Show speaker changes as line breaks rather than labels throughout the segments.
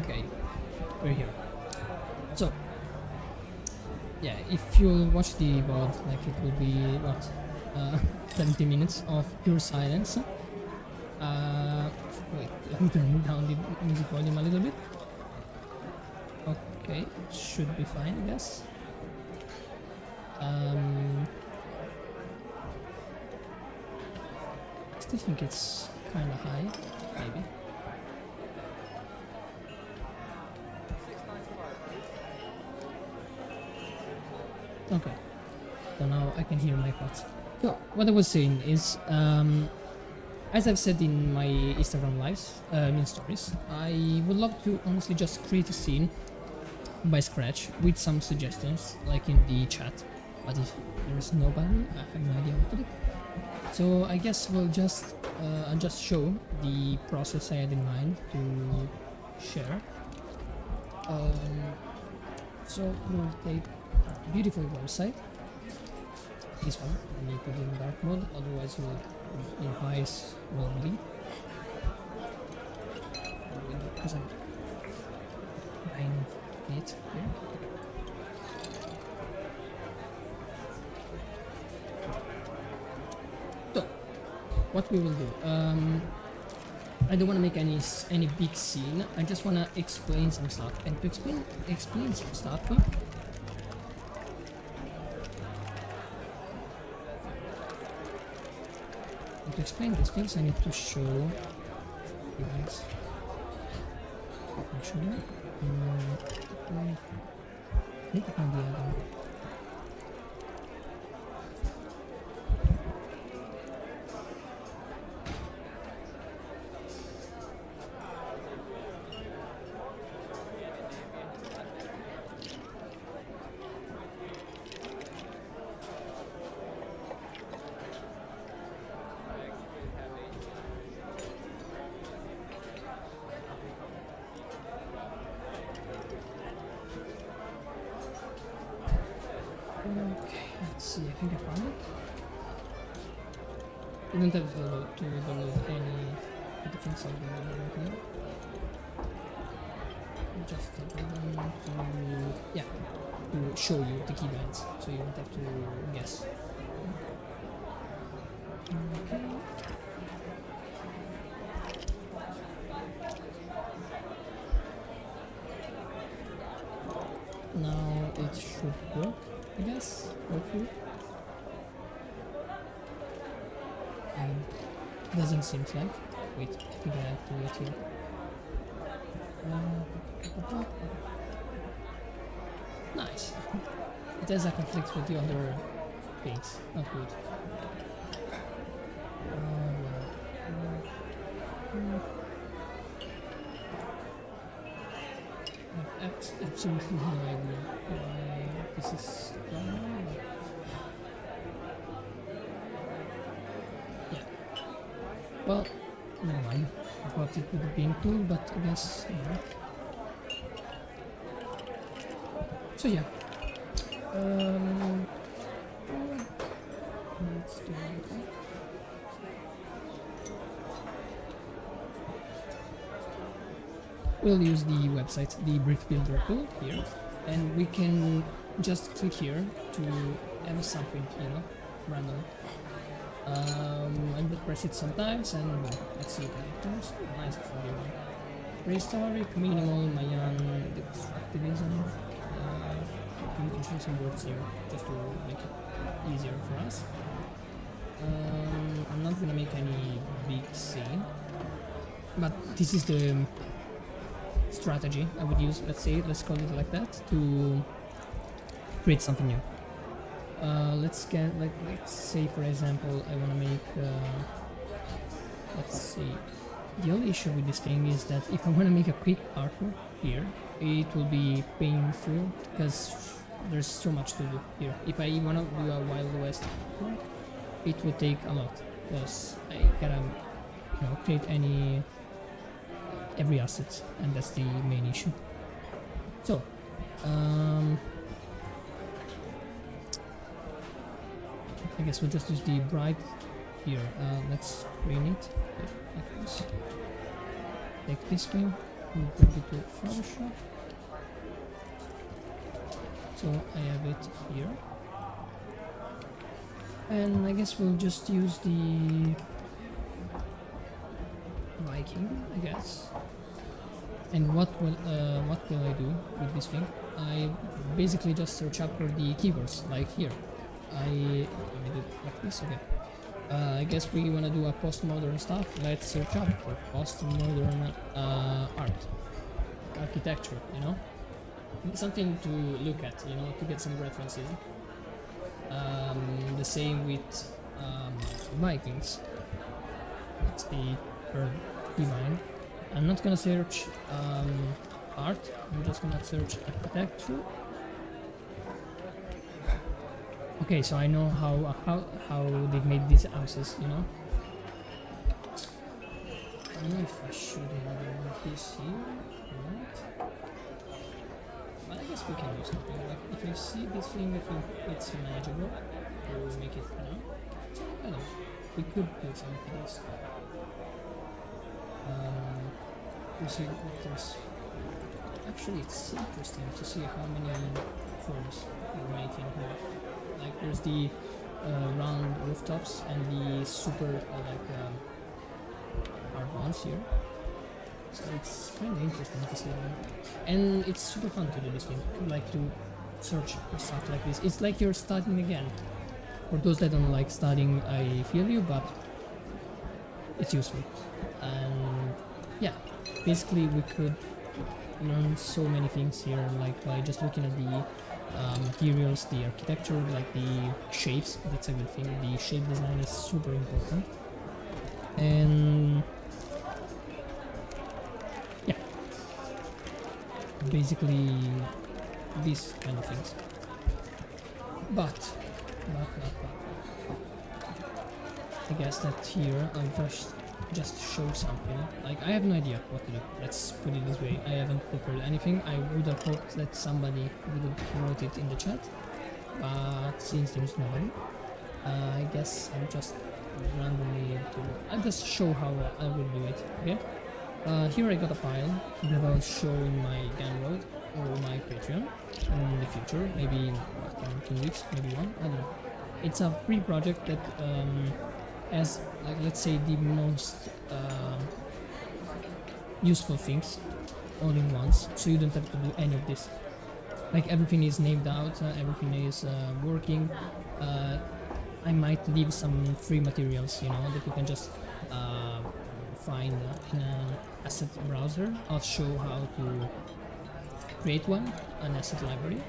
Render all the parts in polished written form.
Okay, we're here. So, yeah, if you'll watch the VOD, like it will be, what, 70 minutes of pure silence. Wait, I'm turning down the music volume a little bit. Okay, should be fine, I guess. I still think it's kind of high, maybe. Okay, so now I can hear my thoughts. So, what I was saying is, as I've said in my Instagram lives, in stories, I would love to honestly just create a scene by scratch with some suggestions, like in the chat. But if there's nobody, I have no idea what to do. So I guess I'll just show the process I had in mind to share. So we'll take a beautiful website. This one, and you put it in dark mode, otherwise in highs will bleed. Because I'm behind it here. So, what we will do, I don't want to make any big scene. I just want to explain some stuff, and to explain some stuff. To explain these things, I need to show you guys. Actually, I need to find the other. Okay, let's see, I think I found it. You don't have to download any of the things I'll download here. Just to show you the keybands, so you don't have to guess. Okay. Now it should work, I guess, hopefully. Doesn't seem like. Wait, I think I have to wait here. Nice. It has a conflict with the other things. Not good. I have absolutely no idea why this is going on. Yeah. Well, never mind. I thought it would have been cool, but I guess not. So yeah. Let's do it. We'll use the website, the brief builder tool here, and we can just click here to have something, random. I will press it sometimes, and let's see what it does. Nice for you. Prehistoric, minimal, Mayan, destructivism. We can choose some words here just to make it easier for us. I'm not gonna make any big scene, but this is the strategy I would use. Let's call it like that, to create something new. Let's say for example I want to make let's see, the only issue with this thing is that if I want to make a quick artwork here, it will be painful because there's so much to do here. If I want to do a Wild West artwork, it will take a lot because I gotta create every asset, and that's the main issue. So I guess we'll just use the bright here. Let's screen it like this. Take this thing, We'll bring it to Photoshop. So I have it here. And I guess we'll just use the Viking, I guess. And what will I do with this thing? I basically just search up for the keywords, like here. Let me do it like this, okay. I guess we wanna do a postmodern stuff. Let's search up for postmodern architecture, you know? Something to look at, you know, to get some references. The same with Vikings. It's the third divine. I'm not gonna search art, I'm just gonna search architecture. Okay, so I know how they made these houses, you know. I don't know if I should have one of these here or not. But I guess we can do something. Like if you see this thing, I think it's manageable. We'll make it now. I don't know. We could do something for this. We see what there's. Actually, it's interesting to see how many forms we're making here. Like there's the round rooftops and the super hard ones here. So it's kind of interesting to see them. And it's super fun to do this thing. Like to search for stuff like this. It's like you're starting again. For those that don't like studying, I feel you, but it's useful. And yeah, basically we could learn so many things here, like by just looking at the materials, the architecture, like the shapes. That's a good thing. The shape design is super important. And yeah, basically these kind of things. But I guess that here I'll just show something. Like I have no idea what to do. Let's put it this way. I haven't prepared anything. I would have hoped that somebody would have wrote it in the chat, but since there's nobody, I guess I'll just randomly do. I'll just show how I will do it. Okay. Here I got a file that I'll show in my Gumroad or my Patreon in the future. Maybe in 2 weeks, maybe one. I don't know. It's a free project that has, like, let's say the most useful things all in once, so you don't have to do any of this. Like everything is named out, everything is working. I might leave some free materials, you know, that you can just find in an asset browser. I'll show how to create one, an asset library,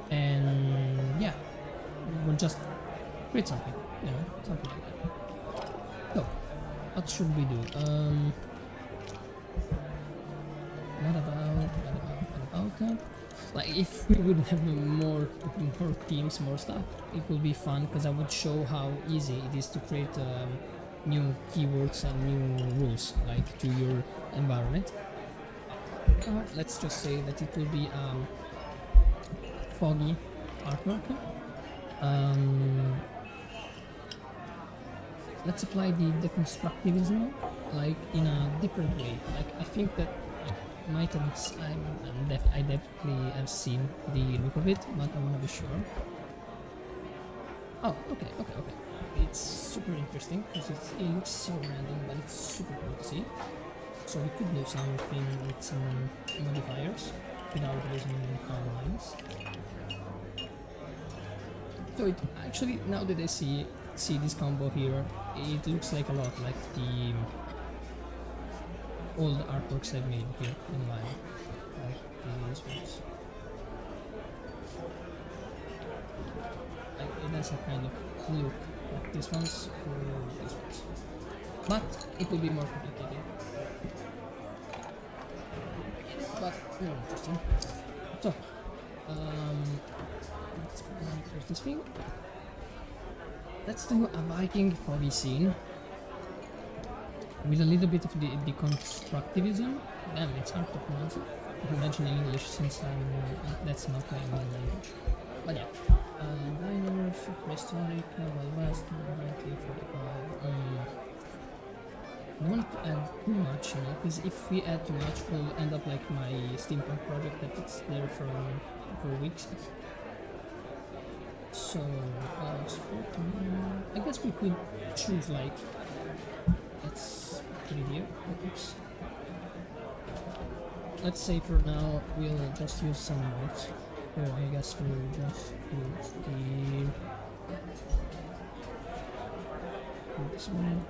and yeah, we'll just create something, you know, something like that. So, what should we do? What about that? Like, if we would have more teams, more stuff, it would be fun, because I would show how easy it is to create new keywords and new rules, like, to your environment. Let's just say that it will be foggy artwork. Let's apply the deconstructivism, like, in a different way. Like, I think that I definitely have seen the look of it, but I want to be sure. Oh, okay. It's super interesting because it looks so random, but it's super cool to see. So we could do something with some modifiers without using our lines. So it actually, now that I see this combo here, it looks like a lot like the old artworks I've made here in line, like these ones. Like, it has a kind of look like this ones or these ones, but it will be more complicated. But more interesting. So, let's close this thing. Let's do a Viking foggy scene with a little bit of the deconstructivism. Damn, it's hard to pronounce it. I can mention in English since that's not my main language. But yeah, diners, prehistoric, Wild West, 1945. don't want to add too much, because if we add too much, we'll end up like my steampunk project that it's there for weeks. So, I guess we could choose like, let's put it here. Oops. Let's say for now we'll just use some notes. So I guess we'll just use this one.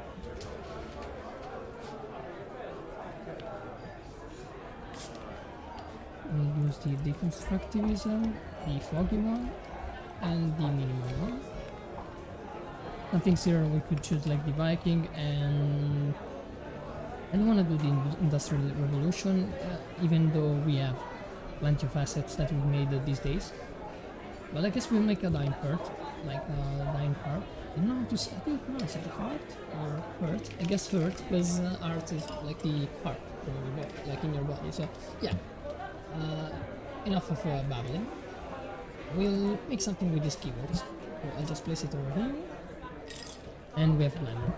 We'll use the deconstructivism, the foggy one, and the minimal one. Some things here we could choose like the Viking, and I don't want to do the Industrial Revolution, even though we have plenty of assets that we've made these days. But I guess we'll make a dying heart, like a dying heart. I don't know how to say, I think pronounce it heart or hurt. I guess hurt, because art is like the heart, like in your body. So yeah, enough of babbling. We'll make something with these keywords. So I'll just place it over here, and we have blender.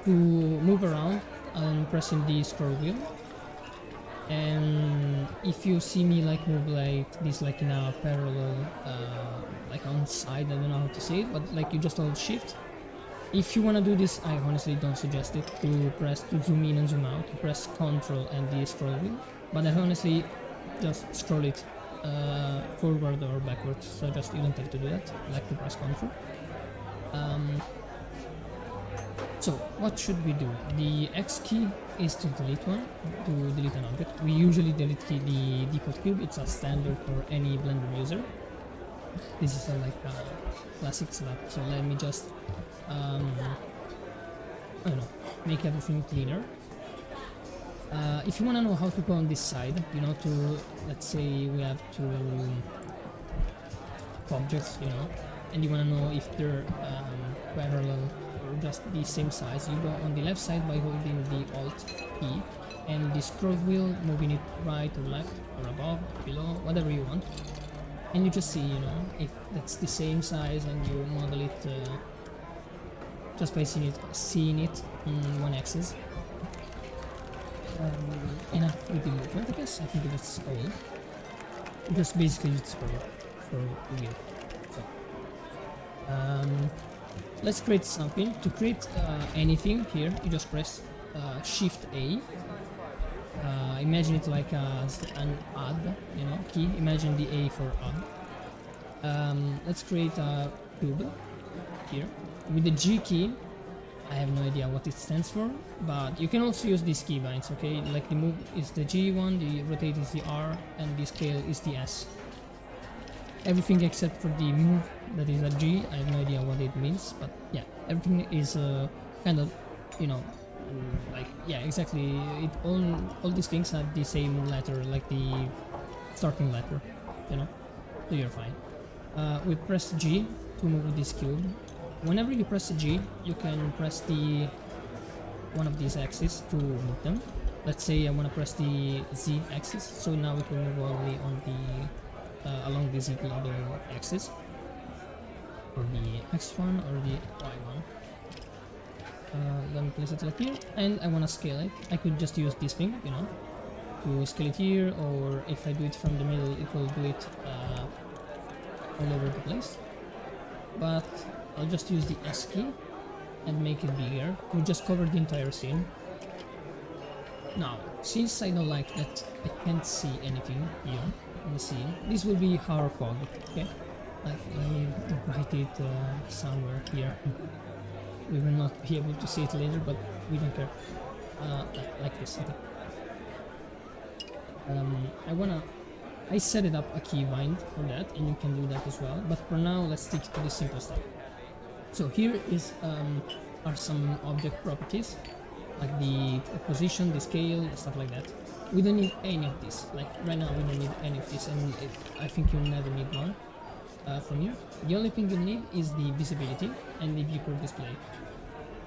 To move around, I'm pressing the scroll wheel, and if you see me like move like this, like in a parallel, like on side, I don't know how to say it, but like you just hold shift. If you want to do this, I honestly don't suggest it, to zoom in and zoom out, to press Ctrl and the scroll wheel, but I honestly just scroll it forward or backwards, so just you don't have to do that. I like to press Ctrl. So what should we do? The X key is to delete an object. We usually delete the default cube. It's a standard for any Blender user. This is like a classic setup. So let me just I don't know, make everything cleaner. If you want to know how to go on this side, let's say we have two objects, and you want to know if they're parallel or just the same size, you go on the left side by holding the Alt key and the scroll wheel, moving it right or left or above, below, whatever you want, and you just see, if that's the same size, and you model it just by seeing it on one axis. Enough with the movement, I guess. I think that's all. Just basically use the scroll wheel. So, let's create something. To create anything here, you just press Shift A. Imagine it like as an add, key. Imagine the A for add. Let's create a cube here with the G key. I have no idea what it stands for, but you can also use these keybinds, okay? Like the move is the G one, the rotate is the R, and the scale is the S. Everything except for the move, that is a G. I have no idea what it means, but yeah, everything is kind of, like, yeah, exactly. All these things have the same letter, like the starting letter, so you're fine. We press G to move this cube. Whenever you press G, you can press one of these axes to move them. Let's say I want to press the Z axis, so now it will move only on the along the Z global axis, or the X one or the Y one. Let me place it like here, and I want to scale it. I could just use this thing, to scale it here, or if I do it from the middle, it will do it all over the place. But I'll just use the S key and make it bigger to just cover the entire scene. Now, since I don't like that I can't see anything here in the scene, this will be our fog, okay? Like, let me write it somewhere here. We will not be able to see it later, but we don't care. Like this, okay. I set it up a keybind for that, and you can do that as well, but for now let's stick to the simple stuff. So here are some object properties, like the position, the scale, stuff like that. We don't need any of this, like right now we don't need any of this, and I think you'll never need one from here. The only thing you need is the visibility and the viewport display.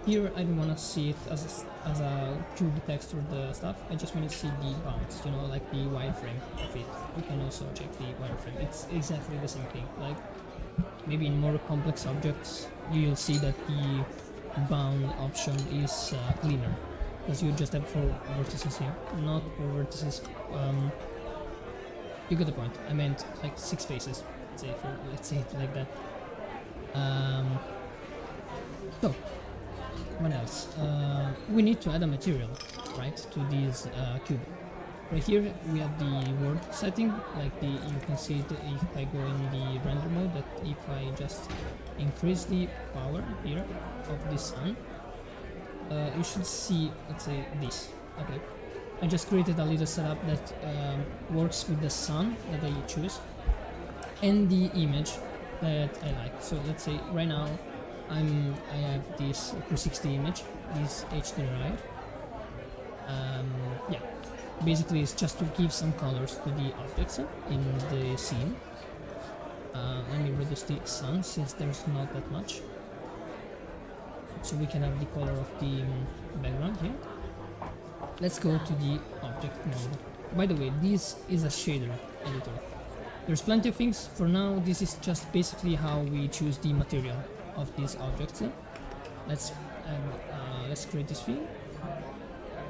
Here I don't want to see it as a cube text or the stuff, I just want to see the bounds, like the wireframe of it. You can also check the wireframe, it's exactly the same thing. Like, maybe in more complex objects you'll see that the bound option is cleaner, because you just have 4 vertices here, not 4 vertices. You get the point. I meant like 6 faces. Let's say it like that. So, what else? We need to add a material, right, to this cube. Right here we have the world setting, like you can see it if I go in the render mode, that if I just increase the power here of the sun, you should see, let's say, this. Okay, I just created a little setup that works with the sun that I choose and the image that I like. So let's say right now I have this 360 image, this HDRI. Yeah, basically it's just to give some colors to the objects in the scene. Let me reduce the sun since there's not that much, so we can have the color of the background here. Let's go to the object mode. By the way, this is a shader editor. There's plenty of things. For now, this is just basically how we choose the material of these objects. Let's create this thing.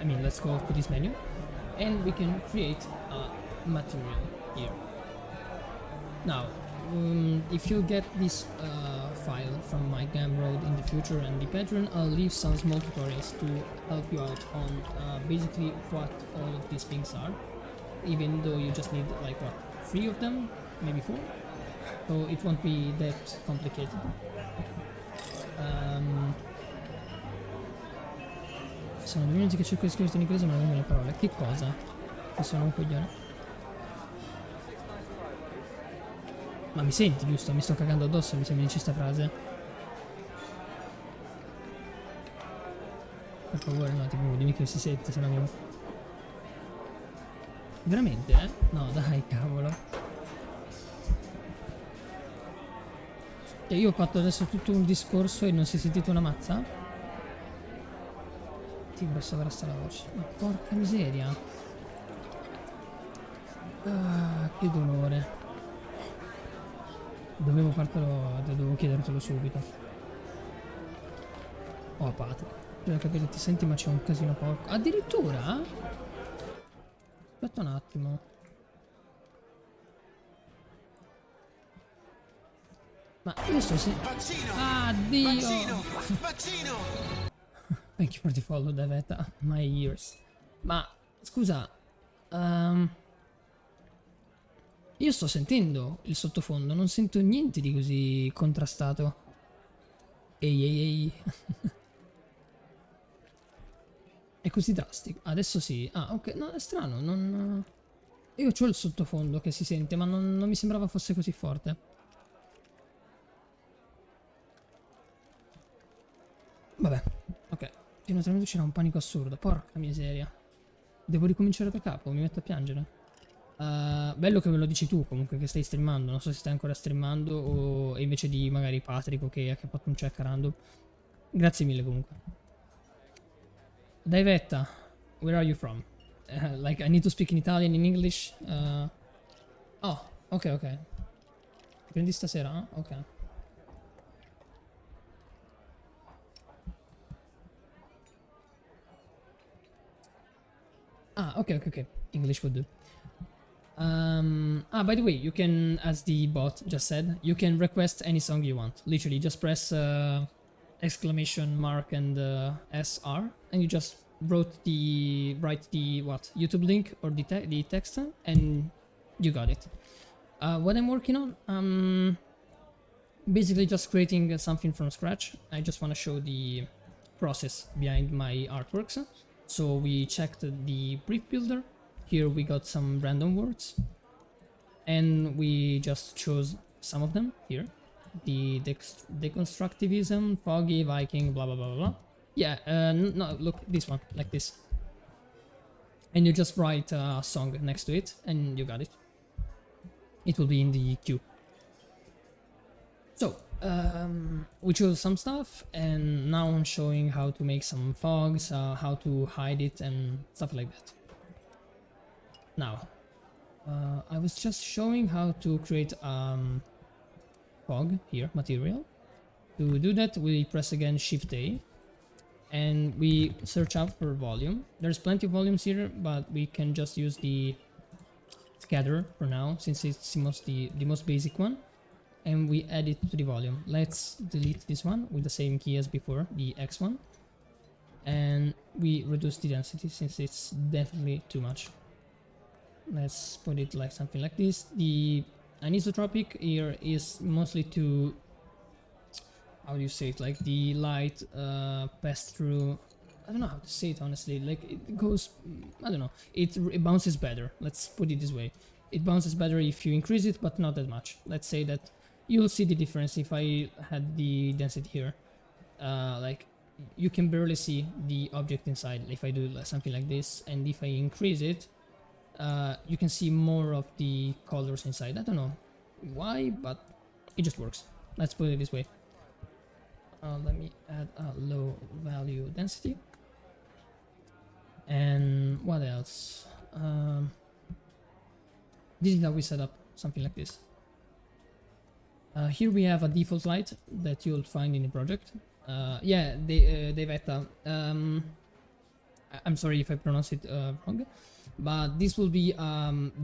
I mean, let's go to this menu, and we can create a material here. Now, if you get this file from my Gumroad in the future and the Patreon, I'll leave some small tutorials to help you out on basically what all of these things are, even though you just need like what, 3 of them, maybe 4, so it won't be that complicated. Sono 2 minuti che cerco di scrivere in inglese ma non vengono le parole. Che cosa? Che sono un coglione. Ma mi senti, giusto? Mi sto cagando addosso, mi sembra dici sta frase. Per favore, no, tipo, dimmi che si sente, se no mi... Veramente, eh? No, dai, cavolo. Cioè, io ho fatto adesso tutto un discorso e non si è sentito una mazza? Ti grossa sta la voce. Ma porca miseria. Ah, che dolore. Dovevo chiedertelo subito. Oh, patria. Devo capire, ti senti, ma c'è un casino porco. Addirittura? Aspetta un attimo. Ma io sto ah, Dio! Vaccino! Thank you for the follow, Davetta. My ears. Ma, scusa. Io sto sentendo il sottofondo, non sento niente di così contrastato. Ehi, ehi, ehi. È così drastico. Adesso sì. Ah, ok. No, è strano. Non... Io c'ho il sottofondo che si sente, ma non mi sembrava fosse così forte. Vabbè. Ok. Finalmente c'era un panico assurdo. Porca miseria. Devo ricominciare da capo. Mi metto a piangere. Bello che me lo dici tu comunque che stai streamando. Non so se stai ancora streamando o invece di magari Patrick che ha fatto un check random. Grazie mille comunque. Davetta, where are you from? Like I need to speak in Italian, in English. Oh, ok, ok. Prendi stasera? Ok. Ah, ok. English would do. By the way, you can, as the bot just said, you can request any song you want. Literally, just press exclamation mark and SR, and you just write the YouTube link or the text, and you got it. What I'm working on, basically just creating something from scratch. I just want to show the process behind my artworks. So we checked the brief builder. Here we got some random words, and we just chose some of them here. The deconstructivism, foggy, Viking, blah blah blah blah. Yeah, no, look, this one, like this. And you just write a song next to it, and you got it. It will be in the queue. So, we chose some stuff, and now I'm showing how to make some fogs, how to hide it, and stuff like that. Now, I was just showing how to create fog here, material. To do that, we press again Shift A, and we search out for volume. There's plenty of volumes here, but we can just use the scatter for now, since it's the most basic one, and we add it to the volume. Let's delete this one with the same key as before, the X one, and we reduce the density since it's definitely too much. Let's put it like something like this. The anisotropic here is mostly to, how do you say it, like the light pass through, I don't know how to say it honestly, like it goes, I don't know, it bounces better, let's put it this way. It bounces better if you increase it, but not that much. Let's say that you'll see the difference if I had the density here. Like you can barely see the object inside if I do something like this, and if I increase it, you can see more of the colors inside. I don't know why, but it just works. Let's put it this way. Let me add a low value density. And what else? This is how we set up something like this. Here we have a default light that you'll find in the project. Yeah, Devetta. I'm sorry if I pronounce it wrong, but this will be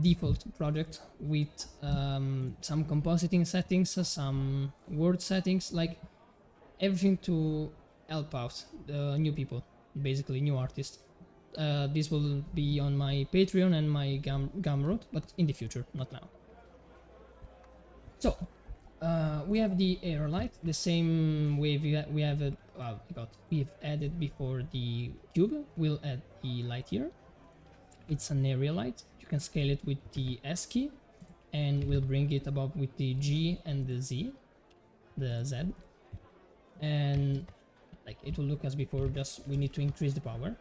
default project with some compositing settings, some word settings, like everything to help out the new people, basically new artists. This will be on my Patreon and my Gumroad, but in the future, not now. So we have the air light, the same way we've added before the cube. We'll add the light here. It's an area light. You can scale it with the S key, and we'll bring it above with the G and the Z, the Z, and like it will look as before. Just we need to increase the power.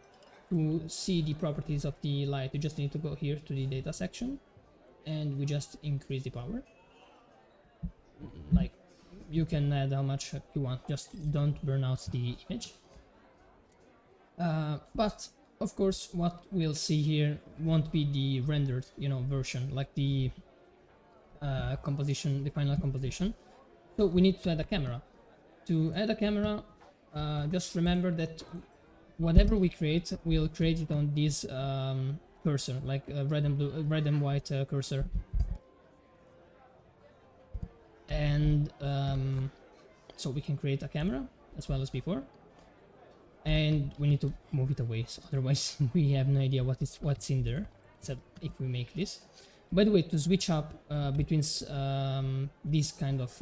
To see the properties of the light, you just need to go here to the data section, and we just increase the power. Like you can add how much you want, just don't burn out the image. But of course what we'll see here won't be the rendered, version, like the composition, the final composition. So we need to add a camera. To add a camera, just remember that whatever we create, we'll create it on this cursor, like a red and white cursor. And so we can create a camera as well as before, and we need to move it away, so otherwise we have no idea what's in there, except if we make this. By the way, to switch up between these kind of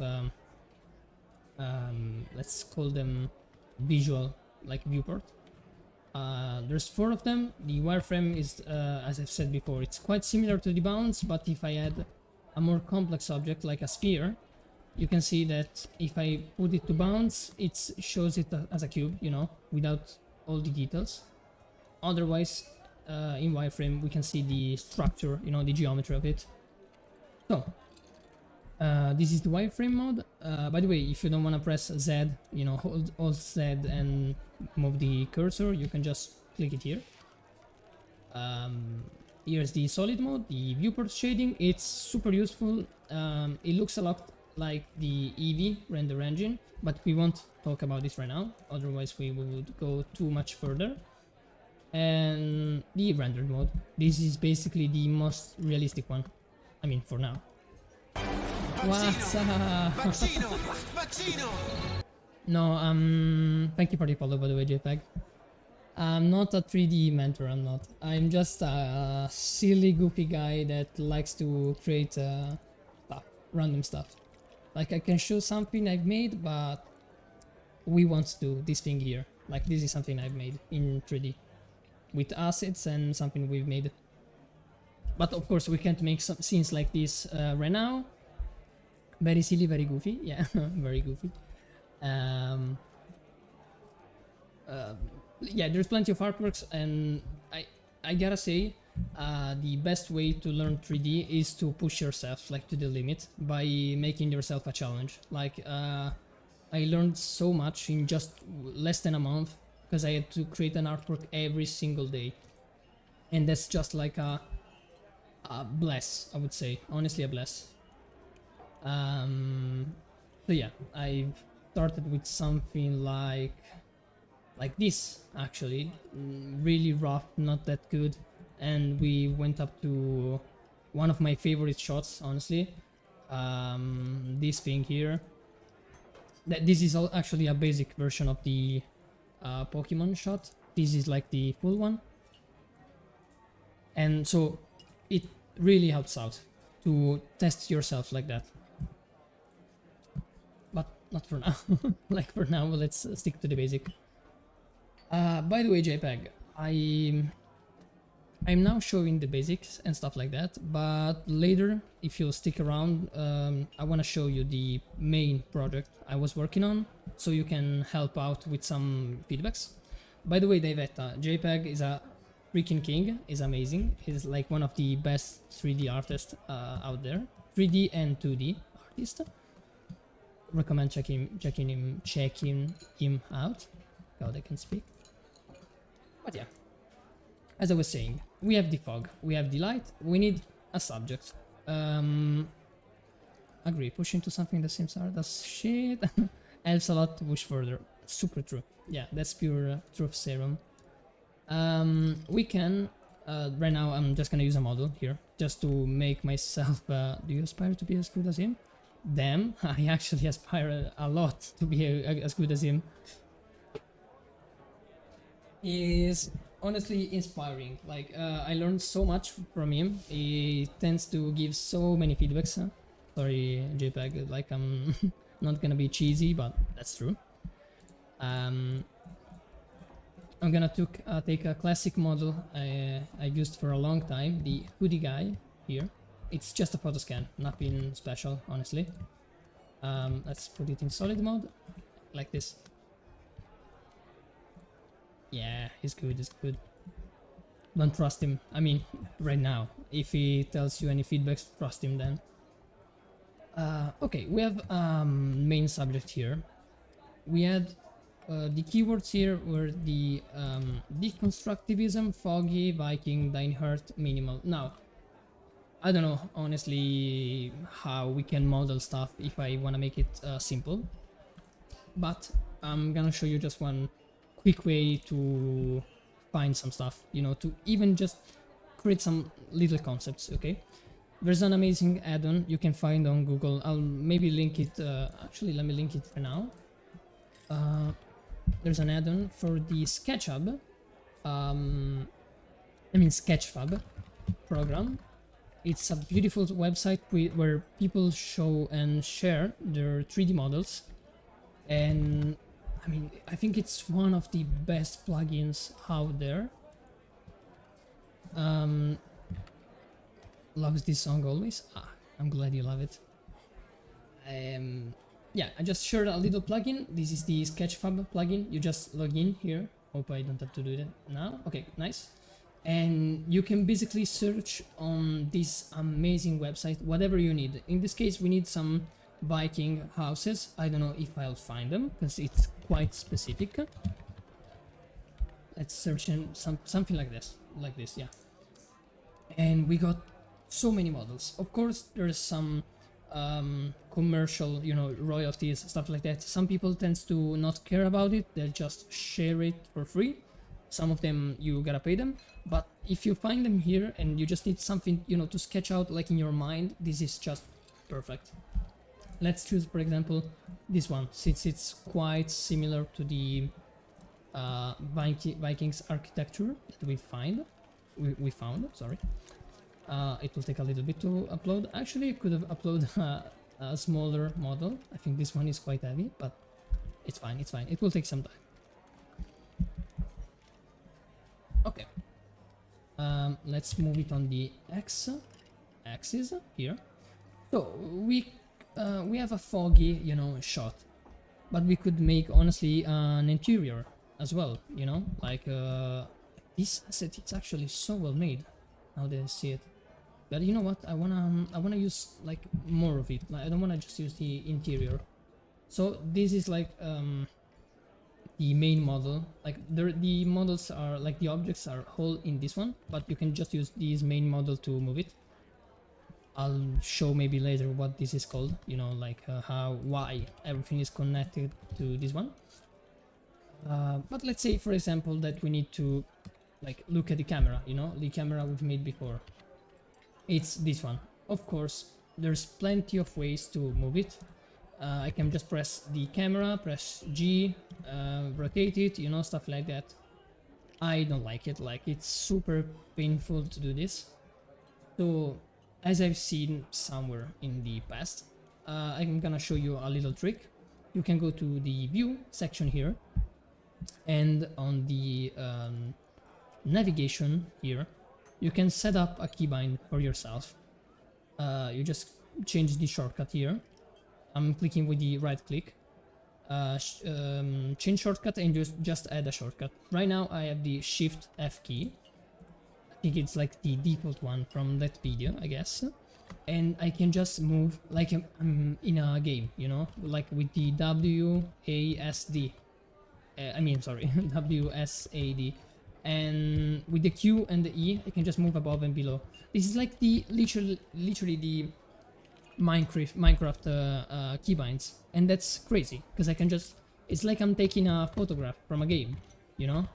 let's call them visual, like viewport, there's 4 of them. The wireframe is, as I've said before, it's quite similar to the bounds, but if I add a more complex object like a sphere, you can see that if I put it to bounds, it shows it as a cube, without all the details. Otherwise, in wireframe, we can see the structure, the geometry of it. So, this is the wireframe mode. By the way, if you don't want to press Z, hold Z and move the cursor, you can just click it here. Here's the solid mode, the viewport shading. It's super useful. It looks a lot like the Eevee render engine, but we won't talk about this right now, otherwise we would go too much further. And the rendered mode, this is basically the most realistic one, I mean, for now. What's up? No, thank you for the follow, by the way, JPEG. I'm not a 3D mentor, I'm not. I'm just a silly, goofy guy that likes to create stuff, random stuff. Like, I can show something I've made, but we won't do this thing here. Like, this is something I've made in 3D with assets and something we've made. But of course, we can't make some scenes like this right now. Very silly, very goofy. Yeah, very goofy. Yeah, there's plenty of artworks, and I gotta say, the best way to learn 3D is to push yourself like to the limit by making yourself a challenge. Like I learned so much in just less than a month because I had to create an artwork every single day, and that's just like a bless, I would say, honestly a bless. So yeah, I've started with something like like this actually, really rough, not that good, and we went up to one of my favorite shots, honestly. This thing here. This is actually a basic version of the Pokemon shot. This is like the full one, and so it really helps out to test yourself like that. But not for now. Like for now, let's stick to the basic. By the way, JPEG, I'm now showing the basics and stuff like that, but later, if you'll stick around, I want to show you the main project I was working on, so you can help out with some feedbacks. By the way, Davetta, JPEG is a freaking king, is amazing, is like one of the best 3D artists out there, 3D and 2D artist. Recommend checking him out. God, I can speak. But yeah. As I was saying, we have the fog, we have the light, we need a subject. Agree, push into something that seems hard as shit helps a lot to push further. Super true. Yeah, that's pure truth serum. We can, right now I'm just gonna use a model here, just to make myself, do you aspire to be as good as him? Damn, I actually aspire a lot to be as good as him. Is honestly inspiring. Like I learned so much from him. He tends to give so many feedbacks. Sorry, JPEG. Like I'm not gonna be cheesy, but that's true. I'm gonna take a classic model I used for a long time, the hoodie guy here. It's just a photo scan, nothing special, honestly. Let's put it in solid mode, like this. Yeah, he's good, he's good. Don't trust him. I mean, right now. If he tells you any feedbacks, trust him then. Okay, we have main subject here. We had the keywords here were the deconstructivism, foggy, Viking, Dying Heart, minimal. Now, I don't know, honestly, how we can model stuff if I want to make it simple. But I'm gonna show you just one quick way to find some stuff, you know, to even just create some little concepts. Okay, there's an amazing add-on you can find on Google. I'll maybe link it, actually let me link it for now. There's an add-on for the SketchUp, Sketchfab program. It's a beautiful website where people show and share their 3D models, and I mean, I think it's one of the best plugins out there. Loves this song always. I'm glad you love it. Yeah, I just shared a little plugin. This is the Sketchfab plugin. You just log in here. Hope I don't have to do that now. Okay, nice. And you can basically search on this amazing website whatever you need. In this case, we need some Viking houses. I don't know if I'll find them because it's quite specific. Let's search in something like this, yeah. And we got so many models. Of course, there's some commercial, you know, royalties, stuff like that. Some people tend to not care about it. They'll just share it for free. Some of them you gotta pay them. But if you find them here and you just need something, you know, to sketch out like in your mind, this is just perfect. Let's choose, for example, this one, since it's quite similar to the Vikings architecture that we found. Sorry. It will take a little bit to upload. Actually, I could have uploaded a smaller model. I think this one is quite heavy, but it's fine. It's fine. It will take some time. Okay. Let's move it on the axis here. So we have a foggy, you know, shot, but we could make honestly an interior as well, you know, like this asset. It's actually so well made now that I see it. But you know what? I wanna use like more of it. Like, I don't wanna just use the interior. So this is like the main model. Like the models are like the objects are whole in this one, but you can just use this main model to move it. I'll show maybe later what this is called, you know, like why everything is connected to this one. But let's say, for example, that we need to like look at the camera, you know, the camera we've made before. It's this one. Of course, there's plenty of ways to move it. I can just press the camera, press G, rotate it, you know, stuff like that. I don't like it, like it's super painful to do this. So, as I've seen somewhere in the past, I'm gonna show you a little trick. You can go to the view section here, and on the navigation here, you can set up a keybind for yourself. You just change the shortcut here. I'm clicking with the right click. Change shortcut and just add a shortcut. Right now I have the Shift F key. I think it's like the default one from that video, I guess. And I can just move like I'm in a game, you know, like with the WASD. I mean, sorry, WSAD. And with the Q and the E, I can just move above and below. This is like the literally the Minecraft keybinds, and that's crazy because I can just, it's like I'm taking a photograph from a game, you know,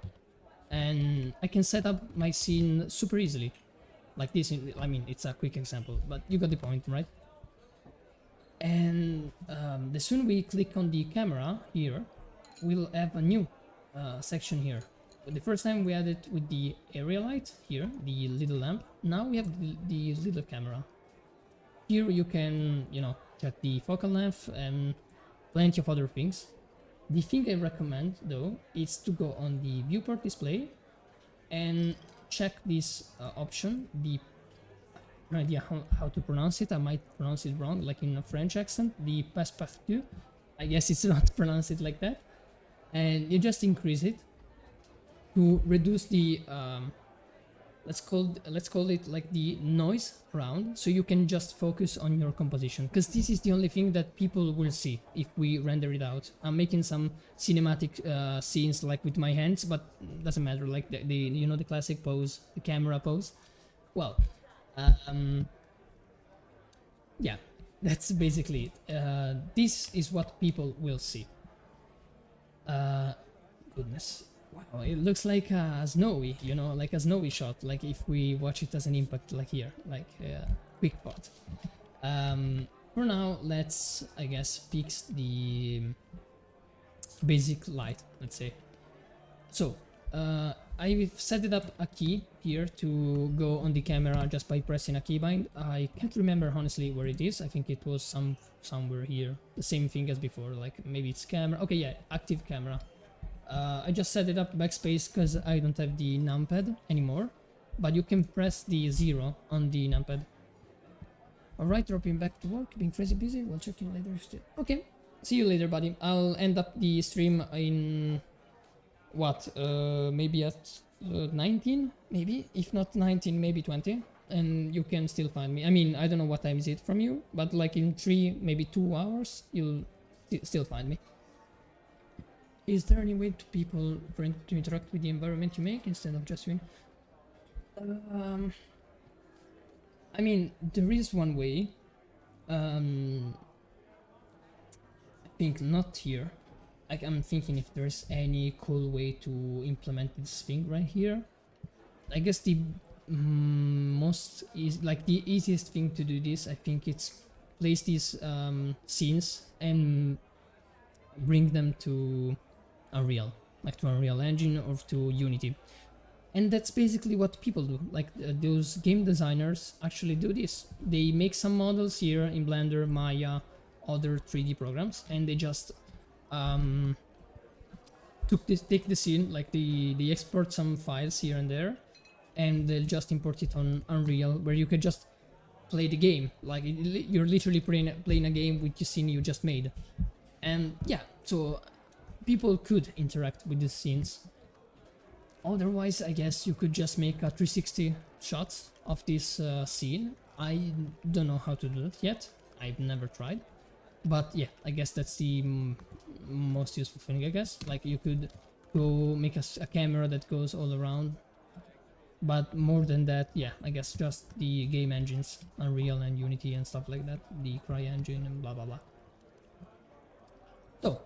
and I can set up my scene super easily like this. I mean, it's a quick example, but you got the point, right? And the soon we click on the camera here, we'll have a new section here. The first time we had it with the area light here, the little lamp. Now we have the little camera. Here you can, you know, check the focal length and plenty of other things. The thing I recommend though is to go on the viewport display and check this option. The no idea how to pronounce it. I might pronounce it wrong, like in a French accent. The passepartout. I guess it's not pronounced it like that. And you just increase it to reduce the let's call it like the noise around, so you can just focus on your composition, because this is the only thing that people will see if we render it out. I'm making some cinematic scenes like with my hands, but doesn't matter, like the you know, the classic pose, the camera pose. Well, yeah, that's basically it. This is what people will see. Goodness. Wow, it looks like a snowy, you know, like a snowy shot, like if we watch it as an impact, like here, like quick pot. For now, let's, I guess, fix the basic light, let's say. So, I've set it up a key here to go on the camera just by pressing a keybind. I can't remember honestly where it is. I think it was somewhere here. The same thing as before, like maybe it's camera. Okay, yeah, active camera. I just set it up backspace because I don't have the numpad anymore, but you can press the 0 on the numpad. Alright, dropping back to work, being crazy busy, we'll check in later. Okay, see you later, buddy. I'll end up the stream in what, maybe at 19, maybe? If not 19, maybe 20, and you can still find me. I mean, I don't know what time is it from you, but like in 3, maybe 2 hours, you'll still find me. Is there any way to interact with the environment you make instead of just doing? I mean, there is one way. I think not here. Like, I'm thinking if there's any cool way to implement this thing right here. I guess the the easiest thing to do this, I think it's place these scenes and bring them to Unreal, like to Unreal Engine or to Unity. And that's basically what people do. Like those game designers actually do this. They make some models here in Blender, Maya, other 3D programs, and they just take the scene, like they export some files here and there, and they'll just import it on Unreal, where you can just play the game. Like you're literally playing a game with the scene you just made. And yeah, so people could interact with the scenes. Otherwise, I guess you could just make a 360 shots of this scene. I don't know how to do that yet. I've never tried. But yeah, I guess that's the most useful thing, I guess. Like you could go make a camera that goes all around. But more than that, yeah, I guess just the game engines, Unreal and Unity and stuff like that. The CryEngine and blah blah blah. So,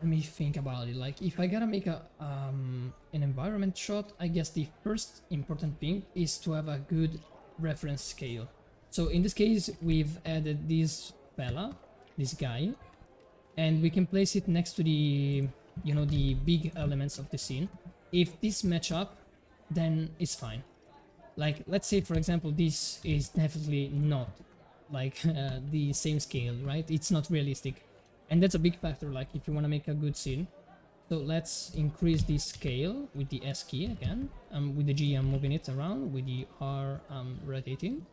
let me think about it. Like, if I gotta make a an environment shot, I guess the first important thing is to have a good reference scale. So in this case, we've added this fella, this guy, and we can place it next to the, you know, the big elements of the scene. If this match up, then it's fine. Like, let's say for example, this is definitely not like the same scale, right? It's not realistic, and that's a big factor. Like, if you want to make a good scene, so let's increase the scale with the S key again. With the G I'm moving it around, with the R I'm rotating,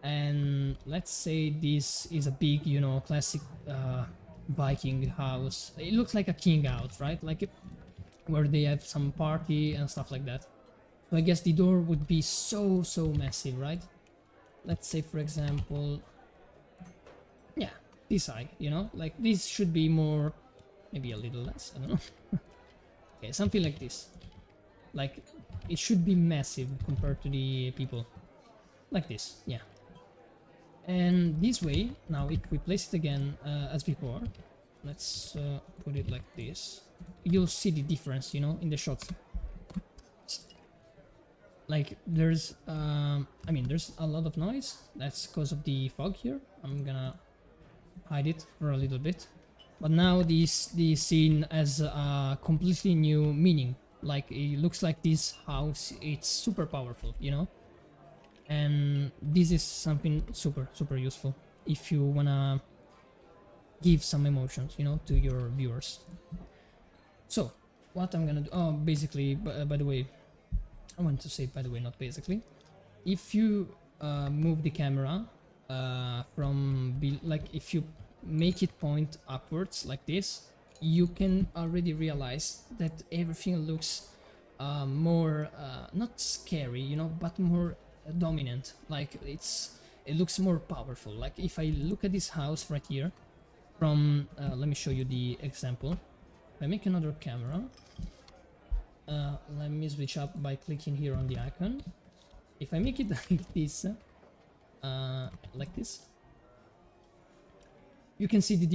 and let's say this is a big, you know, classic Viking house. It looks like a king house, right? Like where they have some party and stuff like that. So I guess the door would be so massive, right? Let's say for example, yeah, this high, you know, like this should be more, maybe a little less, I don't know. Okay, something like this. Like, it should be massive compared to the people. Like this, yeah. And this way, now if we place it again as before, let's put it like this, you'll see the difference, you know, in the shots. Like, there's I mean, there's a lot of noise. That's because of the fog here. I'm gonna hide it for a little bit. But now the scene has a completely new meaning. Like, it looks like this house, it's super powerful, you know? And this is something super useful if you wanna give some emotions, you know, to your viewers. So, what I'm gonna do... Oh, basically, by the way, I want to say by the way, not basically. If you move the camera like, if you make it point upwards like this, you can already realize that everything looks more not scary, you know, but more dominant. Like, it looks more powerful. Like, if I look at this house right here from let me show you the example. If I make another camera, let me switch up by clicking here on the icon. If I make it like this, you can see the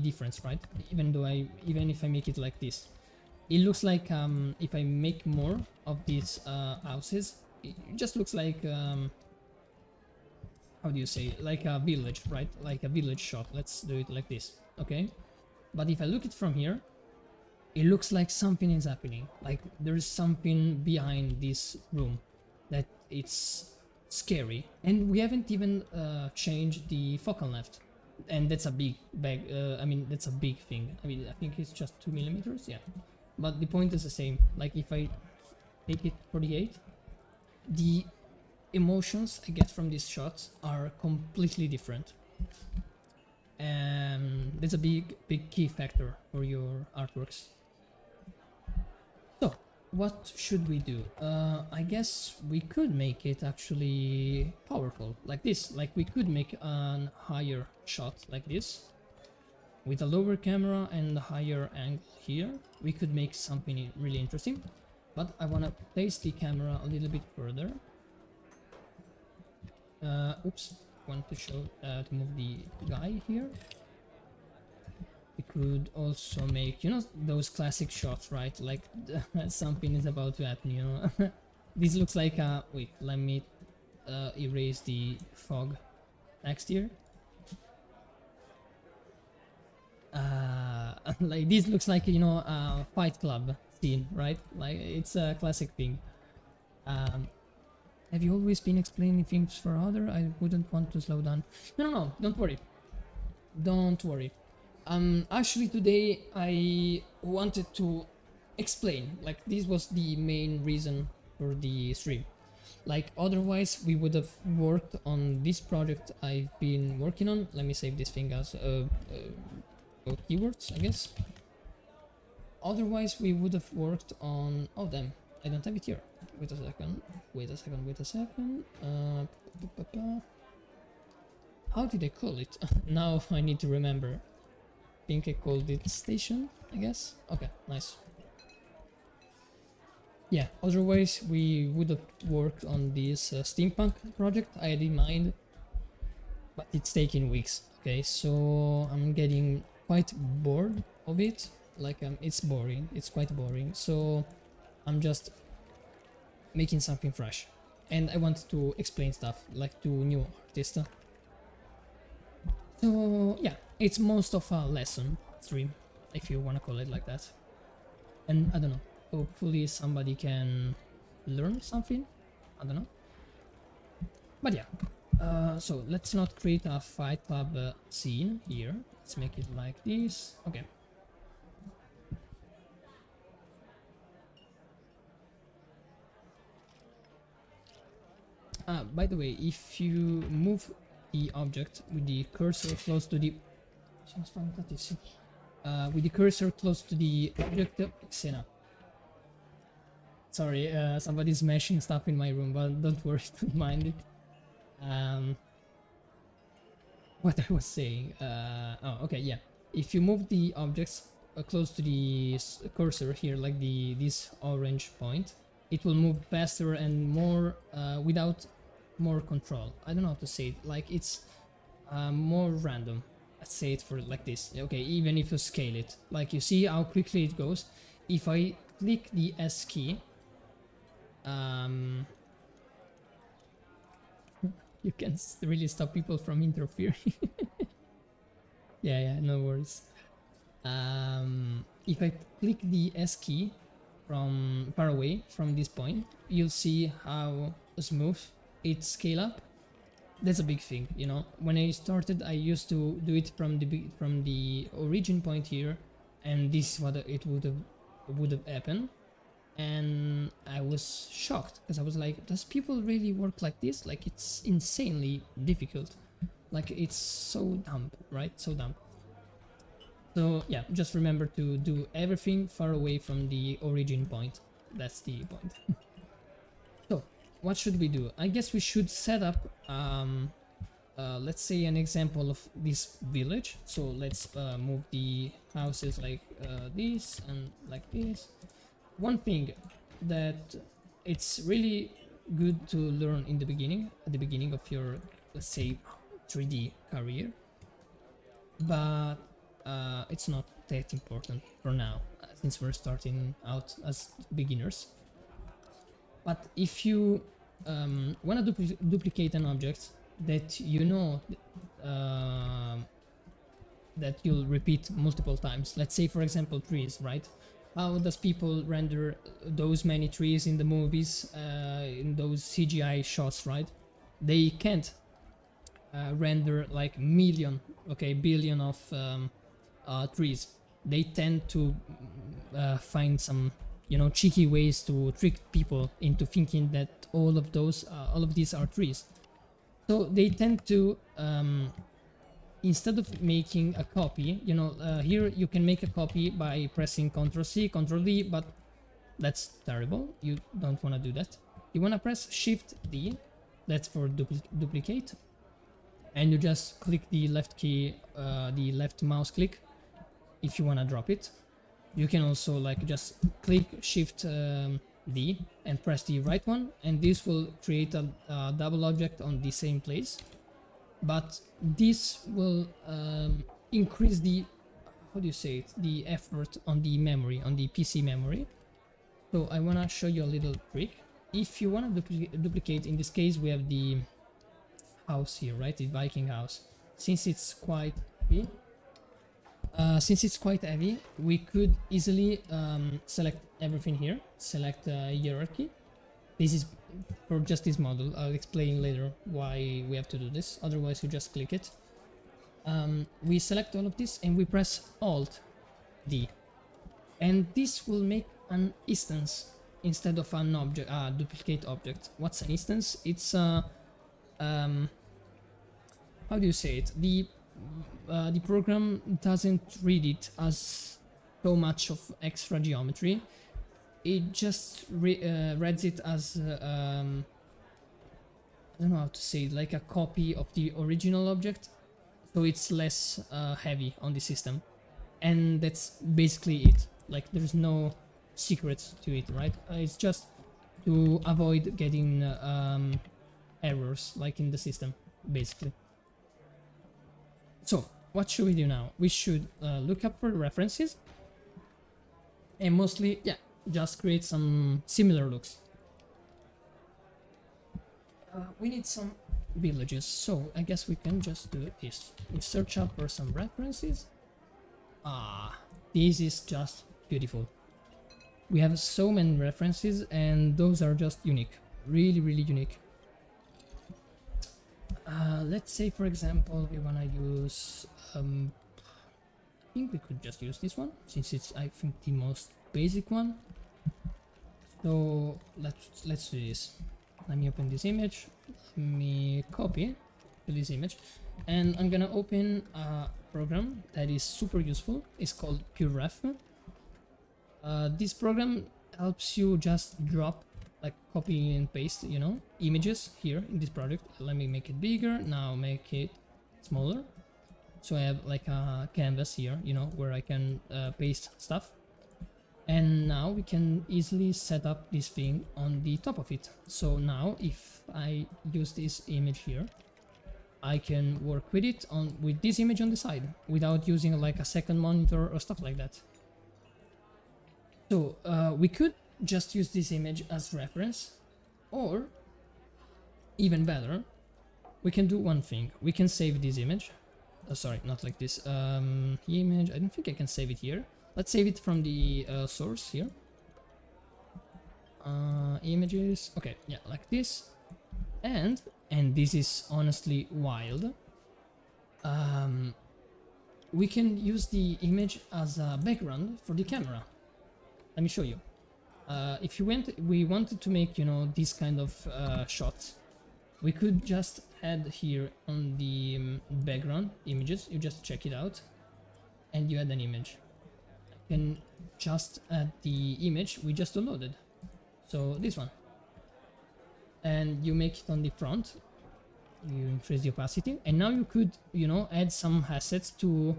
difference, right? Even if I make it like this, it looks like if I make more of these houses, it just looks like how do you say, like a village, right? Like a village shot. Let's do it like this, okay? But if I look it from here, it looks like something is happening. Like, there is something behind this room that it's scary, and we haven't even changed the focal length. And that's a big I mean, that's a big thing. I mean, I think it's just 2 millimeters, yeah. But the point is the same. Like, if I take it 48, the emotions I get from these shots are completely different. And that's a big key factor for your artworks. So, what should we do? I guess we could make it actually powerful, like this. Like, we could make a higher shot like this, with a lower camera and a higher angle here. We could make something really interesting, but I want to place the camera a little bit further. Oops, want to show to move the guy here. We could also make, you know, those classic shots, right? Like, something is about to happen, you know. This looks like a... Wait, let me erase the fog next here. Like, this looks like, you know, a Fight Club scene, right? Like, it's a classic thing. Have you always been explaining things for other? I wouldn't want to slow down. No, don't worry. Don't worry. Actually today I wanted to explain, like, this was the main reason for the stream. Like, otherwise we would have worked on this project I've been working on. Let me save this thing as keywords, I guess. Otherwise we would have worked on... Oh damn, I don't have it here. Wait a second. How did I call it? Now I need to remember. I think I called it station, I guess. Okay, nice. Yeah, otherwise we would have worked on this steampunk project I had in mind, but it's taking weeks. Okay, so I'm getting quite bored of it. Like it's boring. It's quite boring. So I'm just making something fresh, and I want to explain stuff like to new artists. So yeah, it's most of a lesson stream, if you want to call it like that. And I don't know, hopefully somebody can learn something. I don't know. But yeah, so let's not create a Fight Club scene here. Let's make it like this. Okay. By the way, if you move the object with the cursor close to the with the cursor close to the object, Xena. Sorry, somebody's smashing stuff in my room, but don't worry, don't mind it. What I was saying. Oh, okay, yeah. If you move the objects close to the cursor here, like this orange point, it will move faster and more without more control. I don't know how to say it. Like it's more random. Let's say it for like this. Okay, even if you scale it, like you see how quickly it goes. If I click the S key, you can really stop people from interfering. Yeah, no worries. If I click the S key from far away from this point, you'll see how smooth it scale up. That's a big thing, you know. When I started, I used to do it from the origin point here, and this is what it would have happened. And I was shocked because I was like, does people really work like this? Like it's insanely difficult. Like it's so dumb, right? So dumb. So yeah, just remember to do everything far away from the origin point. That's the point. So what should we do? I guess we should set up let's say an example of this village. So let's move the houses like this and like this. One thing that it's really good to learn in the beginning, at the beginning of your, let's say, 3D career, but it's not that important for now, since we're starting out as beginners. But if you want to duplicate an object that you know that you'll repeat multiple times, let's say for example trees, right? How does people render those many trees in the movies, in those CGI shots, right? They can't render like billion of trees. They tend to find some, you know, cheeky ways to trick people into thinking that all of these are trees. So they tend to instead of making a copy, you know, here you can make a copy by pressing Ctrl+C, Ctrl+V, but that's terrible. You don't want to do that. You want to press Shift-D, that's for duplicate, and you just click the left key, the left mouse click, if you want to drop it. You can also like just click Shift-D and press the right one, and this will create a double object on the same place. But this will increase the, how do you say it, the effort on the memory, on the PC memory. So I want to show you a little trick. If you want to duplicate, in this case we have the house here, right, the Viking house. Since it's quite heavy, we could easily select everything here, select hierarchy. This is for just this model. I'll explain later why we have to do this, otherwise you just click it. We select all of this and we press Alt-D, and this will make an instance instead of an object, duplicate object. What's an instance? It's how do you say it? The program doesn't read it as so much of extra geometry. It just reads it as I don't know how to say it, like a copy of the original object, so it's less heavy on the system, and that's basically it. Like there's no secrets to it, right? It's just to avoid getting errors like in the system, basically. So what should we do now? We should look up for references and mostly, yeah, just create some similar looks. We need some villages, so I guess we can just do this. We search up for some references. This is just beautiful. We have so many references and those are just unique, really unique. Let's say for example we want to use I think we could just use this one since it's, I think, the most basic one. So let's do this. Let me open this image, let me copy this image, and I'm gonna open a program that is super useful. It's called PureRef. This program helps you just drop, like copy and paste, you know, images here in this project. Let me make it bigger, now make it smaller. So I have like a canvas here, you know, where I can paste stuff. And now we can easily set up this thing on the top of it. So now if I use this image here, I can work with it with this image on the side without using like a second monitor or stuff like that. So we could just use this image as reference, or even better, we can do one thing. We can save this image. Sorry, not like this. Image, I don't think I can save it here. Let's save it from the source here. Images, okay, yeah, like this. And this is honestly wild. We can use the image as a background for the camera. Let me show you. If we wanted to make, you know, this kind of shots, we could just add here on the background images. You just check it out, and you add an image. You can just add the image we just downloaded. So this one, and you make it on the front. You increase the opacity, and now you could, you know, add some assets to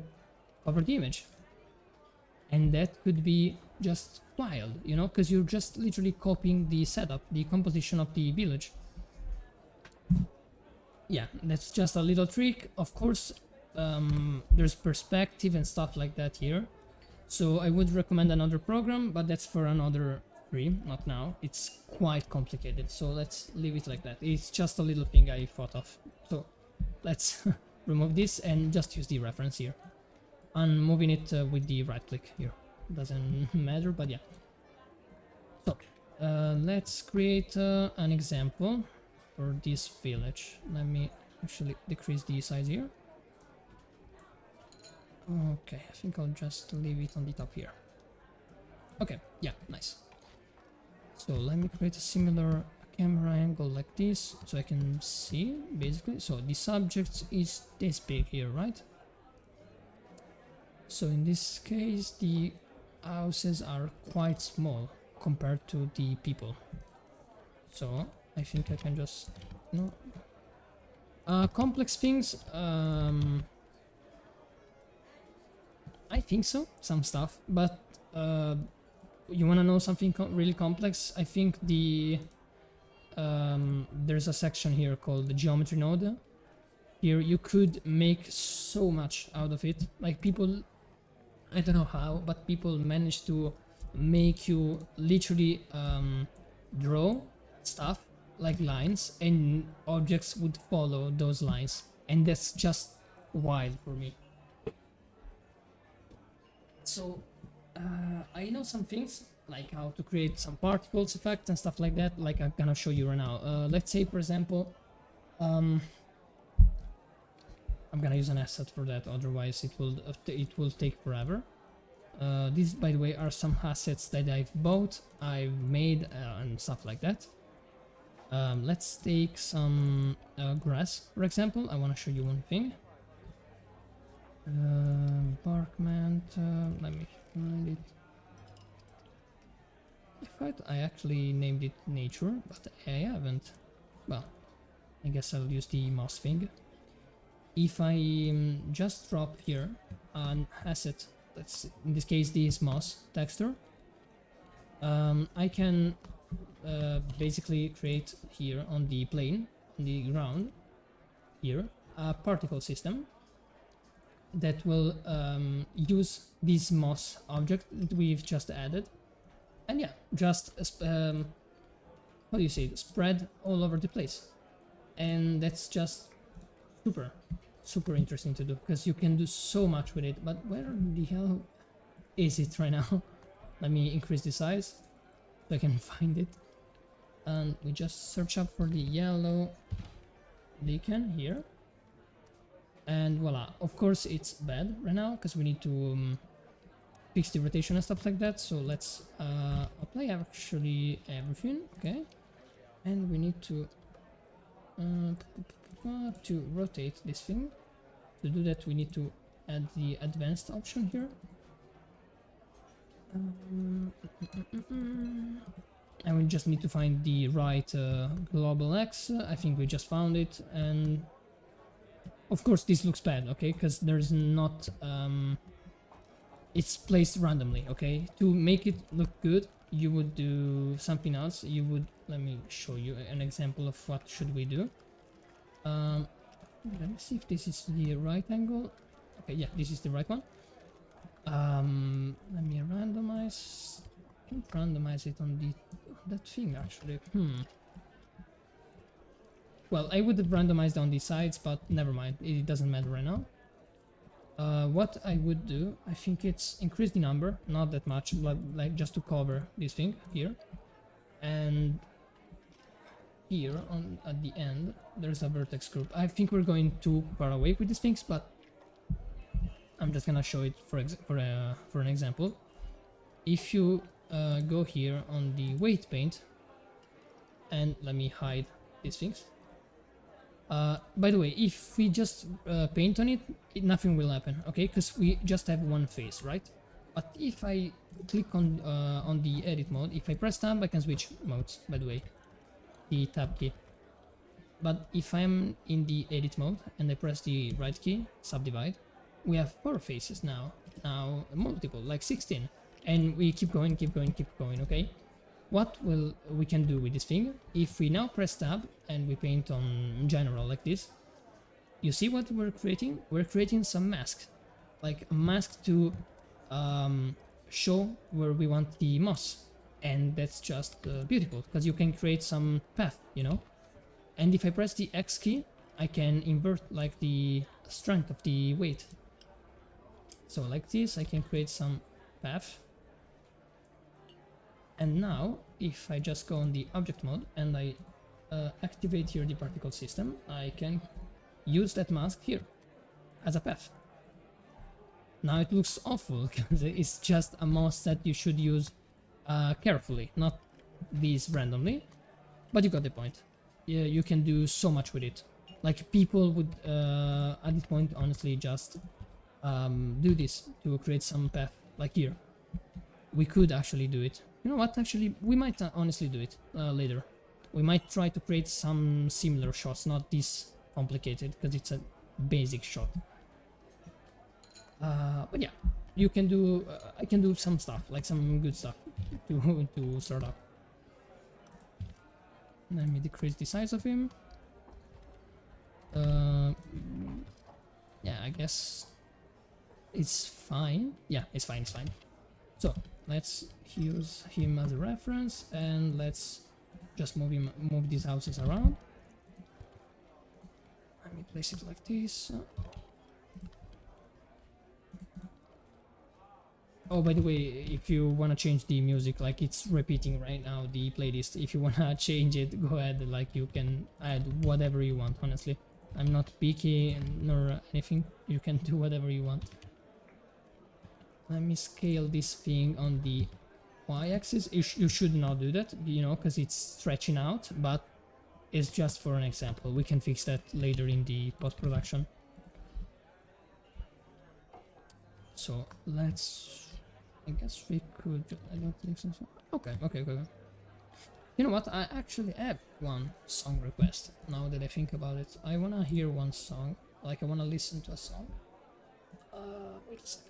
cover the image, and that could be just wild, you know, because you're just literally copying the setup, the composition of the village. Yeah, that's just a little trick. Of course, there's perspective and stuff like that here, so I would recommend another program, but that's for another stream, not now. It's quite complicated, so let's leave it like that. It's just a little thing I thought of, so let's remove this and just use the reference here. I'm moving it with the right click here. Doesn't matter, but yeah. So let's create an example for this village. Let me actually decrease the size here. Okay, I think I'll just leave it on the top here. Okay, yeah, nice. So let me create a similar camera angle like this so I can see basically. So the subject is this big here, right? So in this case the houses are quite small compared to the people. So I think I can just, you know, complex things, I think so, some stuff, but you want to know something really complex? I think the there's a section here called the geometry node. Here you could make so much out of it. Like people, I don't know how, but people manage to make you literally draw stuff like lines, and objects would follow those lines, and that's just wild for me. So I know some things like how to create some particles effect and stuff like that, like I'm gonna show you right now. Let's say for example, I'm gonna use an asset for that, otherwise it will take forever. These, by the way, are some assets that I've bought, I've made, and stuff like that. Let's take some grass, for example. I want to show you one thing. Barkment, let me find it. I actually named it nature, but I haven't. Well, I guess I'll use the mouse thing. If I just drop here an asset, that's in this case this mouse texture, I can basically create here on the plane, on the ground here, a particle system. that will use this moss object that we've just added, and yeah, just how do you say it? Spread all over the place, and that's just super interesting to do because you can do so much with it. But where the hell is it right now? Let me increase the size so I can find it, and we just search up for the yellow beacon here, and voila. Of course it's bad right now because we need to fix the rotation and stuff like that, so let's apply actually everything. Okay, and we need to rotate this thing. To do that we need to add the advanced option here. And we just need to find the right global X. I think we just found it, and of course this looks bad, okay, because there's not it's placed randomly, okay. To make it look good you would do something else. You would, let me show you an example of what should we do. Let me see if this is the right angle. Okay, yeah, this is the right one. Let me randomize. I can't randomize it on that thing actually. Well, I would have randomized on the sides, but never mind, it doesn't matter right now. What I would do, I think it's increase the number, not that much, but like just to cover this thing here. And here on at the end there's a vertex group. I think we're going too far away with these things, but I'm just gonna show it for an example. If you go here on the weight paint, and let me hide these things. By the way, if we just paint on it, nothing will happen, okay? Because we just have one face, right? But if I click on the edit mode, if I press tab, I can switch modes, by the way, the tab key. But if I'm in the edit mode and I press the right key, subdivide, we have 4 faces now multiple, like 16, and we keep going, okay? What we can do with this thing, if we now press tab and we paint on general like this, you see what we're creating? We're creating some masks, like a mask to show where we want the moss, and that's just beautiful because you can create some path, you know. And if I press the X key, I can invert like the strength of the weight. So like this, I can create some path. And now, if I just go on the object mode and I activate here the particle system, I can use that mask here as a path. Now it looks awful because it's just a mouse that you should use carefully, not these randomly, but you got the point. Yeah, you can do so much with it. Like people would at this point honestly just do this to create some path, like here. We could actually do it. You know what, actually, we might honestly do it later. We might try to create some similar shots, not this complicated, because it's a basic shot. But yeah, you can do, I can do some stuff, like some good stuff to start up. Let me decrease the size of him. Yeah, I guess it's fine. Yeah, it's fine, So, let's use him as a reference, and let's just move these houses around. Let me place it like this. Oh, by the way, if you wanna change the music, like it's repeating right now, the playlist, if you wanna change it, go ahead, like you can add whatever you want, honestly. I'm not picky nor anything, you can do whatever you want. Let me scale this thing on the y-axis. You should not do that, you know, because it's stretching out, but it's just for an example. We can fix that later in the post-production. So let's, I guess we could, I don't think so. Okay. You know what, I actually have one song request, now that I think about it. I wanna hear one song, like I wanna listen to a song. Wait a second.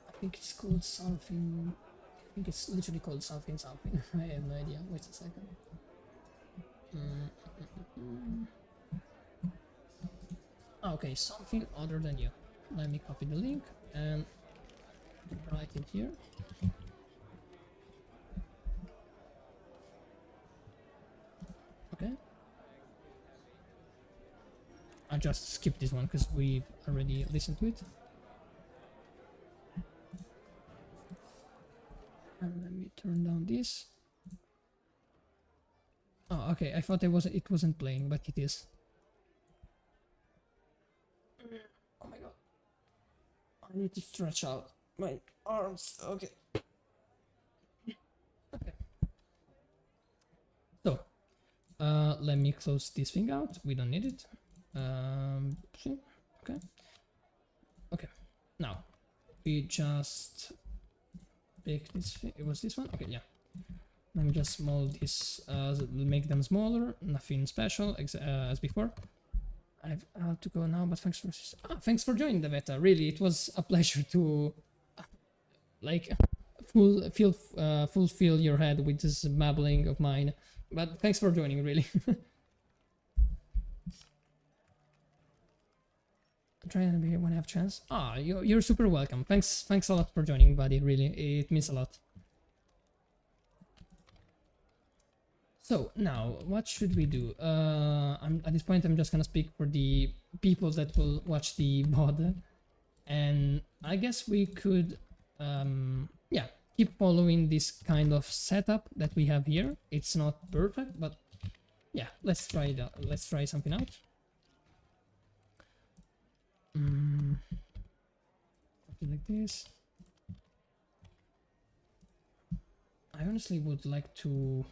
I think it's called something. I think it's literally called something. I have no idea. Wait a second. Okay, something other than you. Let me copy the link and write it here. Okay. I just skipped this one because we've already listened to it. And let me turn down this. Oh, okay. I thought it wasn't playing, but it is. Oh my god. I need to stretch out my arms. Okay. Okay. So, let me close this thing out. We don't need it. Okay. Okay. Now, we just pick this thing. It was this one? Okay, yeah. Let me just mold this, make them smaller. Nothing special as before. I have to go now, but thanks for joining the beta. Really, it was a pleasure to like fulfill your head with this babbling of mine. But thanks for joining, really. Trying to be when I have chance. You're super welcome. Thanks a lot for joining, buddy. Really, it means a lot. So now, what should we do? At this point, I'm just gonna speak for the people that will watch the VOD, and I guess we could, yeah, keep following this kind of setup that we have here. It's not perfect, but yeah, let's try it out. Let's try something out. Something like this. I honestly would like to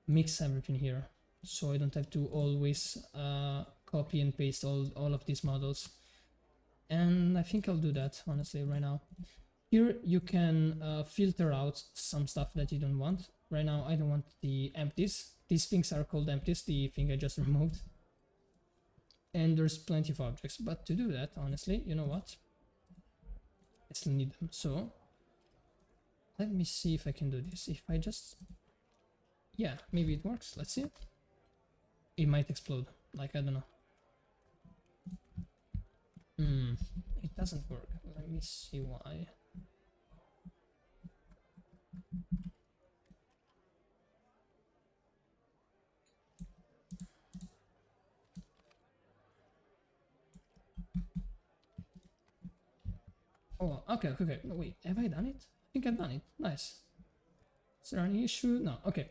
mix everything here, so I don't have to always copy and paste all of these models. And I think I'll do that, honestly, right now. Here you can filter out some stuff that you don't want. Right now I don't want the empties. These things are called empties, the thing I just removed. And there's plenty of objects, but to do that, honestly, you know what? I still need them, so let me see if I can do this. If I just... yeah, maybe it works. Let's see. It might explode. Like, I don't know. It doesn't work. Let me see why. Oh, okay. No, wait, have I done it? I think I've done it. Nice. Is there any issue? No, okay.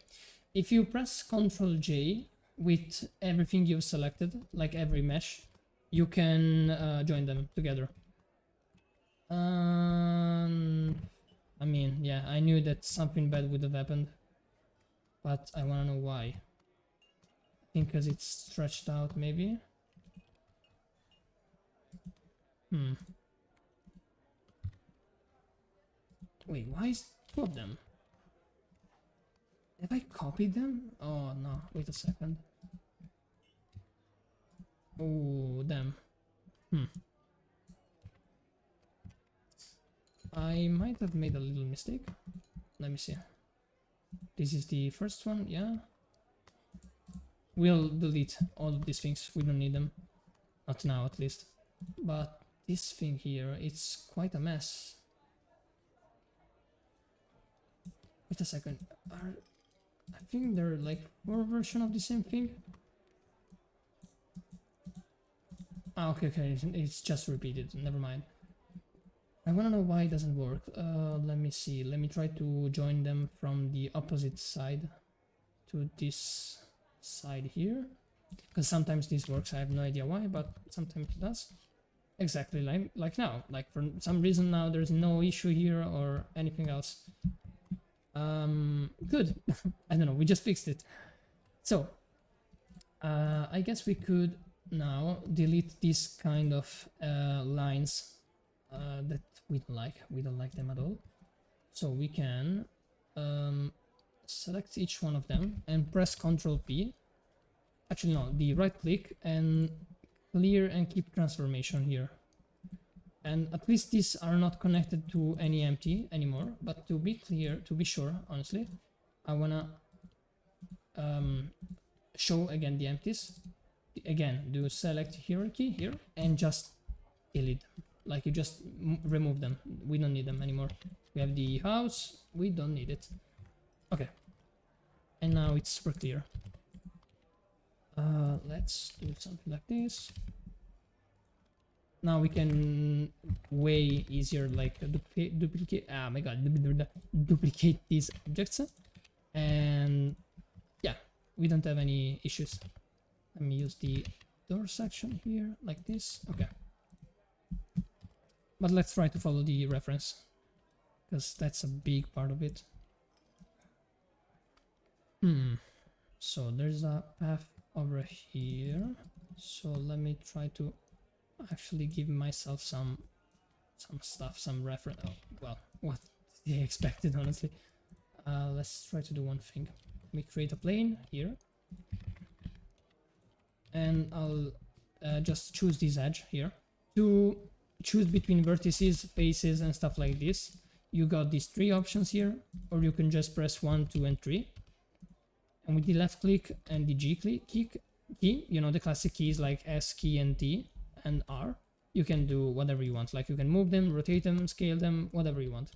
If you press Ctrl J with everything you've selected, like every mesh, you can join them together. I mean, yeah, I knew that something bad would have happened, but I wanna know why. I think because it's stretched out, maybe? Wait, why is two of them? Have I copied them? Oh no, wait a second. Oh, damn. I might have made a little mistake. Let me see. This is the first one, yeah. We'll delete all of these things, we don't need them. Not now, at least. But this thing here, it's quite a mess. Wait a second. I think they're like 4 versions of the same thing. Okay, it's just repeated, never mind. I wanna know why it doesn't work. Let me see, let me try to join them from the opposite side to this side here. Because sometimes this works, I have no idea why, but sometimes it does. Exactly like now, like for some reason now there's no issue here or anything else. Good. I don't know, we just fixed it. So, I guess we could now delete these kind of lines that we don't like. We don't like them at all. So we can select each one of them and press Ctrl P. Actually, no, the right click and clear and keep transformation here. And at least these are not connected to any empty anymore. But to be clear, to be sure, honestly, I wanna show again the empties. again, do select hierarchy here and just delete them. Like you just remove them. We don't need them anymore. We have the house. We don't need it. Okay. And now it's super clear. Let's do something like this. Now we can way easier like duplicate. Ah, my god, duplicate these objects, and yeah, we don't have any issues. Let me use the door section here like this. Okay, but let's try to follow the reference because that's a big part of it. So there's a path over here. So let me try to actually give myself some stuff, some reference. Oh, well, what they expected, honestly. Let's try to do one thing. Let me create a plane here, and I'll just choose this edge here. To choose between vertices, faces, and stuff like this, you got these 3 options here, or you can just press 1, 2, and 3. And with the left click and the G key, you know, the classic keys like S key and T and R, you can do whatever you want. Like you can move them, rotate them, scale them, whatever you want.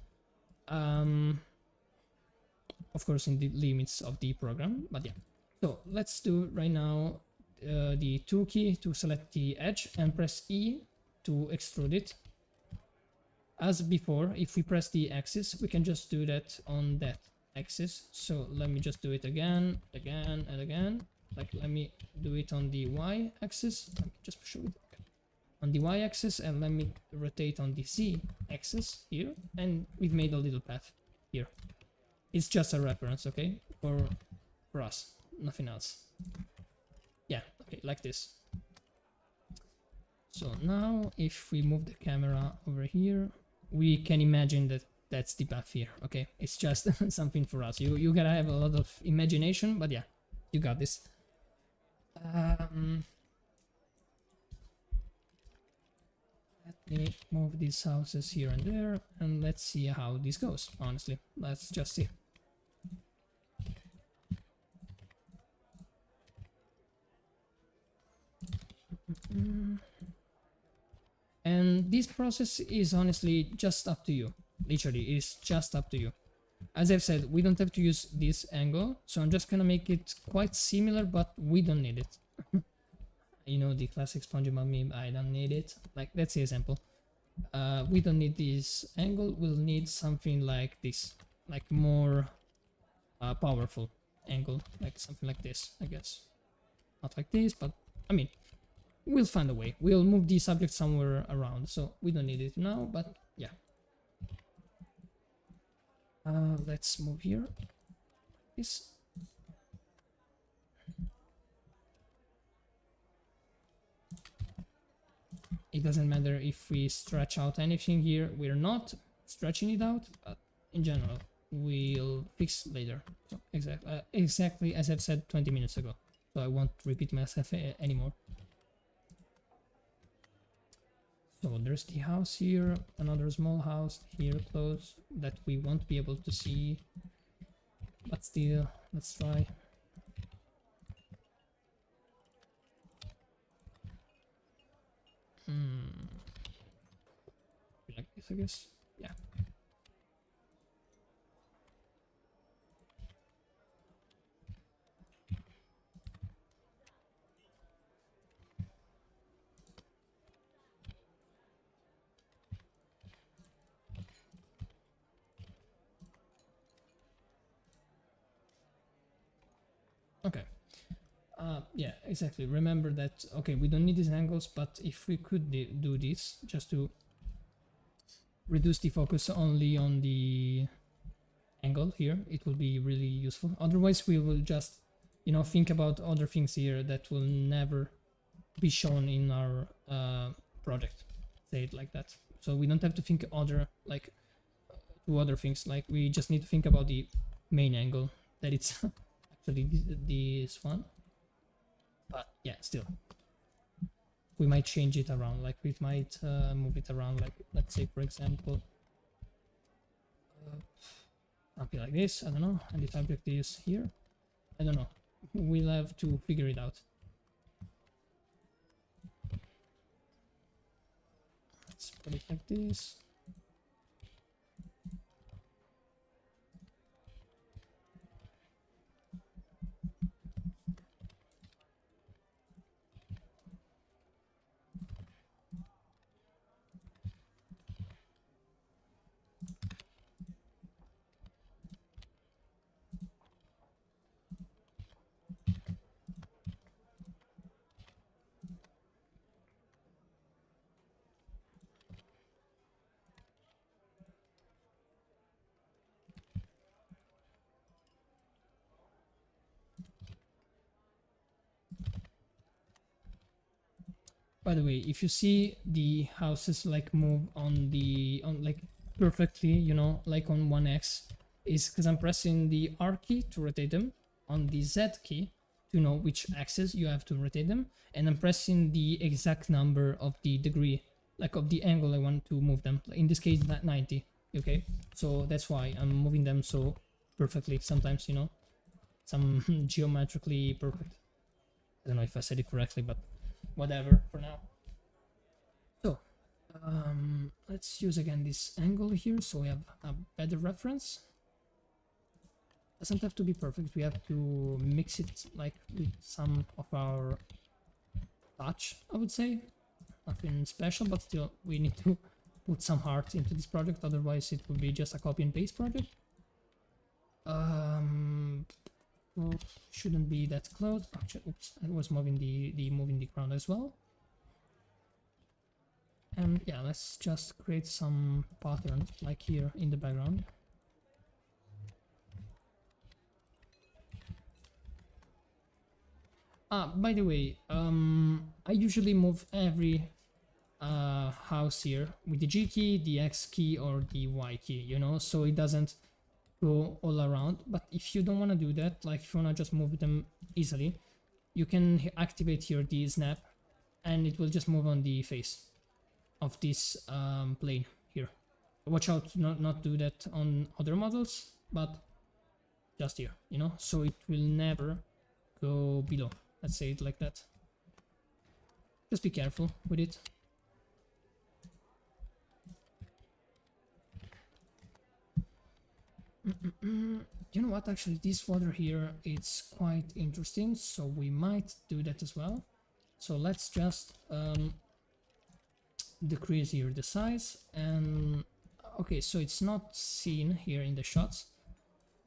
Of course, in the limits of the program, but yeah. So let's do right now the 2 key to select the edge and press E to extrude it. As before, if we press the axis, we can just do that on that axis. So let me just do it again, and again. Like let me do it on the Y axis. Let me just show it. Okay. On the Y axis, and let me rotate on the Z axis here, and we've made a little path here. It's just a reference, okay, for us, nothing else. Yeah, okay, like this. So now if we move the camera over here, we can imagine that that's the path here, okay? It's just something for us. You gotta have a lot of imagination, but yeah, you got this. Let me move these houses here and there, and let's see how this goes, honestly. Let's just see. And this process is honestly just up to you. Literally, it's just up to you. As I've said, we don't have to use this angle, so I'm just gonna make it quite similar, but we don't need it. You know, the classic SpongeBob meme, I don't need it. Like, that's the example. We don't need this angle, we'll need something like this. Like more powerful angle, like something like this, I guess. Not like this, but I mean, we'll find a way. We'll move the subject somewhere around, so we don't need it now, but yeah. Let's move here. This. It doesn't matter if we stretch out anything here. We're not stretching it out, but in general, we'll fix later. So exactly as I've said 20 minutes ago. So I won't repeat myself anymore. So there's the house here, another small house here close that we won't be able to see, but still, let's try. Like this, I guess. Yeah. Okay. Yeah, exactly. Remember that, okay, we don't need these angles, but if we could do this, just to reduce the focus only on the angle here, it will be really useful. Otherwise, we will just, you know, think about other things here that will never be shown in our project. Say it like that. So we don't have to think other, like, two other things. Like, we just need to think about the main angle, that it's actually this one. But yeah, still, we might change it around. Like we might move it around. Like, let's say, for example, something like this. I don't know. And the subject is here. I don't know. We'll have to figure it out. Let's put it like this. By the way, if you see the houses like move on like perfectly, you know, like on 1x, is because I'm pressing the R key to rotate them, on the Z key to know which axis you have to rotate them, and I'm pressing the exact number of the degree, like of the angle I want to move them. In this case, 90. Okay, so that's why I'm moving them so perfectly. Sometimes, you know, some geometrically perfect. I don't know if I said it correctly, but whatever for now. So let's use again this angle here so we have a better reference. Doesn't have to be perfect, we have to mix it like with some of our touch, I would say. Nothing special, but still we need to put some heart into this project, otherwise it would be just a copy and paste project. Well, shouldn't be that close. Actually, oops, I was moving the ground as well. And yeah, let's just create some pattern like here in the background. By the way, I usually move every house here with the G key, the X key, or the Y key, you know, so it doesn't go all around. But if you don't want to do that, like if you want to just move them easily, you can activate here the snap and it will just move on the face of this plane here. Watch out to not do that on other models, but just here, you know, so it will never go below. Let's say it like that. Just be careful with it. You know what, actually this water here, it's quite interesting, so we might do that as well. So let's just decrease here the size, and okay, so it's not seen here in the shots,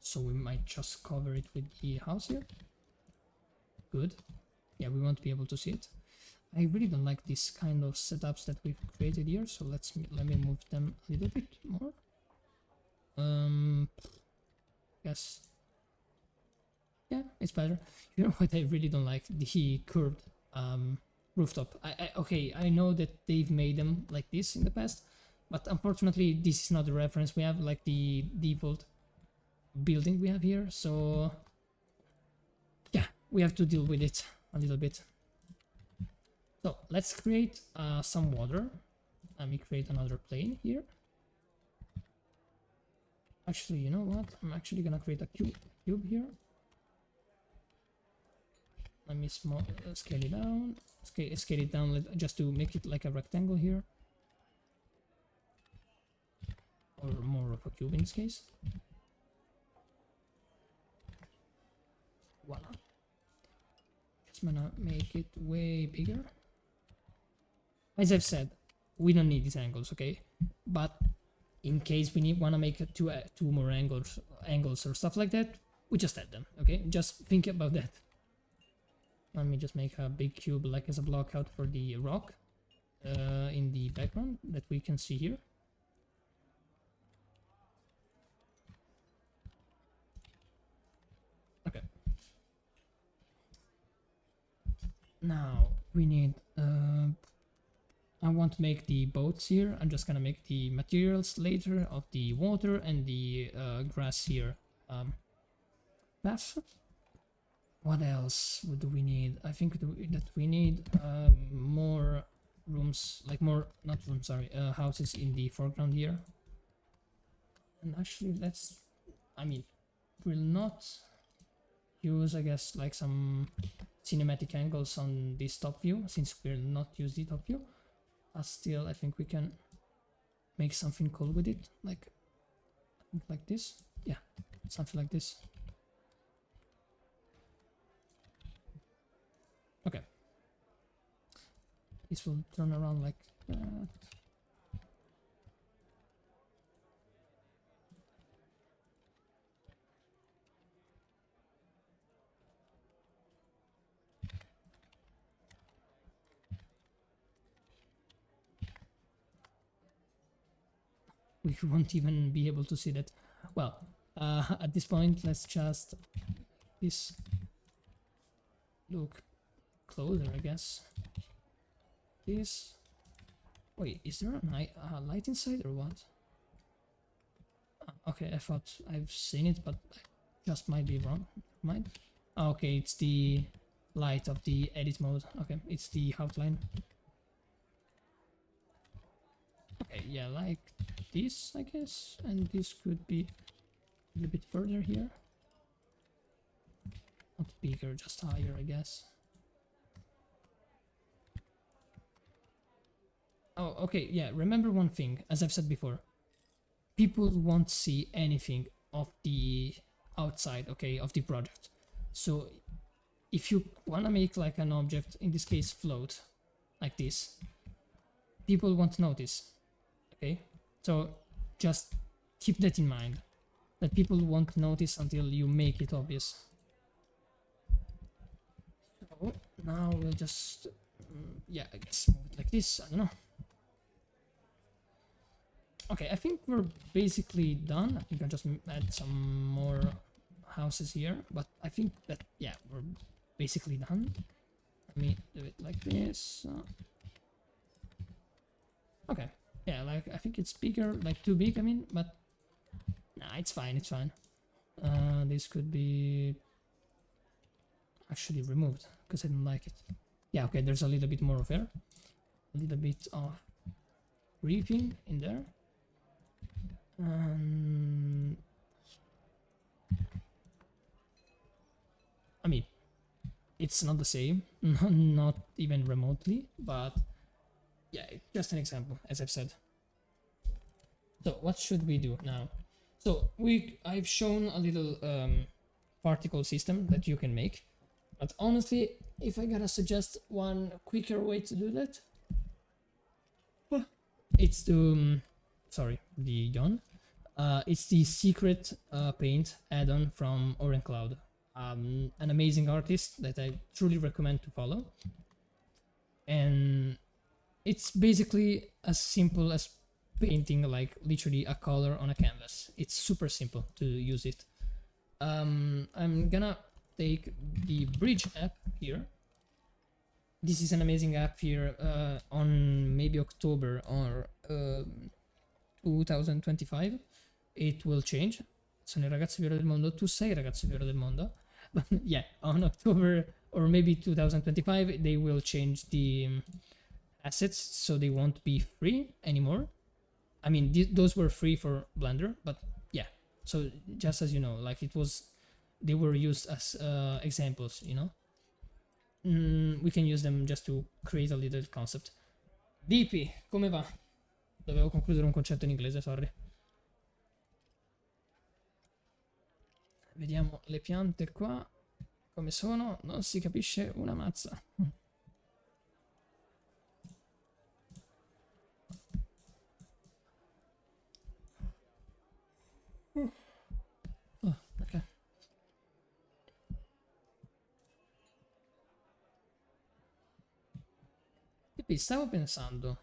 so we might just cover it with the house here. Good. Yeah, we won't be able to see it. I really don't like this kind of setups that we've created here, so let me move them a little bit more. Yes. Yeah, it's better. You know what I really don't like? The curved rooftop. Okay, I know that they've made them like this in the past, but unfortunately this is not the reference we have, like the default building we have here, so yeah, we have to deal with it a little bit. So let's create some water. Let me create another plane here. Actually, you know what? I'm actually gonna create a cube here. Let me scale it down. Scale it down just to make it like a rectangle here, or more of a cube in this case. Voila. Just gonna make it way bigger. As I've said, we don't need these angles, okay? But in case we wanna make two more angles or stuff like that, we just add them, okay? Just think about that. Let me just make a big cube like as a block out for the rock in the background that we can see here. Okay. Now we need I want to make the boats here. I'm just gonna make the materials later of the water and the grass here path. What else do we need? I think that we need more rooms, like more, not rooms, sorry, houses in the foreground here. And actually we'll not use, I guess, like some cinematic angles on this top view, since we'll not use the top view. But still, I think we can make something cool with it, like this. Yeah, something like this. Okay. This will turn around like that. We won't even be able to see that. Well, at this point, let's just this look closer, I guess. This. Wait, is there a light inside or what? Okay, I thought I've seen it, but I just might be wrong. Mind? Okay, it's the light of the edit mode. Okay, it's the outline. Okay, yeah, like this, I guess, and this could be a little bit further here. Not bigger, just higher, I guess. Oh, okay, yeah, remember one thing, as I've said before. People won't see anything of the outside, okay, of the project. So if you wanna make like an object, in this case float, like this, people won't notice. Okay, so just keep that in mind, that people won't notice until you make it obvious. So now we'll just, yeah, I guess move it like this, I don't know. Okay, I think we're basically done. I think I just add some more houses here, but I think that, yeah, we're basically done. Let me do it like this. Okay. Yeah, like, I think it's bigger, like too big, I mean, but nah, it's fine, it's fine. This could be actually removed, because I don't like it. Yeah, okay, there's a little bit more of air. A little bit of reefing in there. I mean, it's not the same, not even remotely, but yeah, it's just an example, as I've said. So what should we do now? So I've shown a little particle system that you can make, but honestly, if I gotta suggest one quicker way to do that, it's to sorry, the yawn. It's the secret paint add-on from Orange Cloud, an amazing artist that I truly recommend to follow. And it's basically as simple as painting like literally a color on a canvas. It's super simple to use it. I'm gonna take the Bridge app here. This is an amazing app here on maybe October or 2025. It will change. Sono il ragazzo vero del mondo, tu sei il ragazzo vero del mondo. But yeah, on October or maybe 2025, they will change the assets, so they won't be free anymore. I mean, those were free for Blender, but yeah. So just as you know, like they were used as examples, you know. We can use them just to create a little concept. DP, come va? Dovevo concludere un concetto in inglese, sorry. Vediamo le piante qua come sono, non si capisce una mazza. Oh, ok. E stavo pensando,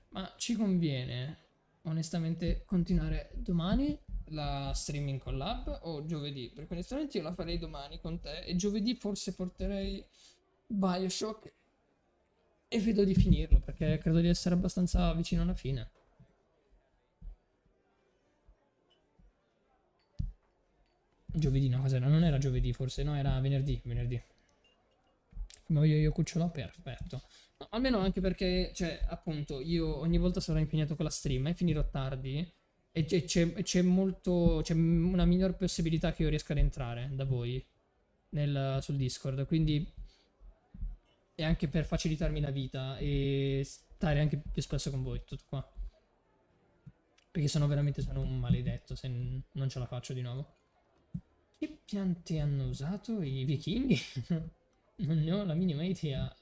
ma ci conviene onestamente continuare domani la streaming collab o giovedì? Perché onestamente io la farei domani con te e giovedì forse porterei Bioshock e vedo di finirlo perché credo di essere abbastanza vicino alla fine. Giovedì, no, cos'era? Non era giovedì forse, no, era venerdì, venerdì. Come voglio io cucciolo? Perfetto. No, almeno anche perché, cioè, appunto, io ogni volta sarò impegnato con la stream e finirò tardi e c'è una miglior possibilità che io riesca ad entrare da voi sul Discord, quindi è anche per facilitarmi la vita e stare anche più spesso con voi, tutto qua. perché sono un maledetto se non ce la faccio di nuovo. Che piante hanno usato i vichinghi? Non ne ho la minima idea.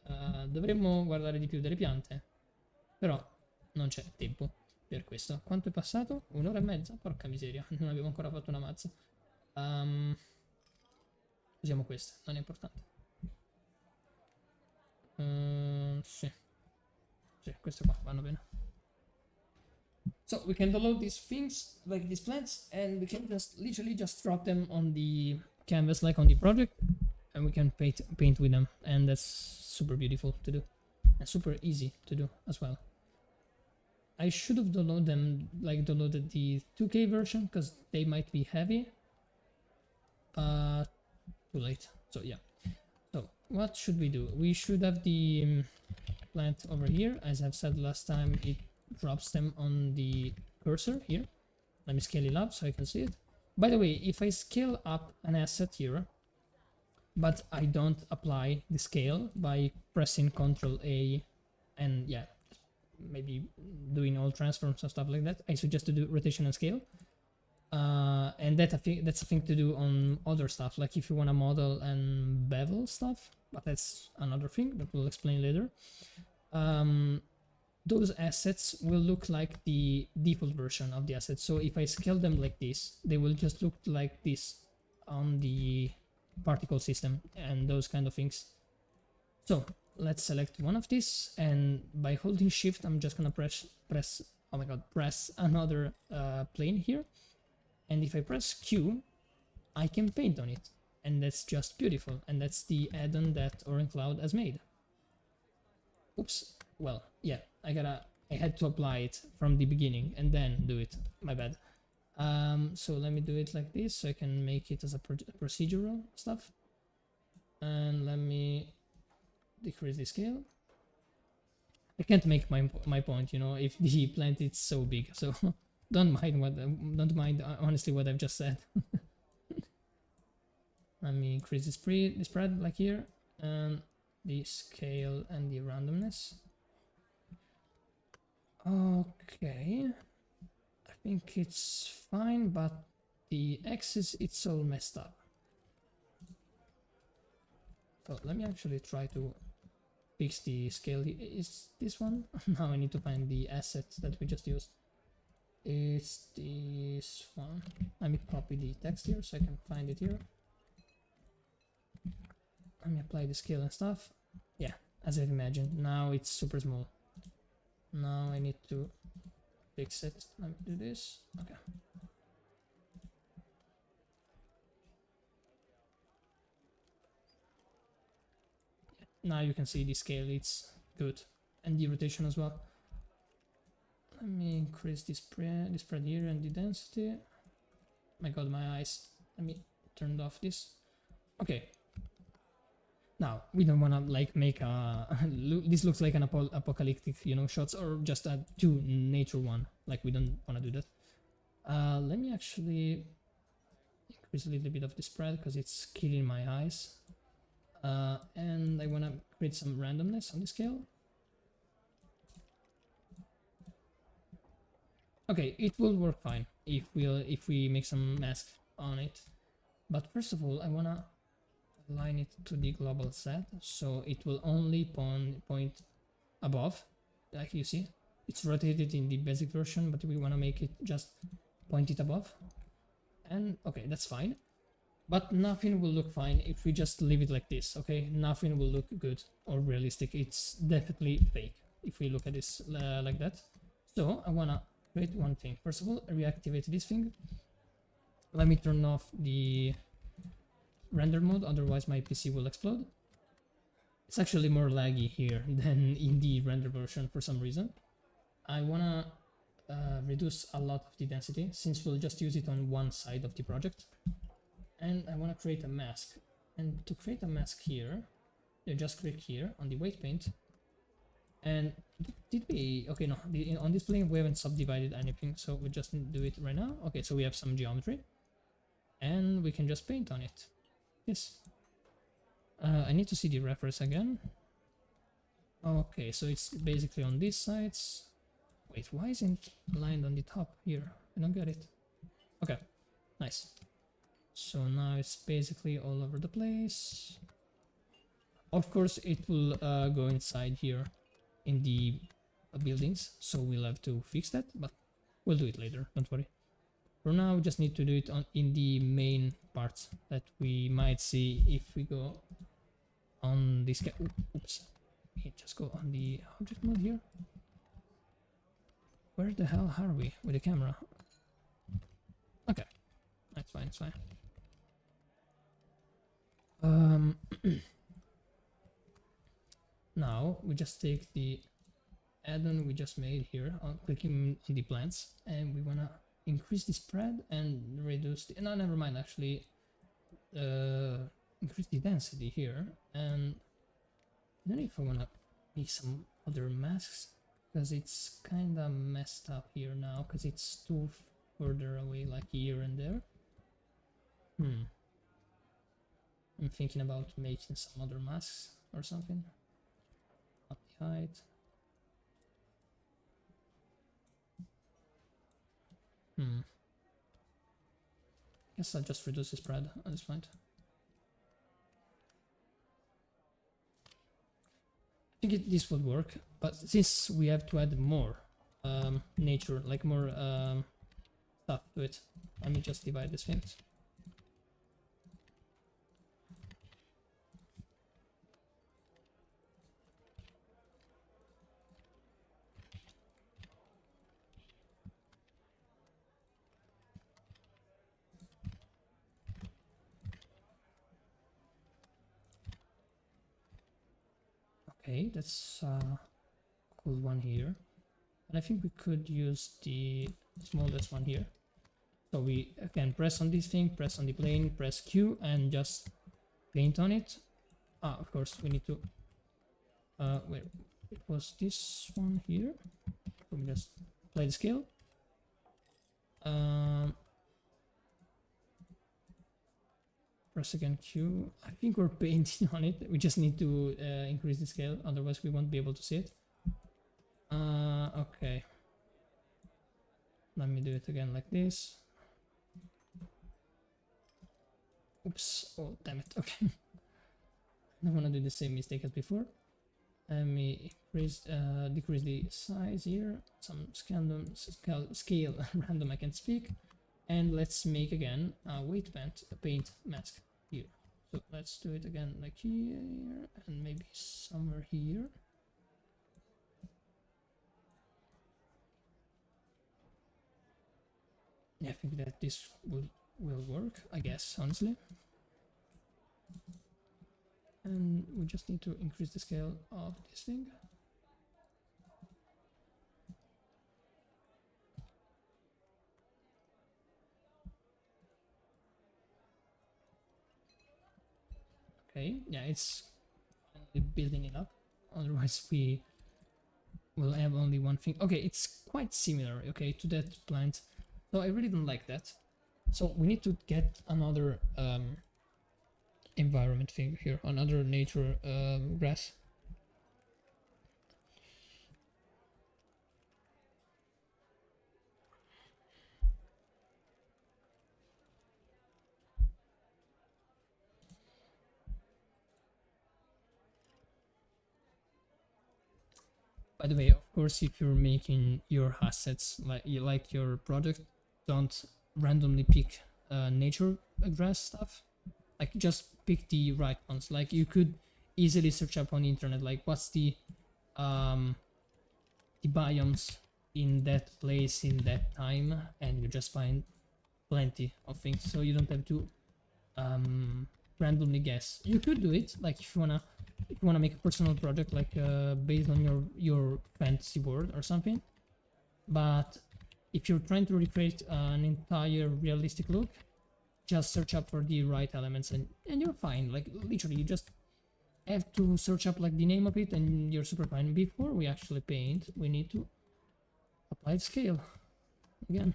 Dovremmo guardare di più delle piante. Però non c'è tempo per questo. Quanto è passato? Un'ora e mezza? Porca miseria, non abbiamo ancora fatto una mazza. Usiamo queste, non è importante. Sì. Sì, queste qua vanno bene. So we can download these things, like these plants, and we can just literally just drop them on the canvas, like on the project, and we can paint with them, and that's super beautiful to do, and super easy to do as well. I should have downloaded the 2K version because they might be heavy. Too late. So yeah. So what should we do? We should have the plant over here. As I've said last time, it drops them on the cursor here. Let me scale it up so I can see it. By the way, if I scale up an asset here, but I don't apply the scale by pressing Ctrl A and yeah, maybe doing all transforms and stuff like that, I suggest to do rotation and scale. And that's a thing to do on other stuff, like if you want to model and bevel stuff, but that's another thing that we'll explain later. Those assets will look like the default version of the assets. So if I scale them like this, they will just look like this on the particle system and those kind of things. So let's select one of these, and by holding shift I'm just gonna press another plane here, and if I press Q I can paint on it, and that's just beautiful, and that's the add-on that Orange Cloud has made. Oops, well, yeah, I had to apply it from the beginning and then do it, my bad. So let me do it like this so I can make it as a procedural stuff, and let me decrease the scale. I can't make my point, you know, if the plant is so big, so don't mind honestly what I've just said. Let me increase the spread like here, and the scale and the randomness. Okay, I think it's fine, but the axis, it's all messed up. So let me actually try to fix the scale. Is this one? Now I need to find the asset that we just used. It's this one. Let me copy the text here so I can find it here. Let me apply the scale and stuff. Yeah, as I've imagined. Now it's super small. Now I need to fix it. Let me do this. Okay. Now you can see the scale, it's good, and the rotation as well. Let me increase the spread here and the density. My god, my eyes. Let me turn off this. Okay. Now we don't want to like make a this looks like an apocalyptic, you know, shots, or just a too nature one. Like we don't want to do that. Let me actually increase a little bit of the spread because it's killing my eyes. And I want to create some randomness on the scale. Okay, it will work fine if we make some mask on it. But first of all, I want to align it to the global set, so it will only point above, like you see. It's rotated in the basic version, but we want to make it just point it above. And okay, that's fine. But nothing will look fine if we just leave it like this, okay? Nothing will look good or realistic. It's definitely fake if we look at this like that. So I want to create one thing. First of all, reactivate this thing. Let me turn off the render mode, otherwise my PC will explode. It's actually more laggy here than in the render version for some reason. I want to reduce a lot of the density since we'll just use it on one side of the project. And I want to create a mask, and to create a mask here, you just click here on the weight paint. And did we, okay, no, on this plane we haven't subdivided anything, so we just do it right now. Okay, so we have some geometry and we can just paint on it. Yes. I need to see the reference again. Okay, so it's basically on these sides. Wait, why isn't lined on the top here? I don't get it. Okay, nice. So now it's basically all over the place. Of course, it will go inside here in the buildings, so we'll have to fix that, but we'll do it later, don't worry. For now, we just need to do it in the main parts that we might see if we go on this guy. Oops. We just go on the object mode here. Where the hell are we with the camera? Okay, that's fine, it's fine. Now we just take the add-on we just made here, clicking on the plants, and we wanna increase the spread and reduce the, no, never mind, actually increase the density here. And I don't know if I wanna make some other masks, because it's kind of messed up here now, because it's too further away, like here and there. I'm thinking about making some other masks or something. Up the height. Guess I'll just reduce the spread at this point. I think this would work, but since we have to add more nature, like more stuff to it, let me just divide this thing. Okay, that's a cool one here. And I think we could use the smallest one here. So we can press on this thing, press on the plane, press Q, and just paint on it. Ah, of course, we need to... where it was this one here. Let me just play the scale. Press again Q. I think we're painting on it. We just need to increase the scale, otherwise we won't be able to see it. Okay. Let me do it again like this. Oops. Oh, damn it. Okay. I don't want to do the same mistake as before. Let me decrease the size here. Some scale random, I can't speak. And let's make again a weight paint mask here. So let's do it again like here and maybe somewhere here. Yeah, I think that this will work, I guess, honestly. And we just need to increase the scale of this thing. Okay, yeah, it's building it up. Otherwise, we will have only one thing. Okay, it's quite similar, okay, to that plant. So I really don't like that. So we need to get another environment thing here, another nature grass. By the way, of course, if you're making your assets like your project, don't randomly pick nature grass stuff. Like, just pick the right ones. Like, you could easily search up on the internet, like, what's the biomes in that place in that time, and you just find plenty of things. So you don't have to randomly guess. You could do it, like, if you wanna make a personal project, like based on your fantasy world or something. But if you're trying to recreate an entire realistic look, just search up for the right elements and you're fine. Like, literally, you just have to search up like the name of it and you're super fine. Before we actually paint, we need to apply the scale again.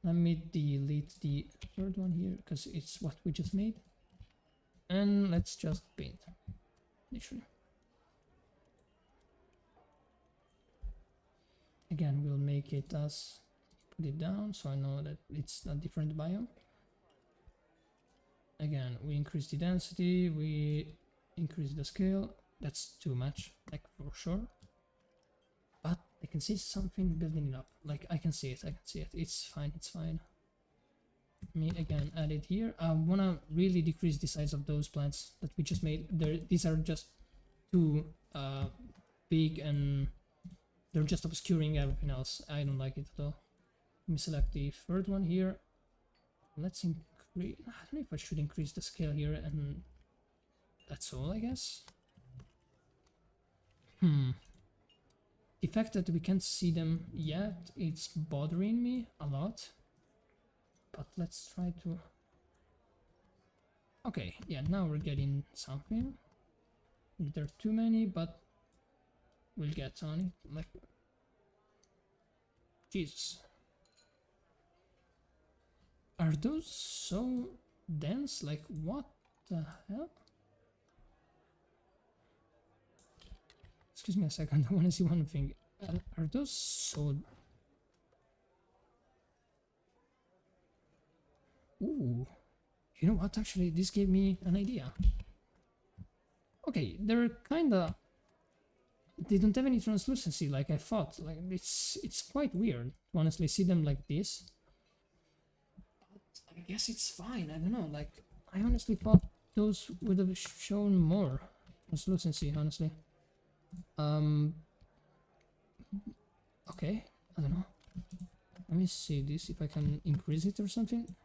Let me delete the third one here because it's what we just made. And let's just paint, literally. Again, we'll make it as, put it down so I know that it's a different biome. Again, we increase the density, we increase the scale. That's too much, like for sure. But I can see something building it up. Like I can see it, It's fine, it's fine. Let me again add it here. I wanna really decrease the size of those plants that we just made. These are just too big and they're just obscuring everything else. I don't like it at all. Let me select the third one here. Let's increase. I don't know if I should increase the scale here, and that's all, I guess. The fact that we can't see them yet, it's bothering me a lot. But let's try to... Okay, yeah, now we're getting something. There are too many, but we'll get on it. Like, Jesus. Are those so dense? Like, what the hell? Excuse me a second, I want to see one thing. Are those so... Ooh. You know what, actually, this gave me an idea. Okay, they're kinda... They don't have any translucency like I thought. Like, it's quite weird to honestly see them like this. But I guess it's fine, I don't know, like, I honestly thought those would have shown more translucency, honestly. Okay, I don't know. Let me see this, if I can increase it or something.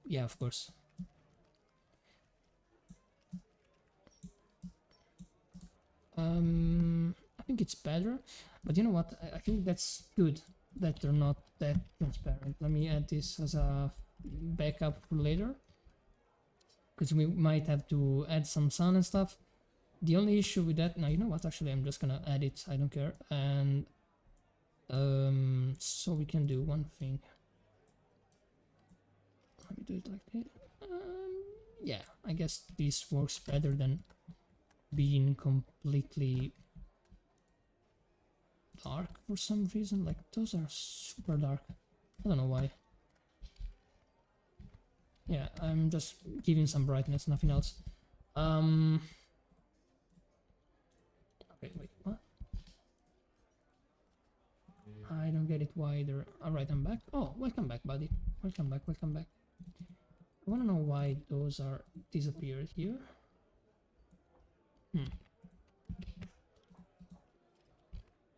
Yeah, of course. I think it's better, but you know what? I think that's good that they're not that transparent. Let me add this as a backup for later, because we might have to add some sun and stuff. The only issue with that, now you know what? Actually, I'm just gonna add it. I don't care. And so we can do one thing. Let me do it like this. Yeah, I guess this works better than being completely dark for some reason. Like, those are super dark. I don't know why. Yeah, I'm just giving some brightness, nothing else. Okay, wait, what? I don't get it why they're... Alright, I'm back. Oh, welcome back, buddy. Welcome back, welcome back. I wanna know why those are disappeared here.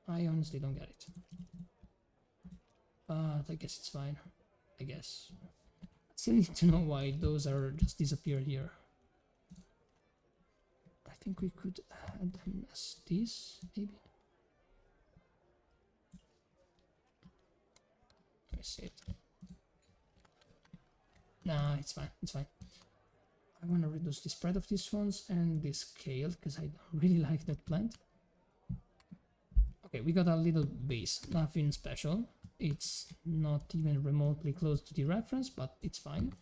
I honestly don't get it. But I guess it's fine. I guess. I still need to know why those are just disappeared here. I think we could add them as this, maybe. Let me see it. Nah, it's fine, it's fine. I want to reduce the spread of these ones and the scale, because I don't really like that plant. Okay, we got a little base, nothing special. It's not even remotely close to the reference, but it's fine.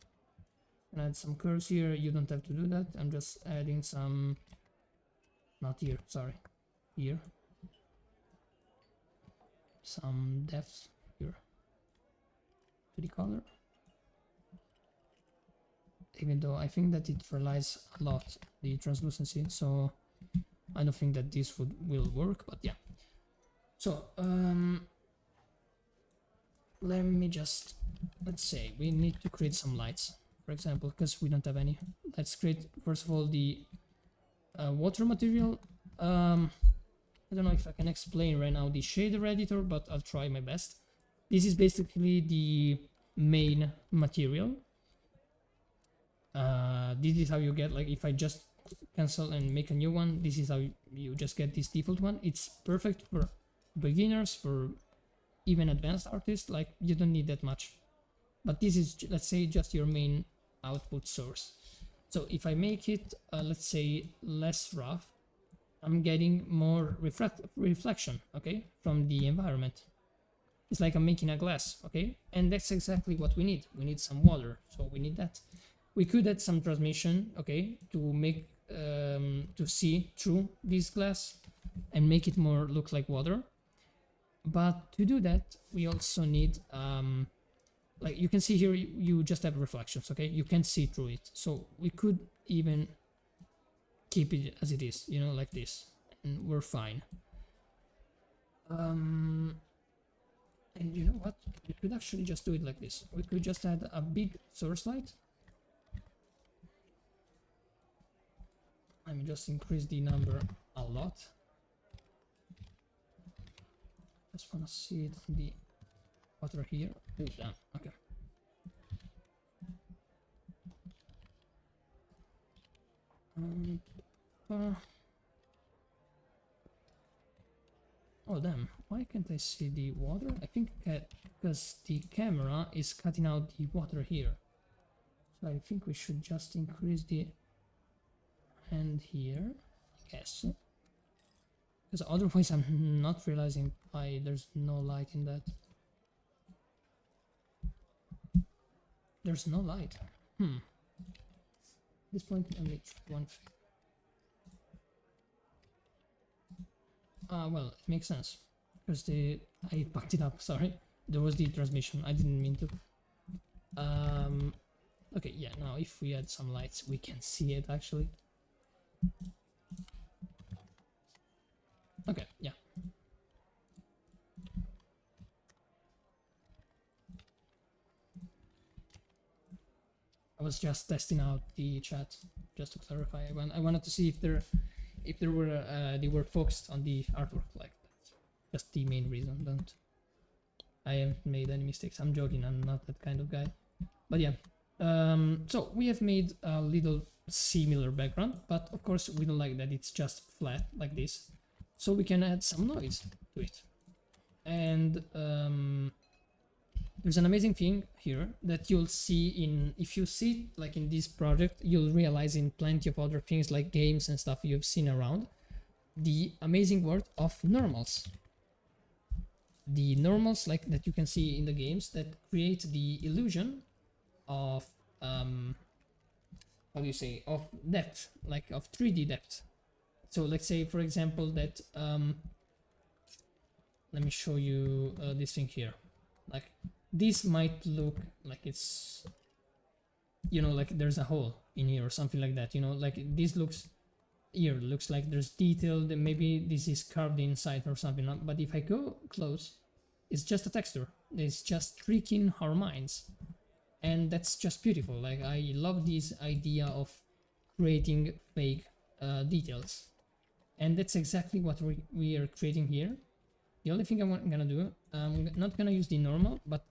And add some curves here, you don't have to do that. I'm just adding some... Not here, sorry. Here. Some depth here. To the color. Even though I think that it relies a lot on the translucency, so I don't think that this will work, but yeah. So let me just, let's say we need to create some lights, for example, because we don't have any. Let's create first of all the water material. I don't know if I can explain right now the shader editor, but I'll try my best. This is basically the main material. This is how you get, like, if I just cancel and make a new one, this is how you just get this default one. It's perfect for beginners, for even advanced artists. Like, you don't need that much, but this is, let's say, just your main output source. So if I make it let's say less rough, I'm getting more reflection, okay, from the environment. It's like I'm making a glass, okay, and that's exactly what we need. We need some water, so we need that. We could add some transmission, okay, to make to see through this glass and make it more look like water. But to do that, we also need, like you can see here, you just have reflections, okay? You can't see through it. So we could even keep it as it is, you know, like this, and we're fine. And you know what? We could actually just do it like this. We could just add a big source light. Let me just increase the number a lot. Just wanna see it in the water here. Oh, damn. Okay. Oh damn, why can't I see the water? I think because the camera is cutting out the water here. So I think we should just increase the hand here, I guess. Because otherwise I'm not realizing why there's no light in that. There's no light. At this point only one thing. Well, it makes sense. Because I packed it up, sorry. There was the transmission, I didn't mean to. Okay, yeah, now if we add some lights, we can see it actually. Okay, yeah. I was just testing out the chat, just to clarify. I wanted to see if they were focused on the artwork, like that's just the main reason. Don't. I haven't made any mistakes. I'm joking. I'm not that kind of guy. But yeah. So we have made a little similar background, but of course we don't like that it's just flat like this. So we can add some noise to it. And there's an amazing thing here that you'll see if you see like in this project, you'll realize in plenty of other things like games and stuff you've seen around, the amazing word of normals. The normals like that you can see in the games that create the illusion of how do you say, of depth, like of 3D depth. So let's say for example that let me show you this thing here. Like this might look like it's, you know, like there's a hole in here or something like that, you know, like this looks like there's detail, that maybe this is carved inside or something. But if I go close, it's just a texture. It's just tricking our minds, and that's just beautiful. Like I love this idea of creating fake details, and that's exactly what we are creating here. The only thing I'm gonna do, I'm not gonna use the normal, but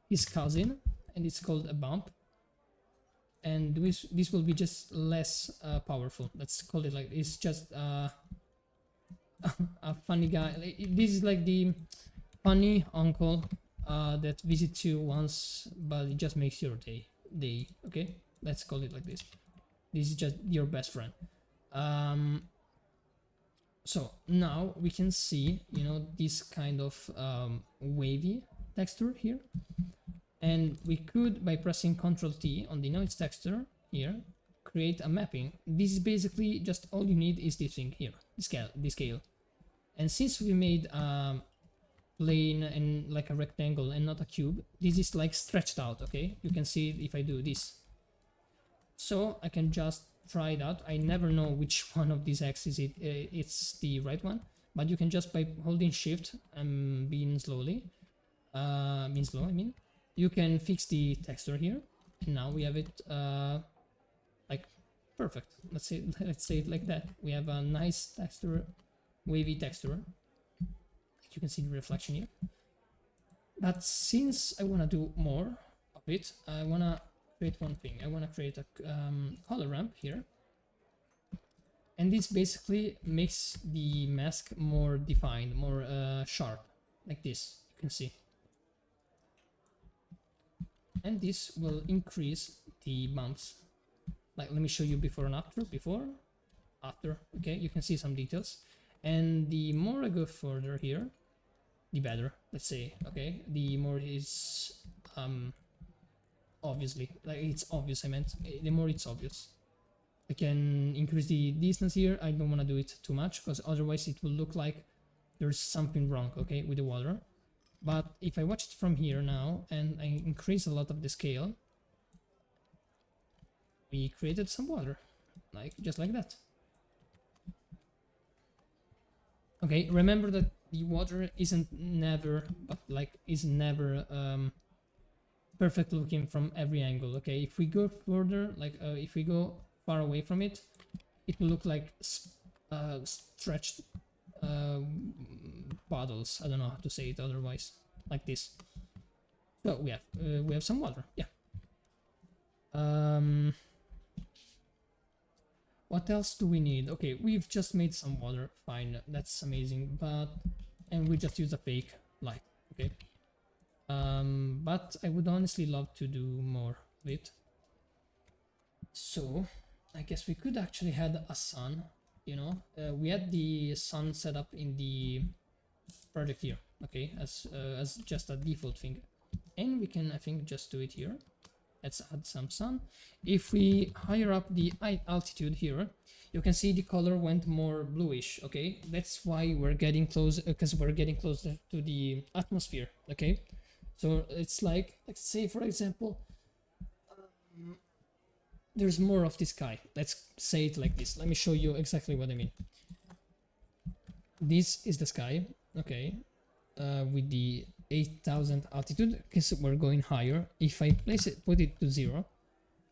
his cousin, and it's called a bump. And this will be just less powerful. Let's call it like, it's just a funny guy. This is like the funny uncle that visits you once, but it just makes your day. Okay, let's call it like this. This is just your best friend. So now we can see, you know, this kind of wavy texture here. And we could, by pressing Ctrl T on the noise texture here, create a mapping. This is basically just all you need is this thing here, the scale. And since we made a plane and like a rectangle and not a cube, this is like stretched out, okay? You can see it if I do this. So I can just try it out. I never know which one of these axes it's the right one, but you can just, by holding shift and being slow, I mean, you can fix the texture here, and now we have it like perfect. Let's say it like that. We have a nice texture, wavy texture. You can see the reflection here. But since I want to do more of it, I want to create one thing. I want to create a color ramp here, and this basically makes the mask more defined, more sharp, like this. You can see. And this will increase the bumps. Like, let me show you before and after. Before, after. Okay, you can see some details. And the more I go further here, the better. Let's say. Okay, the more is obviously, like it's obvious. I meant the more it's obvious. I can increase the distance here. I don't want to do it too much because otherwise it will look like there's something wrong, okay, with the water. But if I watch it from here now and I increase a lot of the scale, we created some water, like just like that. Okay, remember that the water isn't never, but like is never perfect looking from every angle. Okay, if we go further, like if we go far away from it, it will look like stretched puddles. I don't know how to say it otherwise, like this. So we have some water. Yeah. What else do we need? Okay, we've just made some water. Fine, that's amazing. And we just use a fake light. Okay. But I would honestly love to do more of it. So I guess we could actually add a sun. You know, we had the sun set up in the project here. Okay, as just a default thing, and we can, I think, just do it here. Let's add some sun. If we higher up the altitude here, you can see the color went more bluish. Okay, that's why we're getting close, because we're getting closer to the atmosphere. Okay, so it's like, let's say for example, there's more of the sky. Let's say it like this. Let me show you exactly what I mean. This is the sky. Okay, with the 8,000 altitude, because we're going higher. If I put it to 0,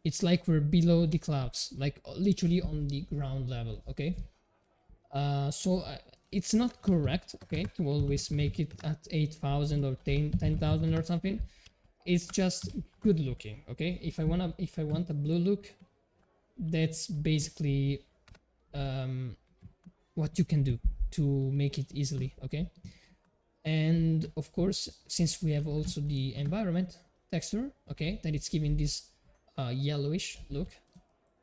it's like we're below the clouds, like literally on the ground level. Okay, so it's not correct, okay, to always make it at 8,000 or 10,000 or something. It's just good looking. Okay, if I want a blue look, that's basically what you can do to make it easily. Okay. And of course, since we have also the environment texture, okay, that it's giving this yellowish look,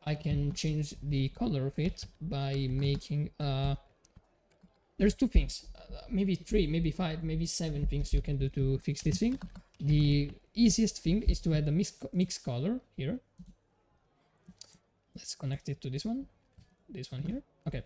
I can change the color of it by making there's 2 things, maybe 3, maybe 5, maybe 7 things you can do to fix this thing. The easiest thing is to add a mix color here. Let's connect it to this one here. Okay.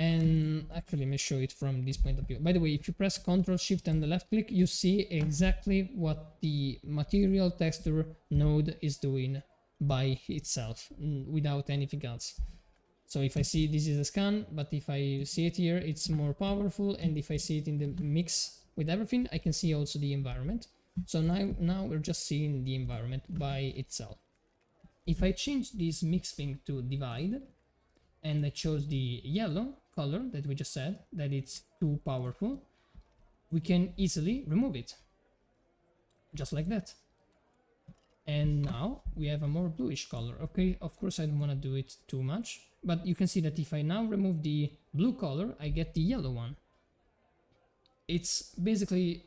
And actually, let me show it from this point of view. By the way, if you press Ctrl Shift and the left click, you see exactly what the material texture node is doing by itself, without anything else. So if I see this is a scan, but if I see it here, it's more powerful. And if I see it in the mix with everything, I can see also the environment. So now we're just seeing the environment by itself. If I change this mix thing to divide, and I chose the yellow color that we just said, that it's too powerful, we can easily remove it. Just like that. And now we have a more bluish color. Okay, of course I don't want to do it too much, but you can see that if I now remove the blue color, I get the yellow one. It's basically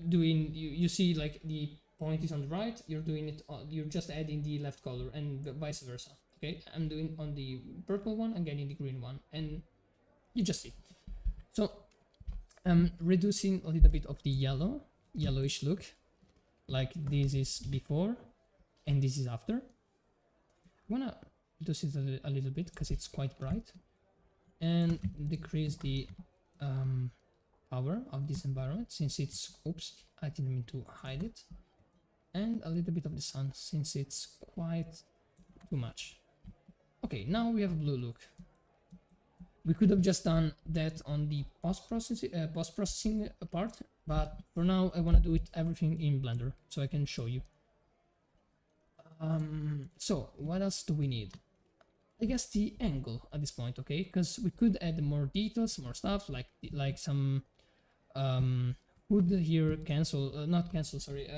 doing, you see like the point is on the right, you're doing it, you're just adding the left color, and vice versa. Okay, I'm doing on the purple one and getting the green one, and you just see. So I'm reducing a little bit of the yellowish look, like this is before and this is after. I'm gonna reduce it a little bit because it's quite bright, and decrease the power of this environment, since it's, oops, I didn't mean to hide it, and a little bit of the sun, since it's quite too much. Okay, now we have a blue look. We could have just done that on the post-processing part, but for now I want to do it everything in Blender so I can show you. So what else do we need? I guess the angle at this point, okay? Because we could add more details, more stuff, like some wood here, not cancel, sorry.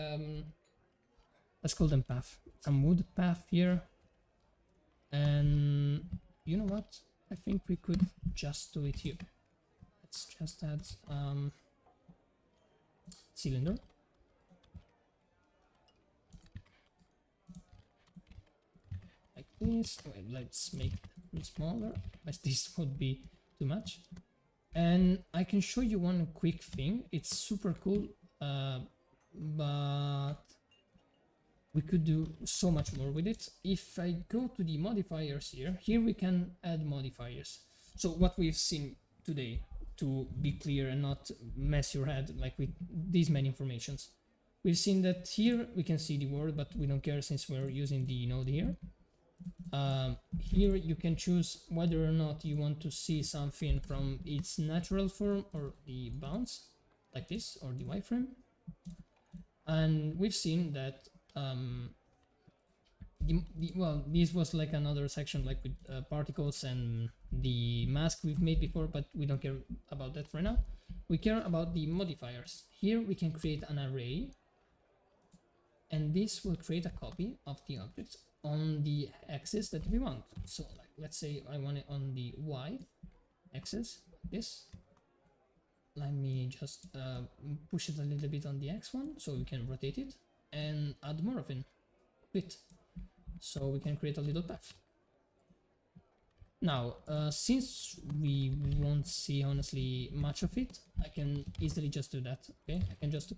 Let's call them path. Some wood path here. And you know what? I think we could just do it here. Let's just add cylinder. Like this. Wait, let's make it smaller, as this would be too much. And I can show you one quick thing. It's super cool, but we could do so much more with it. If I go to the modifiers here we can add modifiers. So what we've seen today to be clear and not mess your head like with these many informations. We've seen that here we can see the word, but we don't care since we're using the node here. Here you can choose whether or not you want to see something from its natural form or the bounds, like this, or the wireframe. And we've seen that well, this was like another section like with particles and the mask we've made before, but we don't care about that right now. We care about the modifiers. Here we can create an array, and this will create a copy of the object on the axis that we want. So like, let's say I want it on the y axis, like this. Let me just push it a little bit on the x one so we can rotate it and add more of it. So we can create a little path. Now, since we won't see honestly much of it, I can easily just do that. Okay, I can just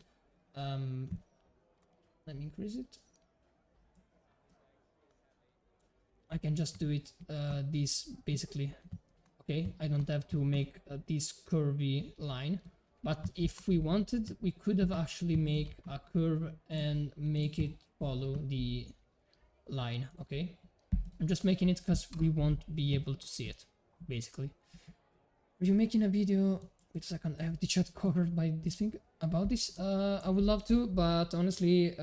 let me increase it. I can just do it this basically. Okay, I don't have to make this curvy line, but if we wanted, we could have actually make a curve and make it follow the line. Okay, I'm just making it because we won't be able to see it, basically. Are you making a video? Wait a second, I have the chat covered by this thing about this. I would love to, but honestly,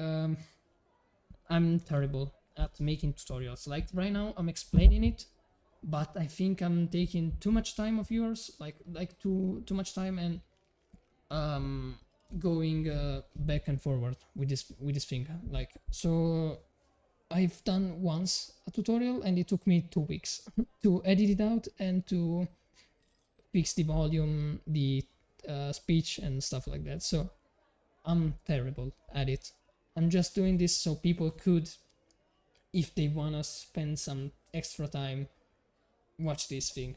I'm terrible at making tutorials. Like right now, I'm explaining it, but I think I'm taking too much time of yours, like too much time, and going back and forward with this thing. Like, so I've done once a tutorial and it took me 2 weeks to edit it out and to fix the volume, the speech and stuff like that. So I'm terrible at it. I'm just doing this so people could, if they wanna spend some extra time, watch this thing.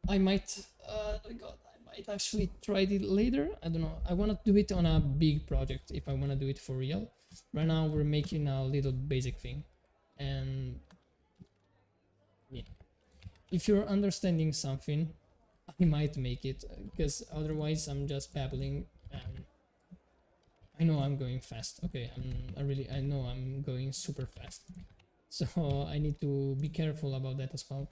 I might, oh God, I might actually try it later. I don't know. I wanna do it on a big project if I wanna do it for real. Right now we're making a little basic thing, and yeah, if you're understanding something, I might make it, because otherwise I'm just babbling, and I know I'm going fast. Okay, I know I'm going super fast, so I need to be careful about that as well.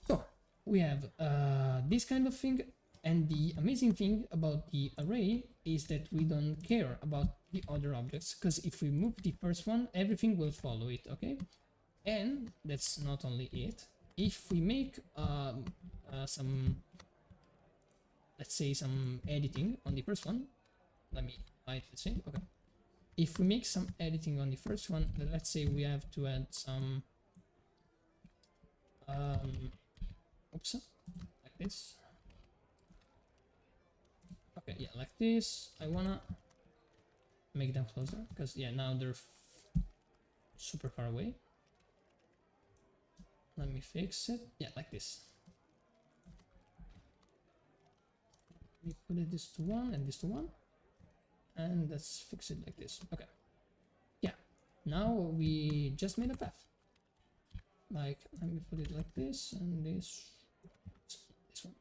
So we have this kind of thing. And the amazing thing about the array is that we don't care about the other objects, because if we move the first one, everything will follow it, okay? And that's not only it. If we make some, let's say some editing on the first one, let me hide this thing, okay. If we make some editing on the first one, let's say we have to add some, oops, like this. Okay, yeah, like this. I wanna make them closer because yeah, now they're super far away. Let me fix it. Yeah, like this. We put this to 1 and this to 1, and let's fix it like this. Okay. Yeah. Now we just made a path. Like, let me put it like this and this one.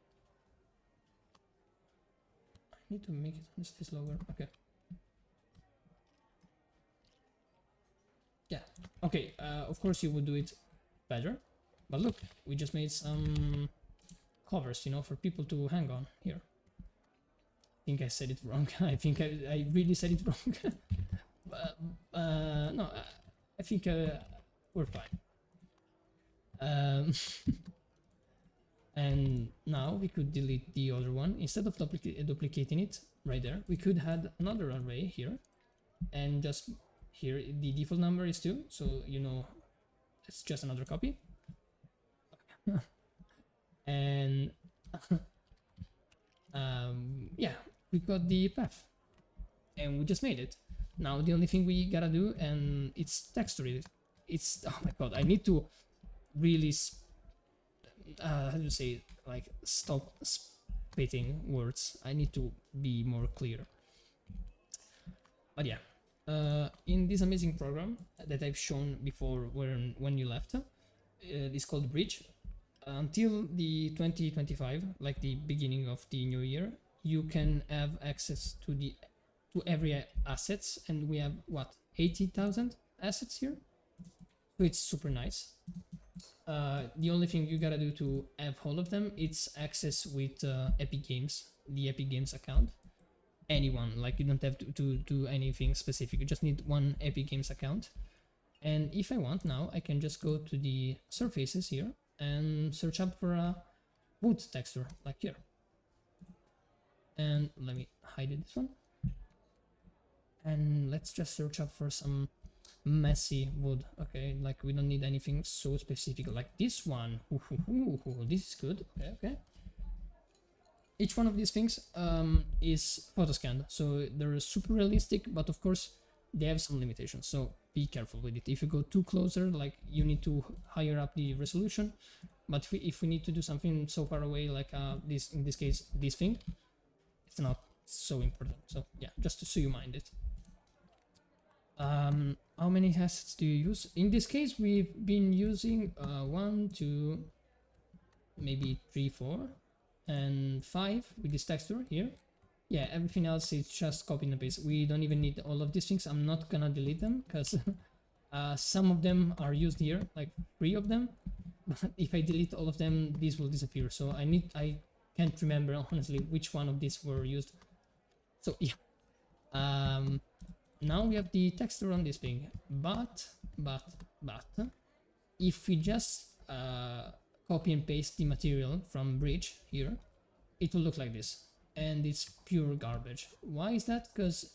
Need to make it this lower. Okay. Yeah. Okay. Of course you would do it better, but look, we just made some covers, you know, for people to hang on here. I think I said it wrong. I think I really said it wrong. But, no, I think we're fine. And now we could delete the other one. Instead of duplicating it right there, we could add another array here, and just here the default number is 2, so you know it's just another copy. And yeah, we got the path and we just made it. Now the only thing we gotta do, and it's texture it. It's, oh my God, I need to really how do you say it? Like, stop spitting words. I need to be more clear. But yeah, in this amazing program that I've shown before when you left, it's called Bridge. until the 2025, like the beginning of the new year, you can have access to every assets, and we have what, 80,000 assets here, so it's super nice. The only thing you gotta do to have all of them, it's access with Epic Games, the Epic Games account. Anyone, like you don't have to do anything specific, you just need one Epic Games account. And if I want now, I can just go to the surfaces here and search up for a wood texture, like here. And let me hide this one. And let's just search up for some messy wood. Okay, like we don't need anything so specific like this one. This is good. Okay. Each one of these things is photoscanned, so they're super realistic, but of course they have some limitations, so be careful with it. If you go too closer, like you need to higher up the resolution, but if we need to do something so far away, like this, in this case, this thing, it's not so important. So yeah, just so you mind it. How many assets do you use? In this case, we've been using 1, 2, maybe 3, 4, and 5 with this texture here. Yeah, everything else is just copy and paste. We don't even need all of these things. I'm not gonna delete them because some of them are used here, like 3 of them. But if I delete all of them, these will disappear. So I can't remember honestly which one of these were used. So yeah. Now we have the texture on this thing, but if we just copy and paste the material from Bridge here, it will look like this, and it's pure garbage. Why is that? Because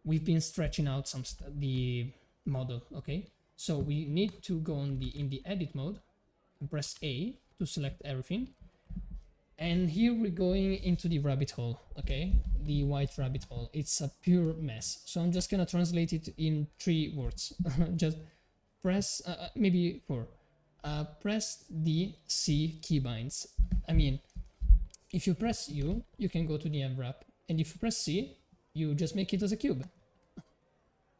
we've been stretching out the model. Okay, so we need to go in the edit mode and press A to select everything. And here we're going into the rabbit hole, okay? The white rabbit hole. It's a pure mess. So I'm just gonna translate it in 3 words. Just press, maybe 4. Press the C keybinds. I mean, if you press U, you can go to the unwrap. And if you press C, you just make it as a cube.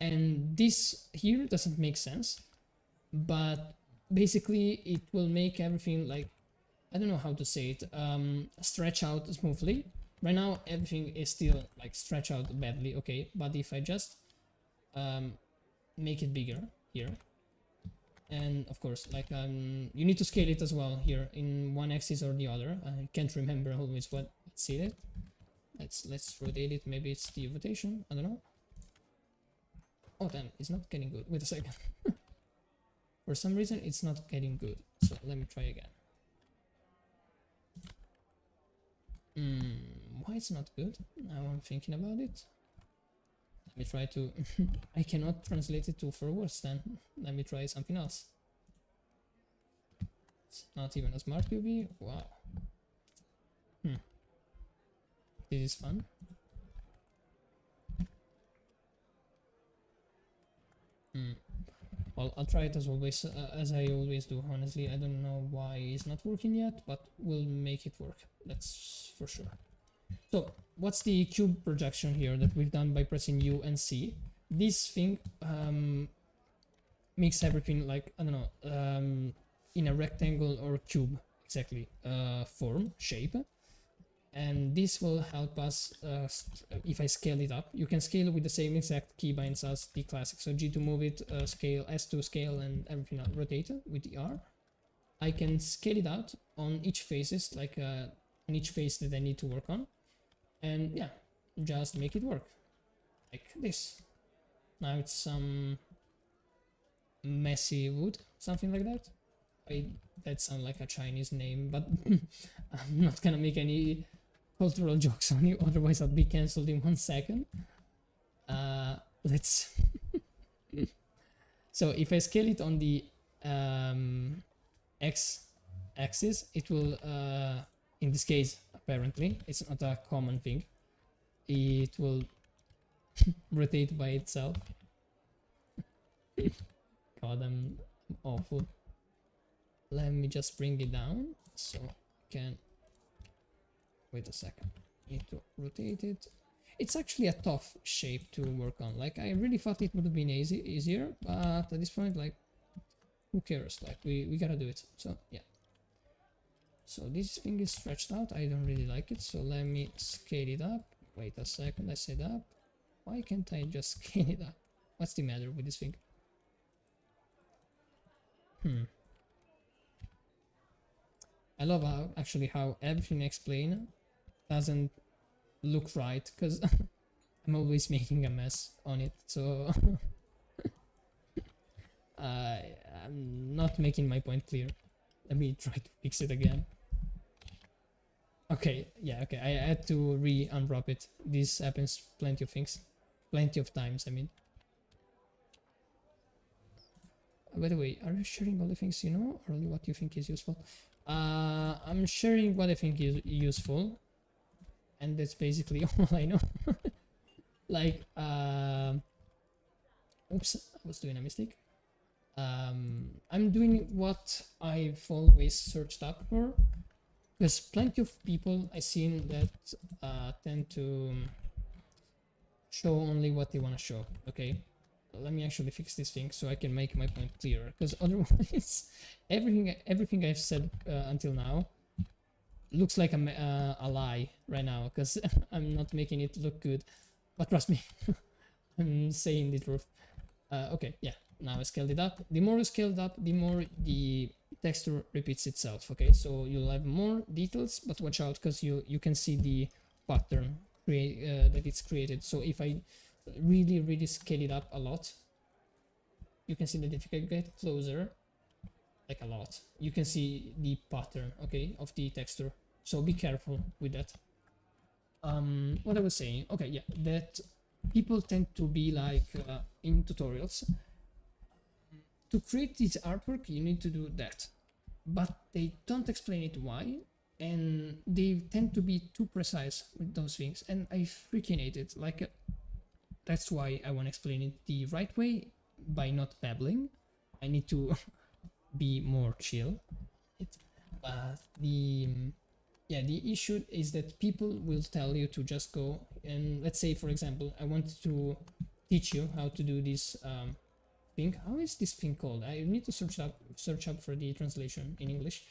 And this here doesn't make sense. But basically it will make everything like, I don't know how to say it, stretch out smoothly. Right now everything is still like stretch out badly, okay, but if I just make it bigger here, and of course like you need to scale it as well here in one axis or the other. I can't remember always what it's it. Let's rotate it, maybe it's the rotation, I don't know. Oh damn, it's not getting good. Wait a second. For some reason it's not getting good, so let me try again. Why it's not good? Now I'm thinking about it. Let me try to... I cannot translate it to 4 words then. Let me try something else. It's not even a smart UV? Wow. This is fun. Well, I'll try it as always, as I always do, honestly. I don't know why it's not working yet, but we'll make it work. That's for sure. So, what's the cube projection here that we've done by pressing U and C? This thing makes everything like, I don't know, in a rectangle or cube, exactly, form, shape. And this will help us, if I scale it up, you can scale with the same exact keybinds as the classic. So G to move it, scale, S to scale, and everything else, rotate with the R. I can scale it out on each faces, like on each face that I need to work on. And yeah, just make it work, like this. Now it's some messy wood, something like that. That sounds like a Chinese name, but I'm not gonna make any cultural jokes on you, otherwise I'll be cancelled in 1 second. Let's... So if I scale it on the x-axis, it will, in this case, apparently, it's not a common thing, it will rotate by itself. God, I'm awful. Let me just bring it down so I can... Wait a second. Need to rotate it. It's actually a tough shape to work on. Like, I really thought it would have been easier, but at this point, like, who cares? Like we gotta do it. So yeah. So this thing is stretched out. I don't really like it. So let me scale it up. Wait a second. I said up. Why can't I just scale it up? What's the matter with this thing? I love how actually how everything I explain doesn't look right because I'm always making a mess on it. So I'm not making my point clear. Let me try to fix it again. Okay, yeah, okay. I had to re-unwrap it. This happens plenty of times. I mean. By the way, are you sharing all the things you know, or only what you think is useful? I'm sharing what I think is useful, and that's basically all I know. Like, oops, I was doing a mistake. I'm doing what I've always searched up for. There's plenty of people I've seen that tend to show only what they want to show, okay? Let me actually fix this thing so I can make my point clearer, because otherwise everything I've said until now looks like a lie right now, because I'm not making it look good, but trust me, I'm saying the truth. Okay, yeah, now I scaled it up. The more you scale it up, the more the texture repeats itself, okay? So you'll have more details, but watch out, because you can see the pattern that it's created. So if I really scale it up a lot, you can see that if I get closer, like a lot, you can see the pattern, okay, of the texture. So be careful with that. What I was saying, okay, yeah, that people tend to be like in tutorials, to create this artwork you need to do that, but they don't explain it why, and they tend to be too precise with those things, and I freaking hate it. Like that's why I want to explain it the right way, by not babbling. I need to be more chill. But the issue is that people will tell you to just go and, let's say for example, I want to teach you how to do this thing. How is this thing called? I need to search up for the translation in English.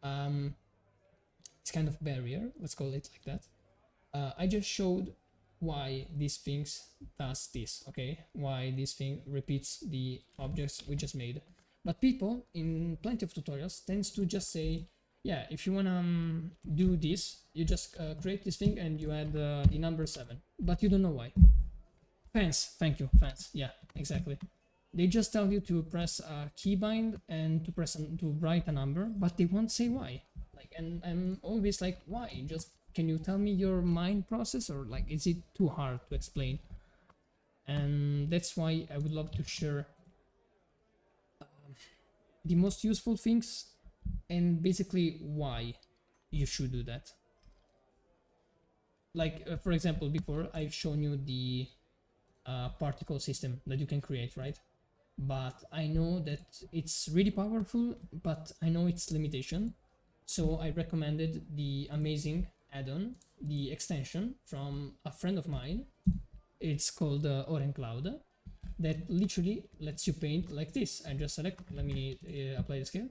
It's kind of barrier, let's call it like that. I just showed why these things does this, okay? Why this thing repeats the objects we just made. But people in plenty of tutorials tends to just say, yeah, if you wanna do this, you just create this thing and you add the number 7, but you don't know why. Fans, thank you, fans. Yeah, exactly. They just tell you to press a keybind and to write a number, but they won't say why. Like, and I'm always like, why? Just can you tell me your mind process, or like is it too hard to explain? And that's why I would love to share the most useful things and basically why you should do that. Like for example, before I've shown you the particle system that you can create, right? But I know that it's really powerful, but I know its limitation. So I recommended the amazing add-on, the extension from a friend of mine. It's called Oren Cloud, that literally lets you paint like this. I just select, let me apply the scale.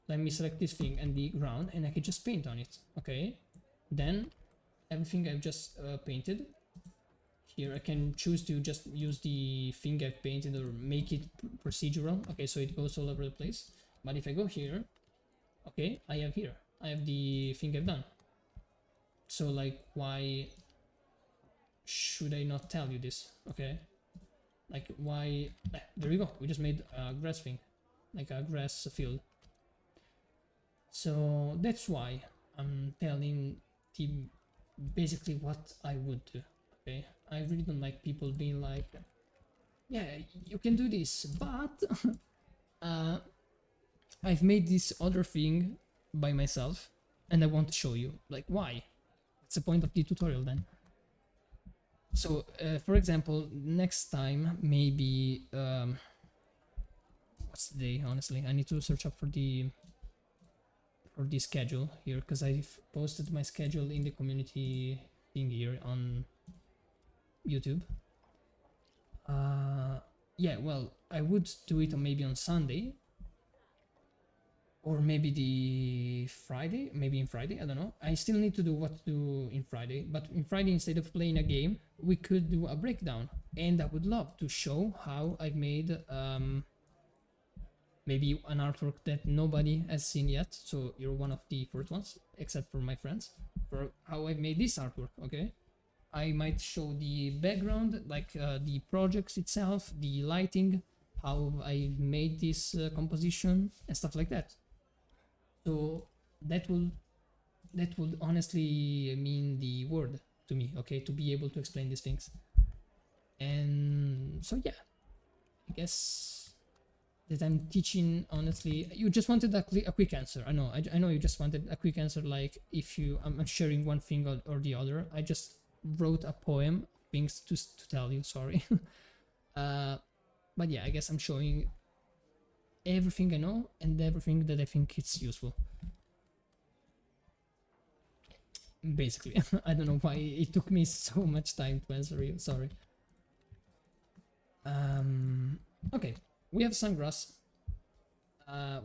Let me select this thing and the ground, and I can just paint on it, okay? Then everything I've just painted, here I can choose to just use the thing I've painted or make it procedural, okay, so it goes all over the place. But if I go here, okay, I have the thing I've done. So like, why should I not tell you this? Okay, like why? There we go, we just made a grass thing, like a grass field. So that's why I'm telling team basically what I would do. Okay, I really don't like people being like, yeah, you can do this, but I've made this other thing by myself and I want to show you. Like, why? What's the point of the tutorial then? So for example, next time maybe what's the day? Honestly, I need to search up for the schedule here, because I've posted my schedule in the community thing here on YouTube. yeah, well, I would do it maybe on Sunday, or maybe the Friday, maybe in Friday, I don't know. I still need to do what to do in Friday, but in Friday, instead of playing a game, we could do a breakdown, and I would love to show how I've made maybe an artwork that nobody has seen yet, so you're one of the first ones, except for my friends, for how I've made this artwork, okay? I might show the background, like the projects itself, the lighting, how I made this composition, and stuff like that. So that would honestly mean the word to me, okay, to be able to explain these things. And so yeah, I guess that I'm teaching honestly. You just wanted a quick answer. I know you just wanted a quick answer, like if I'm sharing one thing or the other. I just wrote a poem, things to tell you, sorry. But yeah, I guess I'm showing everything I know and everything that I think it's useful. Basically, I don't know why it took me so much time to answer you, sorry. Okay, we have some grass.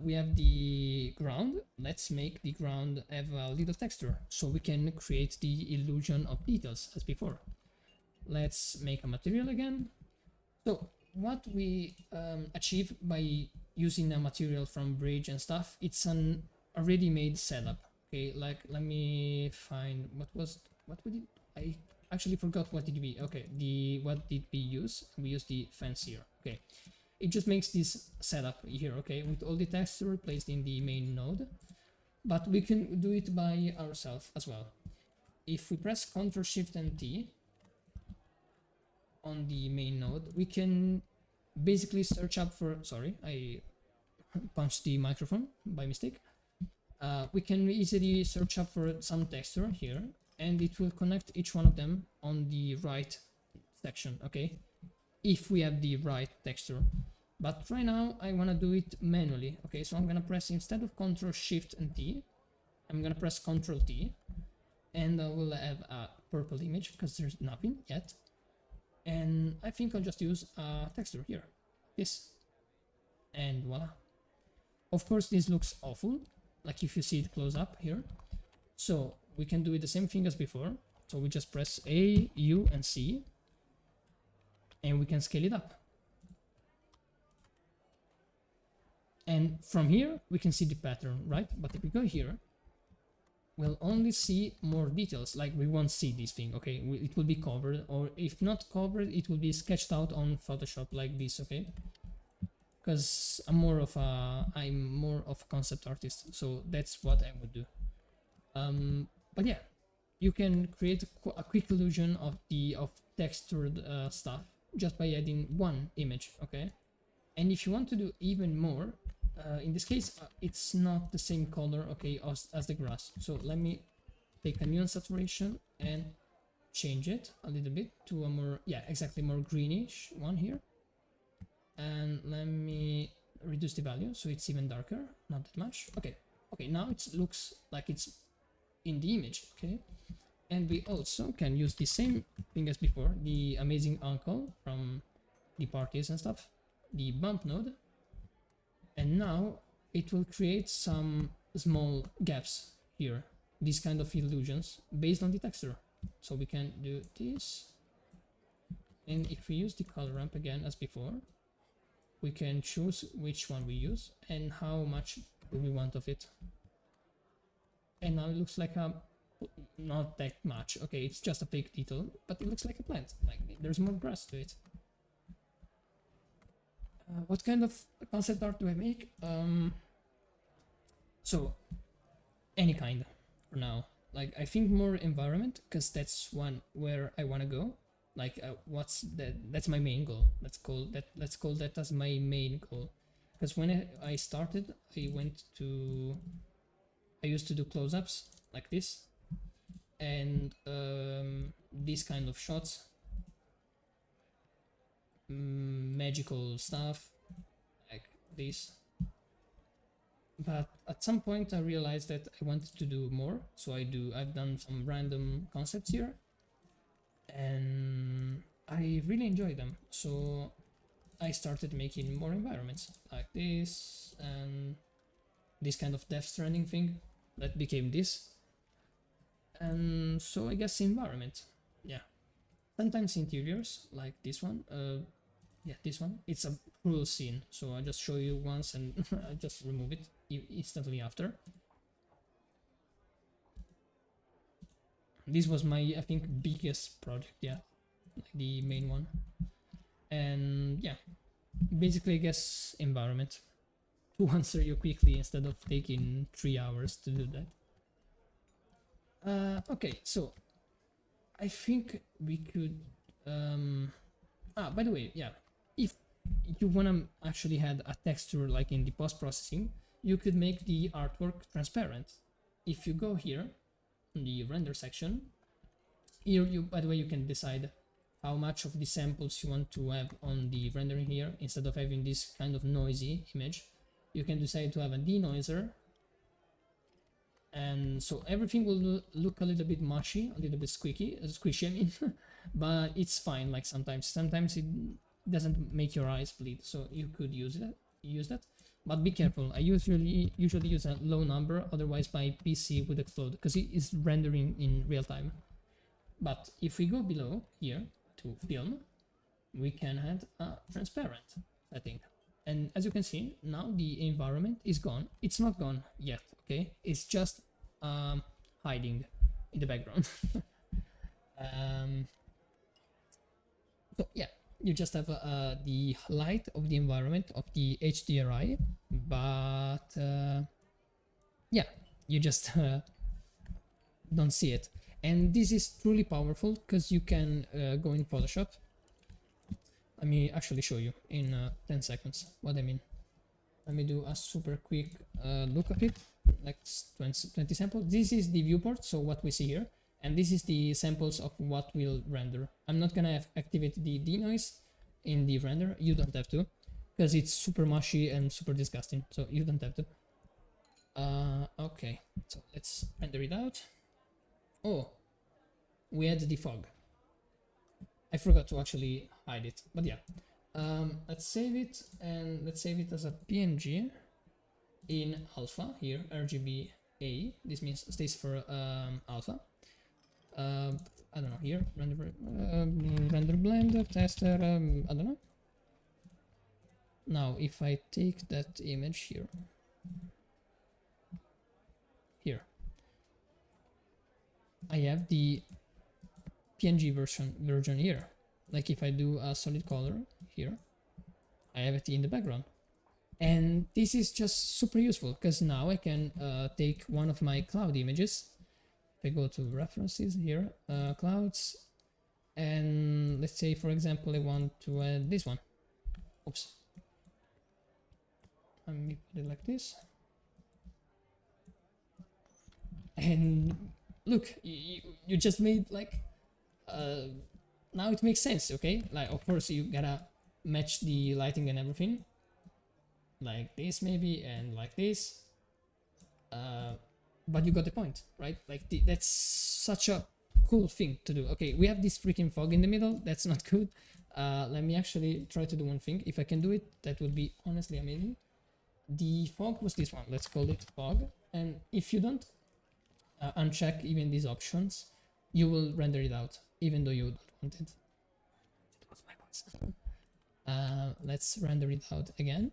We have the ground. Let's make the ground have a little texture so we can create the illusion of details as before. Let's make a material again. So what we achieve by using a material from bridge and stuff, it's an already made setup. Okay, like let me find what would it, I actually forgot what did we, okay, what did we use? We used the fence here. Okay, it just makes this setup here, okay, with all the texture placed in the main node, but we can do it by ourselves as well. If we press Ctrl Shift and T on the main node, we can basically search up for, sorry, I punched the microphone by mistake. We can easily search up for some texture here, and it will connect each one of them on the right section, okay, if we have the right texture. But right now I want to do it manually, okay, so I'm gonna press, instead of Ctrl Shift and T, I'm gonna press Ctrl T, and I will have a purple image because there's nothing yet. And I think I'll just use a texture here, this, and voila. Of course this looks awful, like if you see it close up here. So we can do it the same thing as before. So we just press A, U, and C, and we can scale it up. And from here we can see the pattern, right? But if we go here, we'll only see more details, like we won't see this thing, okay? It will be covered, or if not covered, it will be sketched out on Photoshop like this, okay? Because I'm more of a concept artist, so that's what I would do. But yeah, you can create a quick illusion of textured stuff just by adding one image, okay? And if you want to do even more, in this case, it's not the same color, okay, as the grass. So let me take a neon saturation and change it a little bit to a more, yeah, exactly, more greenish one here. And let me reduce the value so it's even darker, not that much. Okay, now it looks like it's in the image, okay? And we also can use the same thing as before, the amazing uncle from the parties and stuff, the bump node, and now it will create some small gaps here, these kind of illusions based on the texture. So we can do this, and if we use the color ramp again as before, we can choose which one we use and how much do we want of it. And now it looks like not that much, okay, it's just a fake detail, but it looks like a plant, like there's more grass to it. What kind of concept art do I make? So any kind for now. Like I think more environment, because that's one where I want to go. Like that's my main goal. Let's call that as my main goal. Because when I started, I used to do close-ups like this, and these kind of shots, magical stuff like this. But at some point I realized that I wanted to do more, so I've done some random concepts here, and I really enjoy them. So I started making more environments like this and this kind of Death Stranding thing that became this. And so I guess environment, yeah. Sometimes interiors like this one, yeah, this one. It's a cruel scene, so I just show you once and I just remove it instantly after. This was my, I think, biggest project, yeah, like the main one. And yeah, basically I guess environment, to answer you quickly instead of taking 3 hours to do that. Okay, so I think we could by the way, yeah, if you wanna actually add a texture like in the post-processing, you could make the artwork transparent. If you go here in the render section, here you, by the way, you can decide how much of the samples you want to have on the rendering here. Instead of having this kind of noisy image, you can decide to have a denoiser, and so everything will look a little bit mushy, a little bit squishy, I mean, but it's fine. Like sometimes it doesn't make your eyes bleed, so you could use that, but be careful. I usually use a low number, otherwise my PC would explode because it is rendering in real time. But if we go below here to film, we can add a transparent setting. And as you can see, now the environment is gone. It's not gone yet, okay? It's just hiding in the background. So yeah, you just have the light of the environment of the HDRI, but yeah, you just don't see it. And this is truly powerful because you can go in Photoshop. Let me actually show you in 10 seconds what I mean. Let me do a super quick look at it, like 20 samples. This is the viewport, so what we see here, and this is the samples of what will render. I'm not gonna activate the denoise in the render. You don't have to, because it's super mushy and super disgusting, so you don't have to. Okay, so let's render it out. Oh, we had the fog. I forgot to actually hide it, but yeah. Let's save it, and let's save it as a PNG in alpha here, RGBA. This means stays for alpha. I don't know, here render blend tester. I don't know. Now if I take that image here, I have the PNG version here. Like if I do a solid color here, I have it in the background. And this is just super useful because now I can take one of my cloud images. If I go to references here, clouds, and let's say for example I want to add this one. Oops. Let me put it like this. And look, you just made like now it makes sense, okay? Like of course you gotta match the lighting and everything, like this maybe, and like this, but you got the point, right? Like that's such a cool thing to do. Okay, we have this freaking fog in the middle, that's not good. Let me actually try to do one thing. If I can do it, that would be honestly amazing. The fog was this one, let's call it fog, and if you don't uncheck even these options, you will render it out even though you don't want it. Let's render it out again.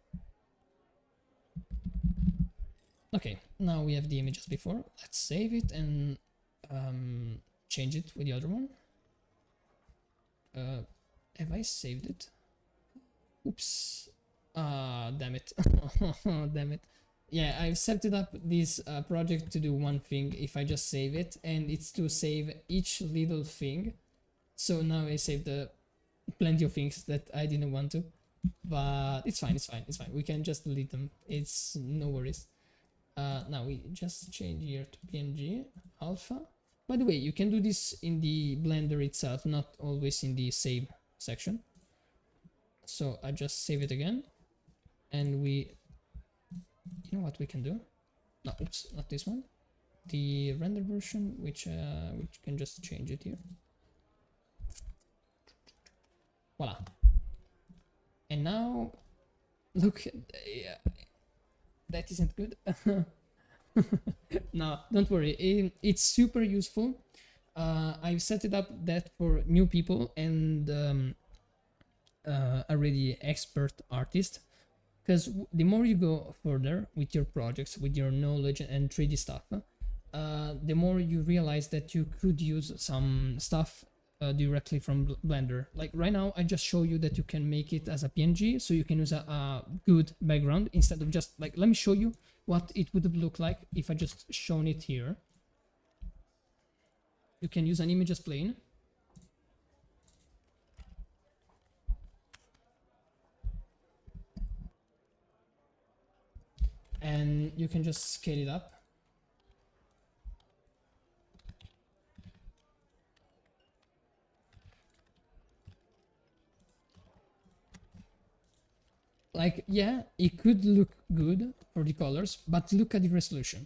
Okay, now we have the images before. Let's save it and change it with the other one. Have I saved it? Oops. Damn it. Damn it. Yeah, I've set it up this project to do one thing if I just save it, and it's to save each little thing. So now I saved plenty of things that I didn't want to, but it's fine, it's fine, it's fine. We can just delete them. It's no worries. Now we just change here to PNG alpha. By the way, you can do this in the Blender itself, not always in the save section. So I just save it again, and we, you know what we can do? No, oops, not this one. The render version, which can just change it here. Voila. And And now, look, yeah, that isn't good. No, don't worry, it's super useful. I've set it up that for new people and already expert artists, because the more you go further with your projects, with your knowledge and 3D stuff, the more you realize that you could use some stuff directly from Blender. Like right now, I just show you that you can make it as a PNG, so you can use a good background instead of just like, let me show you what it would look like if I just shown it here. You can use an image as plain. And you can just scale it up. Like, yeah, it could look good for the colors, but look at the resolution.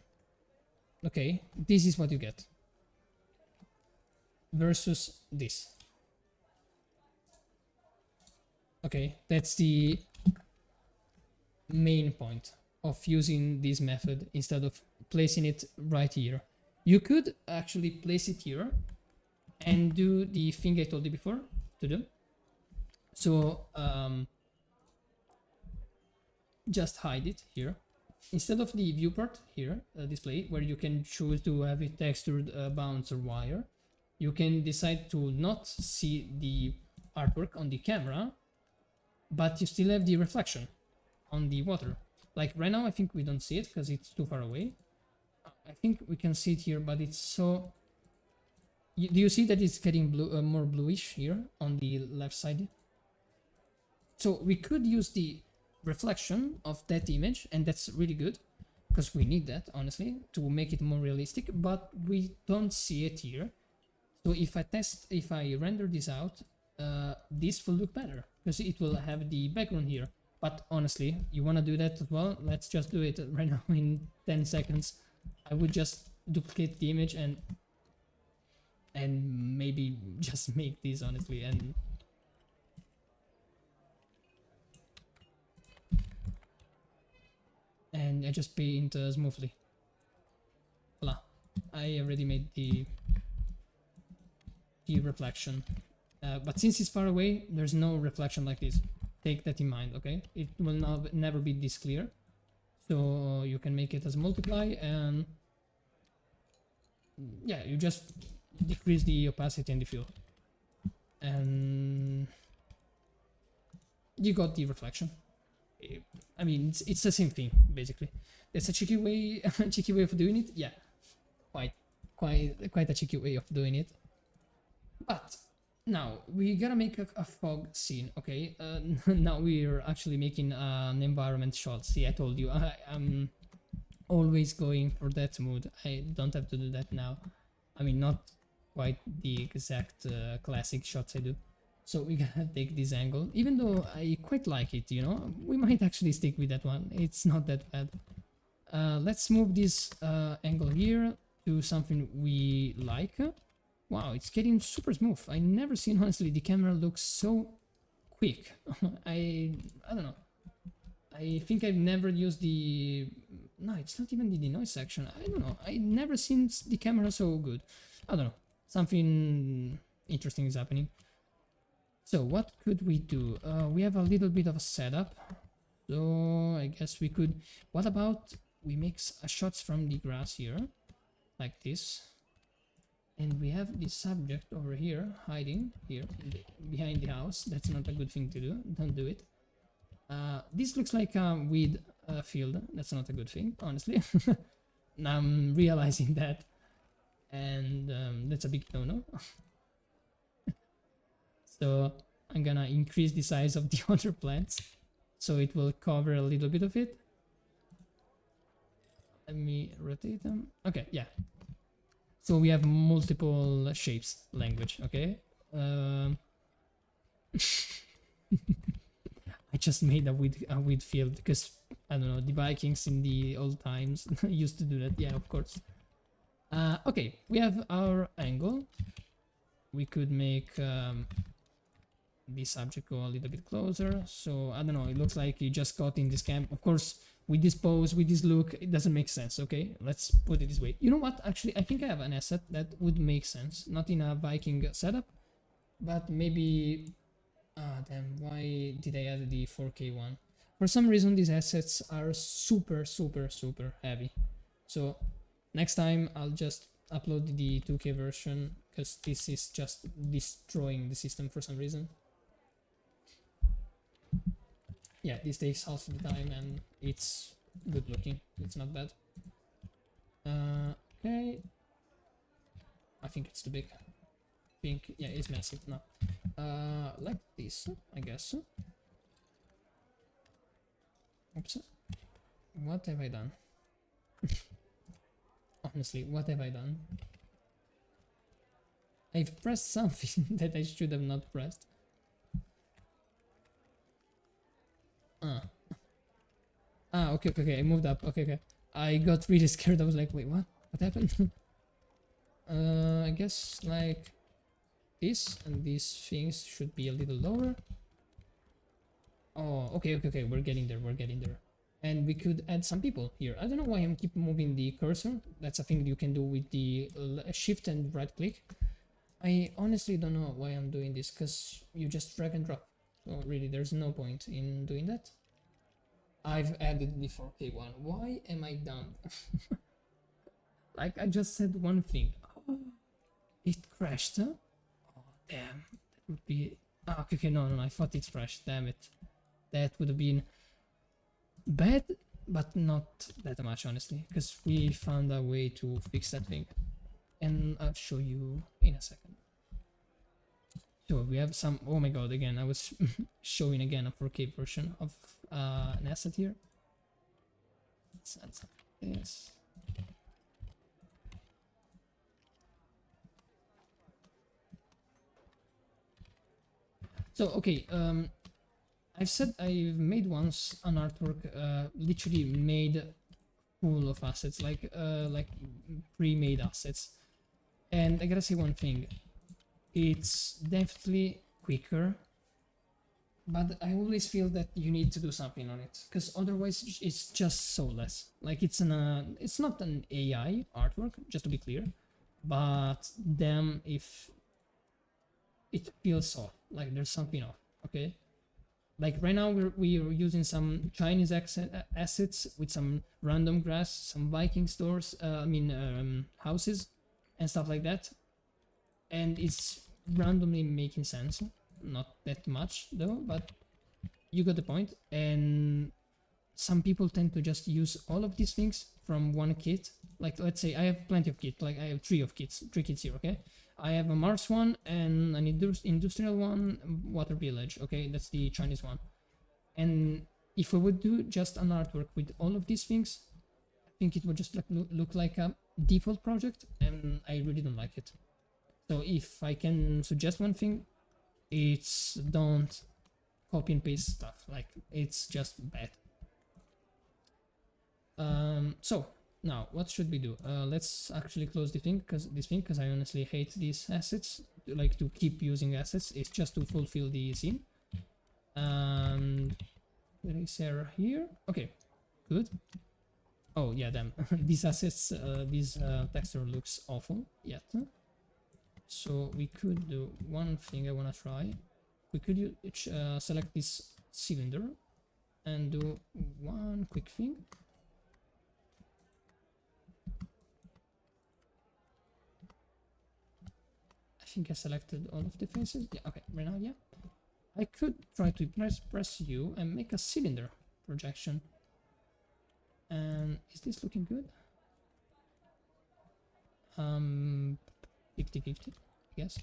Okay, this is what you get. Versus this. Okay, that's the main point of using this method instead of placing it right here. You could actually place it here and do the thing I told you before to do. So just hide it here. Instead of the viewport here, display, where you can choose to have it textured, bounce or wire, you can decide to not see the artwork on the camera, but you still have the reflection on the water. Like right now, I think we don't see it because it's too far away. I think we can see it here, but it's so... Do you see that it's getting blue, more bluish here on the left side? So we could use the reflection of that image, and that's really good because we need that, honestly, to make it more realistic, but we don't see it here. So if I render this out, this will look better because it will have the background here. But honestly, you want to do that as well? Let's just do it right now in 10 seconds. I would just duplicate the image and maybe just make this, honestly, and I just paint smoothly. Voila. I already made the reflection. But since it's far away, there's no reflection like this. Take that in mind, okay? It will never be this clear. So you can make it as multiply, and yeah, you just decrease the opacity and the fill. And you got the reflection. I mean, it's the same thing, basically. There's a cheeky way, cheeky way of doing it. Yeah, quite a cheeky way of doing it. But now we gotta make a fog scene, okay? Now we're actually making an environment shot. See, I told you, I'm always going for that mood. I don't have to do that now. I mean, not quite the exact classic shots I do. So we gotta take this angle, even though I quite like it, you know? We might actually stick with that one. It's not that bad. Let's move this angle here to something we like. Wow, it's getting super smooth. I never seen, honestly, the camera looks so quick. I don't know. I think I've never used the... No, it's not even the denoise section. I don't know. I never seen the camera so good. I don't know. Something interesting is happening. So what could we do? We have a little bit of a setup. So I guess we could... What about we make shots from the grass here? Like this. And we have the subject over here, hiding here, behind the house. That's not a good thing to do. Don't do it. This looks like a weed field. That's not a good thing, honestly. Now I'm realizing that. And that's a big no-no. So I'm gonna increase the size of the other plants, so it will cover a little bit of it. Let me rotate them. Okay, yeah. So we have multiple shapes language, okay? I just made a weed field because, I don't know, the Vikings in the old times used to do that. Yeah, of course. Okay, we have our angle. We could make this object go a little bit closer. So I don't know, it looks like he just got in this camp. Of course, with this pose, with this look, it doesn't make sense. Okay, let's put it this way. You know what? Actually, I think I have an asset that would make sense. Not in a Viking setup, but maybe... Ah, damn, why did I add the 4K one? For some reason, these assets are super, super, super heavy. So next time, I'll just upload the 2K version, because this is just destroying the system for some reason. Yeah, this takes half the time and it's good looking. It's not bad. Okay. I think it's too big. I think, yeah, it's massive now. Like this, I guess. Oops. What have I done? Honestly, what have I done? I've pressed something that I should have not pressed. Okay, I moved up. Okay. I got really scared. I was like, wait, what? What happened? I guess like this, and these things should be a little lower. Oh, okay. We're getting there. And we could add some people here. I don't know why I'm keep moving the cursor. That's a thing you can do with the shift and right click. I honestly don't know why I'm doing this, because you just drag and drop. So really, there's no point in doing that. I've added the 4K one. Why am I done? Like, I just said one thing. Oh, it crashed, huh? Oh, damn. That would be... Oh, okay, no, I thought it crashed. Damn it. That would have been bad, but not that much, honestly. Because we found a way to fix that thing. And I'll show you in a second. So we have some... Oh my god, again, I was showing again a 4K version of an asset here. Let's add something like this. So, okay, I've said I've made once an artwork literally made full of assets, like pre-made assets. And I gotta say one thing. It's definitely quicker, but I always feel that you need to do something on it, because otherwise it's just soulless. Like it's not an AI artwork, just to be clear, but damn if it feels off, like there's something off. Okay, like right now we're using some Chinese assets with some random grass, some Viking stores, houses and stuff like that, and it's randomly making sense. Not that much though, but you got the point. And some people tend to just use all of these things from one kit. Like, let's say I have plenty of kits, like I have three kits here. Okay, I have a Mars one and an industrial one, Water Village. Okay, that's the Chinese one. And if I would do just an artwork with all of these things, I think it would just look like a default project, and I really don't like it. So if I can suggest one thing, it's don't copy and paste stuff. Like, it's just bad. So now what should we do? Let's actually close this thing, because I honestly hate these assets. Like, to keep using assets, it's just to fulfill the scene. Eraser here. Okay, good. Oh yeah, damn. These assets, this texture looks awful yet. So we could do one thing I wanna try. We could select this cylinder and do one quick thing. I think I selected all of the faces. Yeah, okay, right now, yeah. I could try to press U and make a cylinder projection. And is this looking good? 50-50, I guess.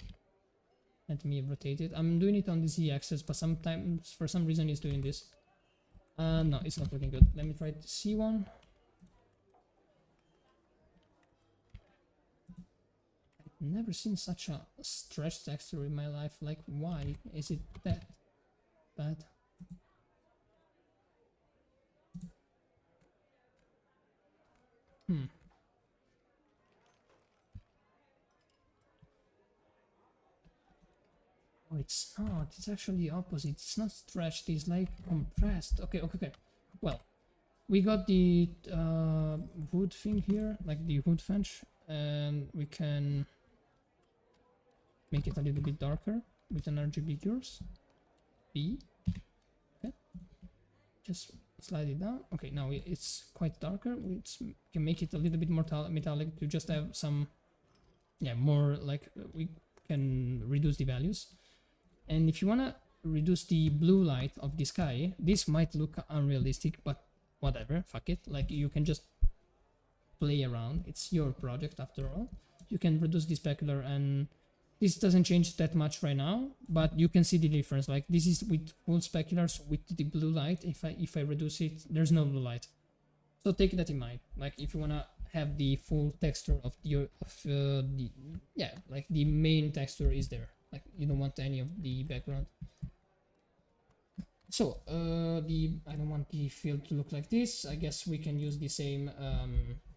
Let me rotate it. I'm doing it on the Z-axis, but sometimes, for some reason, it's doing this. No, it's not looking good. Let me try the C1. I've never seen such a stretched texture in my life. Like, why is it that bad? Oh, it's not. It's actually the opposite. It's not stretched. It's like compressed. Okay, okay, okay. Well, we got the wood thing here, like the wood fence, and we can make it a little bit darker with an RGB curves. B. Okay. Just slide it down. Okay, now it's quite darker. We can make it a little bit more metallic to just have some, yeah, more like we can reduce the values. And if you wanna reduce the blue light of the sky, this might look unrealistic, but whatever, fuck it. Like, you can just play around. It's your project after all. You can reduce the specular, and this doesn't change that much right now, but you can see the difference. Like, this is with full speculars with the blue light. If I reduce it, there's no blue light. So take that in mind. Like, if you wanna have the full texture of the yeah, like the main texture is there. Like, you don't want any of the background. So I don't want the field to look like this. I guess we can use the same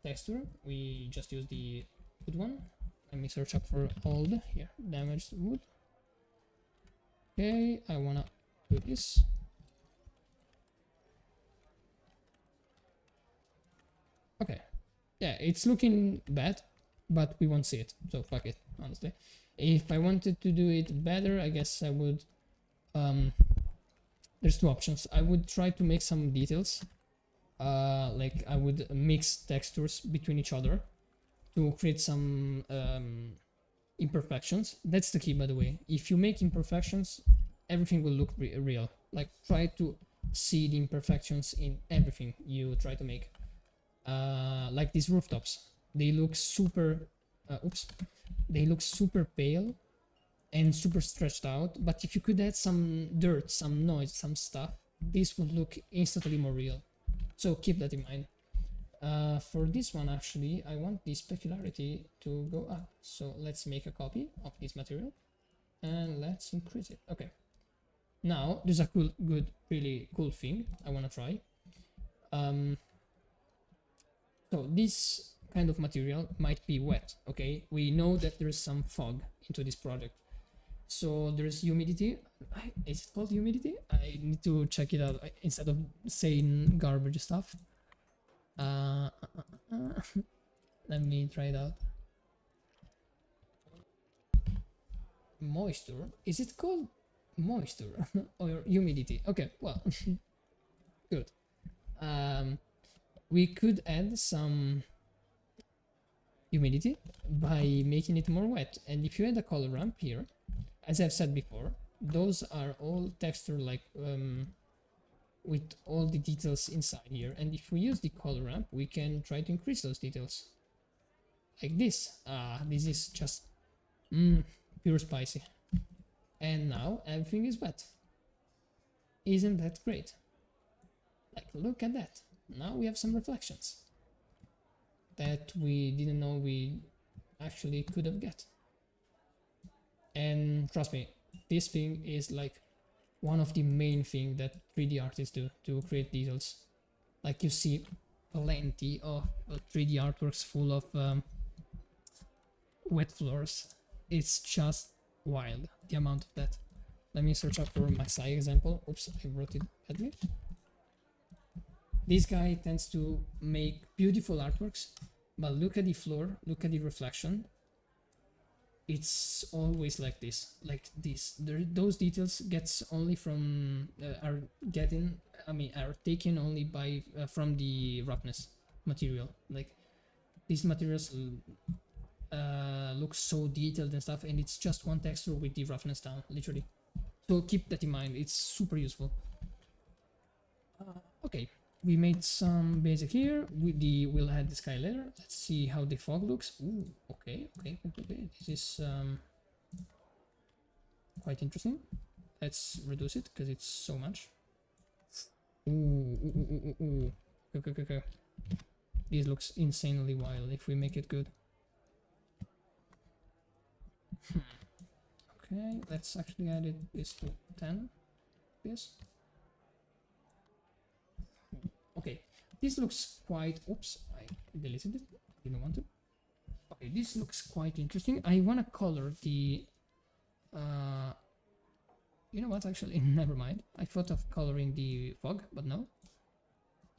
texture. We just use the wood one. Let me search up for old here, damaged wood. Okay, I wanna do this. Okay, yeah, it's looking bad, but we won't see it, so fuck it, honestly. If I wanted to do it better, I guess I would, there's two options. I would try to make some details, like I would mix textures between each other to create some imperfections. That's the key, by the way. If you make imperfections, everything will look real. Like, try to see the imperfections in everything you try to make. Like these rooftops, they look super they look super pale and super stretched out, but if you could add some dirt, some noise, some stuff, this would look instantly more real. So keep that in mind. For this one, actually, I want the specularity to go up, so let's make a copy of this material and let's increase it. Okay, now there's a really cool thing I want to try. So this kind of material might be wet, okay? We know that there's some fog into this project. So there's humidity. Is it called humidity? I need to check it out instead of saying garbage stuff. Let me try it out. Moisture? Is it called moisture or humidity? Okay, well, good. We could add some humidity by making it more wet, and if you add a color ramp here, as I've said before, those are all texture, like with all the details inside here, and if we use the color ramp, we can try to increase those details like this. This is just pure spicy, and now everything is wet. Isn't that great? Like, look at that. Now we have some reflections that we didn't know we actually could have get. And trust me, this thing is like one of the main things that 3D artists do to create details. Like, you see plenty of 3D artworks full of wet floors. It's just wild, the amount of that. Let me search up for my Sai example. Oops, I wrote it badly. This guy tends to make beautiful artworks, but look at the floor, look at the reflection. It's always like this, those details gets only from are taken only by from the roughness material. Like, these materials look so detailed and stuff, and it's just one texture with the roughness down, literally. So keep that in mind, it's super useful. Okay, we made some basic here. We'll add the sky later. Let's see how the fog looks. Ooh, okay. This is quite interesting. Let's reduce it because it's so much. Ooh. Okay. This looks insanely wild if we make it good. Okay, let's actually add this to 10. This. Okay, this looks quite... Oops, I deleted it. Didn't want to. Okay, this looks quite interesting. I want to color the You know what, actually, never mind. I thought of coloring the fog, but no.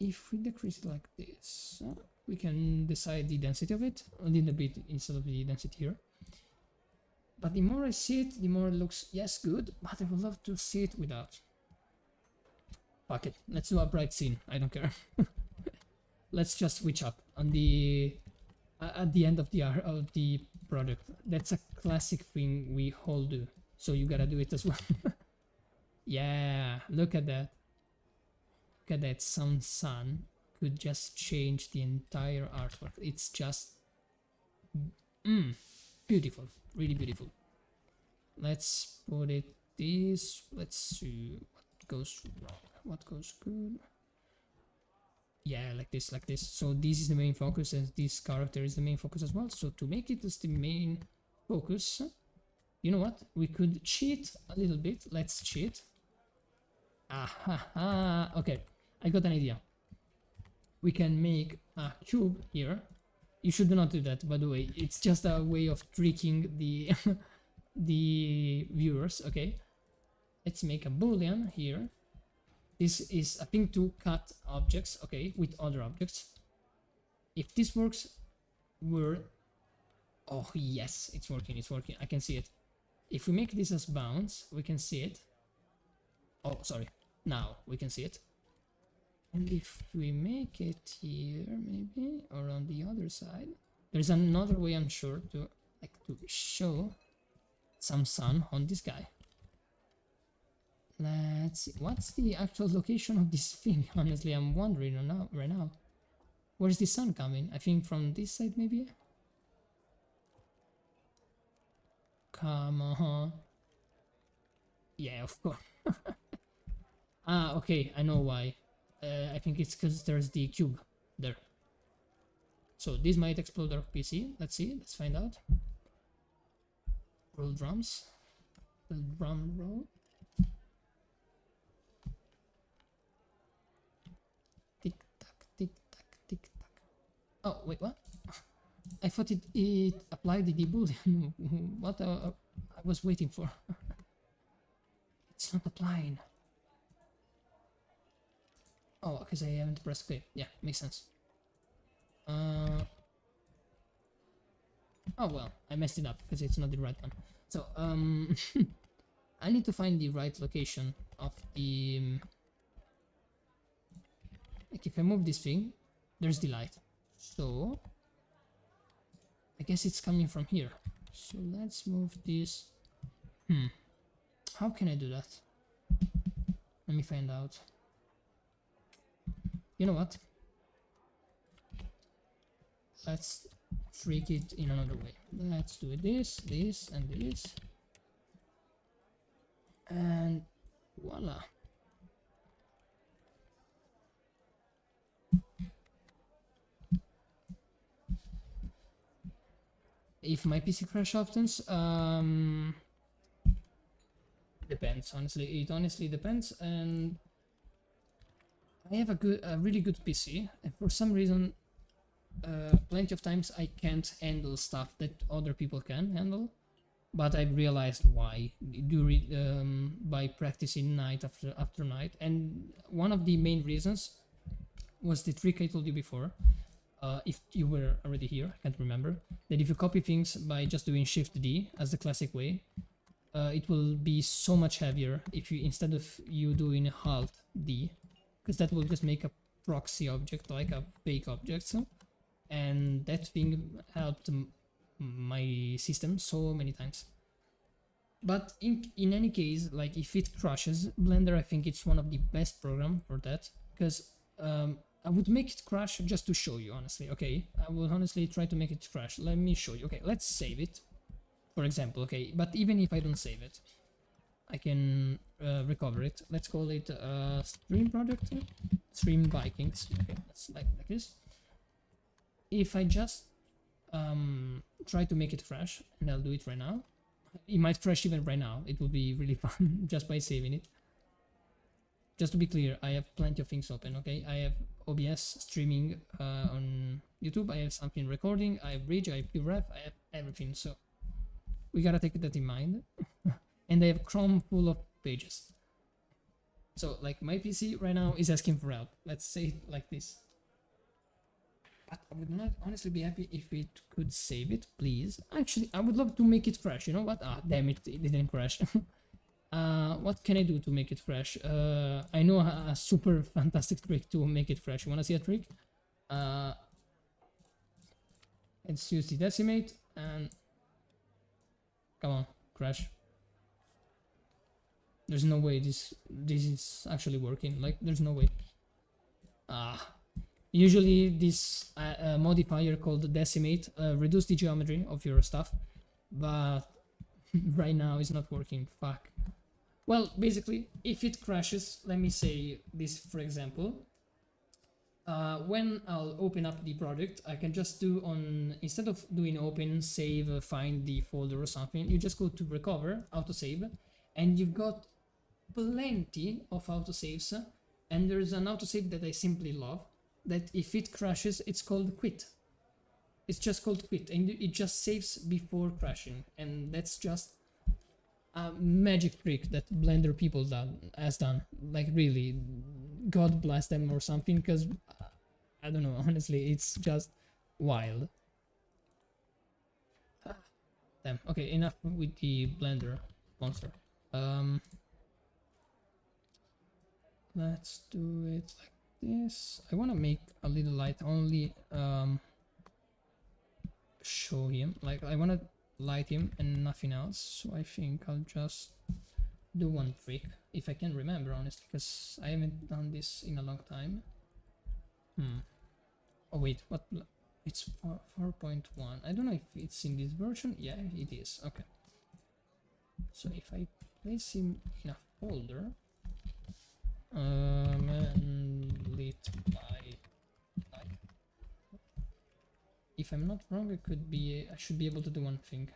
If we decrease it like this, we can decide the density of it a little bit instead of the density here. But the more I see it, the more it looks, yes, good, but I would love to see it without. Fuck it, let's do a bright scene, I don't care. Let's just switch up on the at the end of the product. That's a classic thing we all do, so you gotta do it as well. Yeah, look at that. Look at that. Some sun could just change the entire artwork. It's just beautiful, really beautiful. Let's put it this. Let's see what goes wrong, what goes good. Yeah, like this, like this. So this is the main focus, and this character is the main focus as well. So to make it as the main focus, you know what? We could cheat a little bit. Let's cheat. Ah, okay. I got an idea. We can make a cube here. You should not do that, by the way. It's just a way of tricking the the viewers. Okay. Let's make a boolean here. This is a thing to cut objects, okay, with other objects. If this works, oh yes, it's working, it's working. I can see it. If we make this as bounds, we can see it. Oh, sorry. Now we can see it. And if we make it here, maybe, or on the other side, there's another way, I'm sure, to show some sun on this guy. Let's see. What's the actual location of this thing? Honestly, I'm wondering right now. Where's the sun coming? I think from this side, maybe? Come on. Yeah, of course. Ah, okay, I know why. I think it's because there's the cube there. So this might explode our PC. Let's see, let's find out. Roll drums. The drum roll. Tick tack, tick tack, tick tack. Oh, wait, what? I thought it applied the boolean. What I was waiting for. It's not applying. Oh, because I haven't pressed play. Yeah, makes sense. Oh well, I messed it up because it's not the right one. So I need to find the right location of the like if I move this thing, there's the light. So I guess it's coming from here. So let's move this. How can I do that? Let me find out. You know what? Let's trick it in another way. Let's do this, this, and this. And voila. If my PC crash often, depends, honestly. It honestly depends, and I have a really good PC, and for some reason, plenty of times I can't handle stuff that other people can handle. But I've realized why by practicing night after night, and one of the main reasons was the trick I told you before. If you were already here, I can't remember. That if you copy things by just doing Shift D as the classic way, it will be so much heavier if you instead of you doing Alt D. Because that will just make a proxy object, like a fake object, and that thing helped my system so many times. But in any case, like if it crashes, Blender, I think it's one of the best program for that, because I would make it crash just to show you, honestly. Okay, I will honestly try to make it crash. Let me show you. Okay, let's save it, for example. Okay, but even if I don't save it, I can recover it. Let's call it stream project, stream Vikings. Okay, that's like this. If I just try to make it crash, and I'll do it right now, it might crash even right now. It will be really fun just by saving it. Just to be clear, I have plenty of things open. Okay, I have OBS streaming on YouTube. I have something recording. I have Bridge. I have PureRef. I have everything. So we gotta take that in mind. And I have Chrome full of pages. So like my PC right now is asking for help. Let's say it like this. But I would not honestly be happy if it could save it, please. Actually, I would love to make it crash. You know what? Ah, damn it, it didn't crash. What can I do to make it crash? I know a super fantastic trick to make it crash. You wanna see a trick? Let's use the decimate and come on, crash. There's no way this is actually working. Like, there's no way. Usually this modifier called decimate reduce the geometry of your stuff, but right now it's not working. Fuck. Well, basically, if it crashes, let me say this for example. When I'll open up the project, I can just do instead of doing open, save, find the folder or something, you just go to recover, autosave, and you've got plenty of autosaves, and there's an autosave that I simply love, that if it crashes, it's called quit. It's just called quit, and it just saves before crashing, and that's just a magic trick that Blender people has done. Like, really, God bless them or something, because I don't know, honestly, it's just wild. Damn. Okay, enough with the Blender monster. Let's do it like this. I want to make a little light only show him, like I want to light him and nothing else, so I think I'll just do one trick if I can remember, honestly, because I haven't done this in a long time. Oh wait, what? It's 4.1. I don't know if it's in this version. Yeah, it is. Okay, so if I place him in a folder, and lit by light. If I'm not wrong, I should be able to do one thing.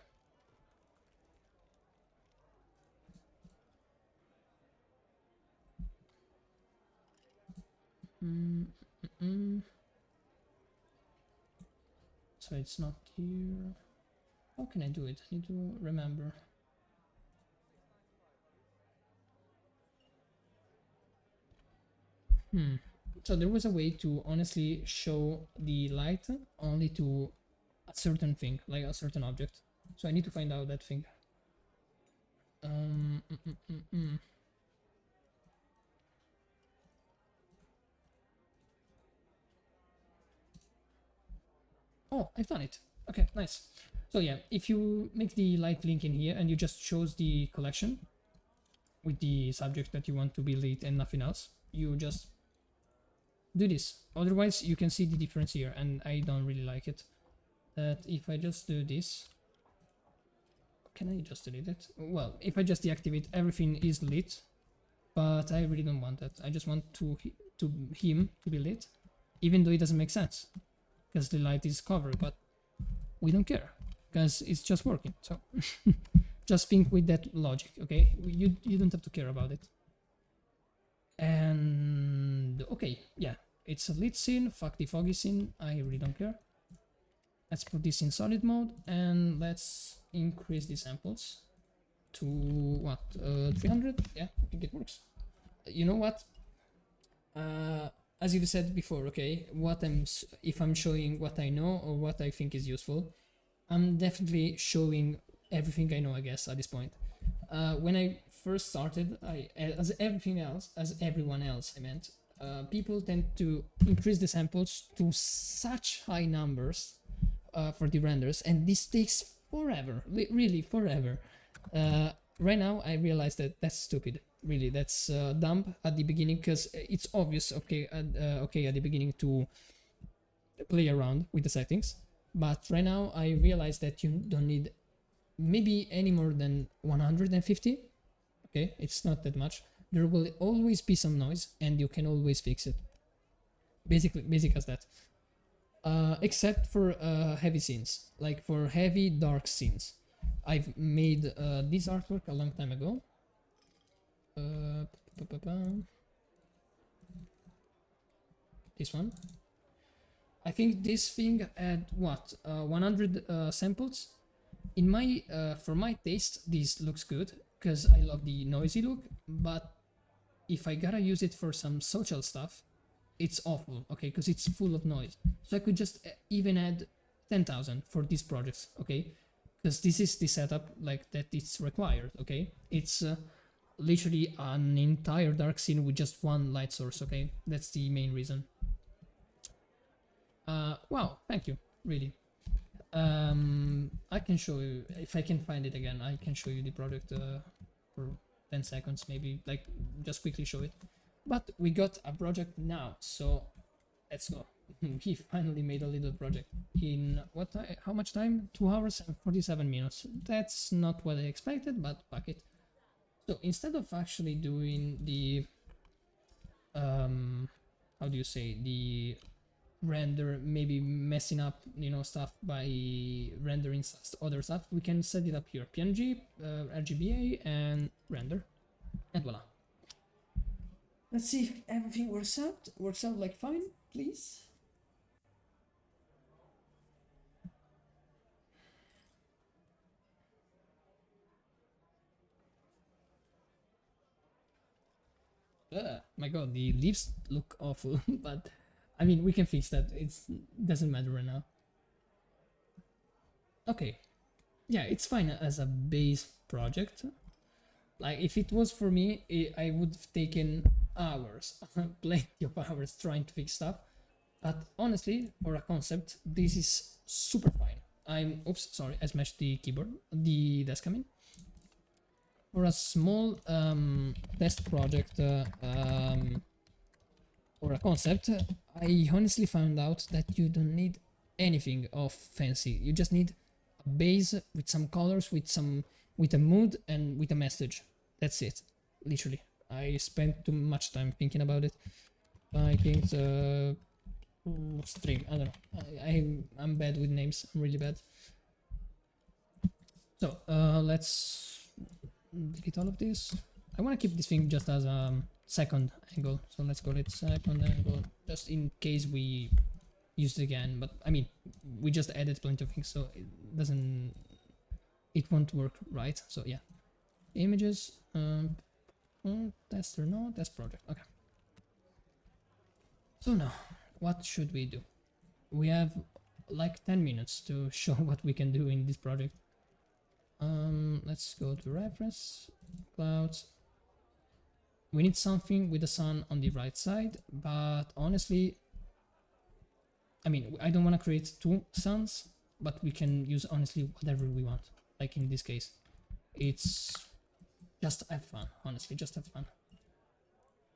So it's not here. How can I do it? I need to remember. So there was a way to honestly show the light only to a certain thing, like a certain object. So I need to find out that thing. Oh, I've done it. Okay, nice. So yeah, if you make the light link in here and you just chose the collection with the subject that you want to be lit and nothing else, you just do this. Otherwise you can see the difference here, and I don't really like it. That if I just do this, can I just delete it? Well, if I just deactivate, everything is lit, but I really don't want that. I just want him to be lit, even though it doesn't make sense because the light is covered, but we don't care because it's just working. So just think with that logic, okay? You don't have to care about it. And okay, yeah, it's a lit scene. Fuck the foggy scene, I really don't care. Let's put this in solid mode and let's increase the samples to what, 300? Yeah, I think it works. You know what, as you've said before, okay, if I'm showing what I know or what I think is useful, I'm definitely showing everything I know, I guess, at this point. When I first started, as everyone else, I meant, people tend to increase the samples to such high numbers for the renders, and this takes forever, really forever. Right now I realize that that's stupid. Really, that's dumb at the beginning, because it's obvious, okay, at the beginning to play around with the settings, but right now I realize that you don't need maybe any more than 150. Okay, it's not that much. There will always be some noise and you can always fix it. Basic as that. Except for heavy scenes, like for heavy dark scenes. I've made this artwork a long time ago. This one. I think this thing had what, 100 samples. In my for my taste, this looks good. because I love the noisy look, but if I gotta use it for some social stuff, it's awful, okay, because it's full of noise. So I could just even add 10,000 for these projects, okay, because this is the setup like that it's required, okay. It's literally an entire dark scene with just one light source, okay. That's the main reason. Wow, thank you, really. I can show you, if I can find it again, I can show you the product for 10 seconds maybe, like just quickly show it. But we got a project now, so let's go. We finally made a little project in what how much time? 2 hours and 47 minutes. That's not what I expected, but fuck it. So instead of actually doing the how do you say, the render, maybe messing up, you know, stuff by rendering other stuff, we can set it up here: PNG, RGBA, and render, and voila. Let's see if everything works out like fine, please. My god, the leaves look awful, but I mean, we can fix that. It doesn't matter right now. Okay, yeah, it's fine as a base project. Like, if it was for me, I would have taken hours, plenty of hours trying to fix stuff. But honestly, for a concept, this is super fine. Oops, sorry, I smashed the keyboard, the desk, I mean. For a small test project or a concept, I honestly found out that you don't need anything of fancy. You just need a base with some colors, with a mood, and with a message. That's it, literally. I spent too much time thinking about it. Vikings stream. I don't know. I'm bad with names. I'm really bad. So let's delete all of this. I want to keep this thing just as a second angle. So let's call it second angle, just in case we use it again. But I mean, we just added plenty of things, so it won't work right. So yeah, images. Test or no test project. Okay. So now, what should we do? We have like 10 minutes to show what we can do in this project. Let's go to reference, clouds. We need something with the sun on the right side, but honestly, I mean, I don't want to create two suns, but we can use honestly whatever we want. Like in this case, it's just have fun, honestly, just have fun.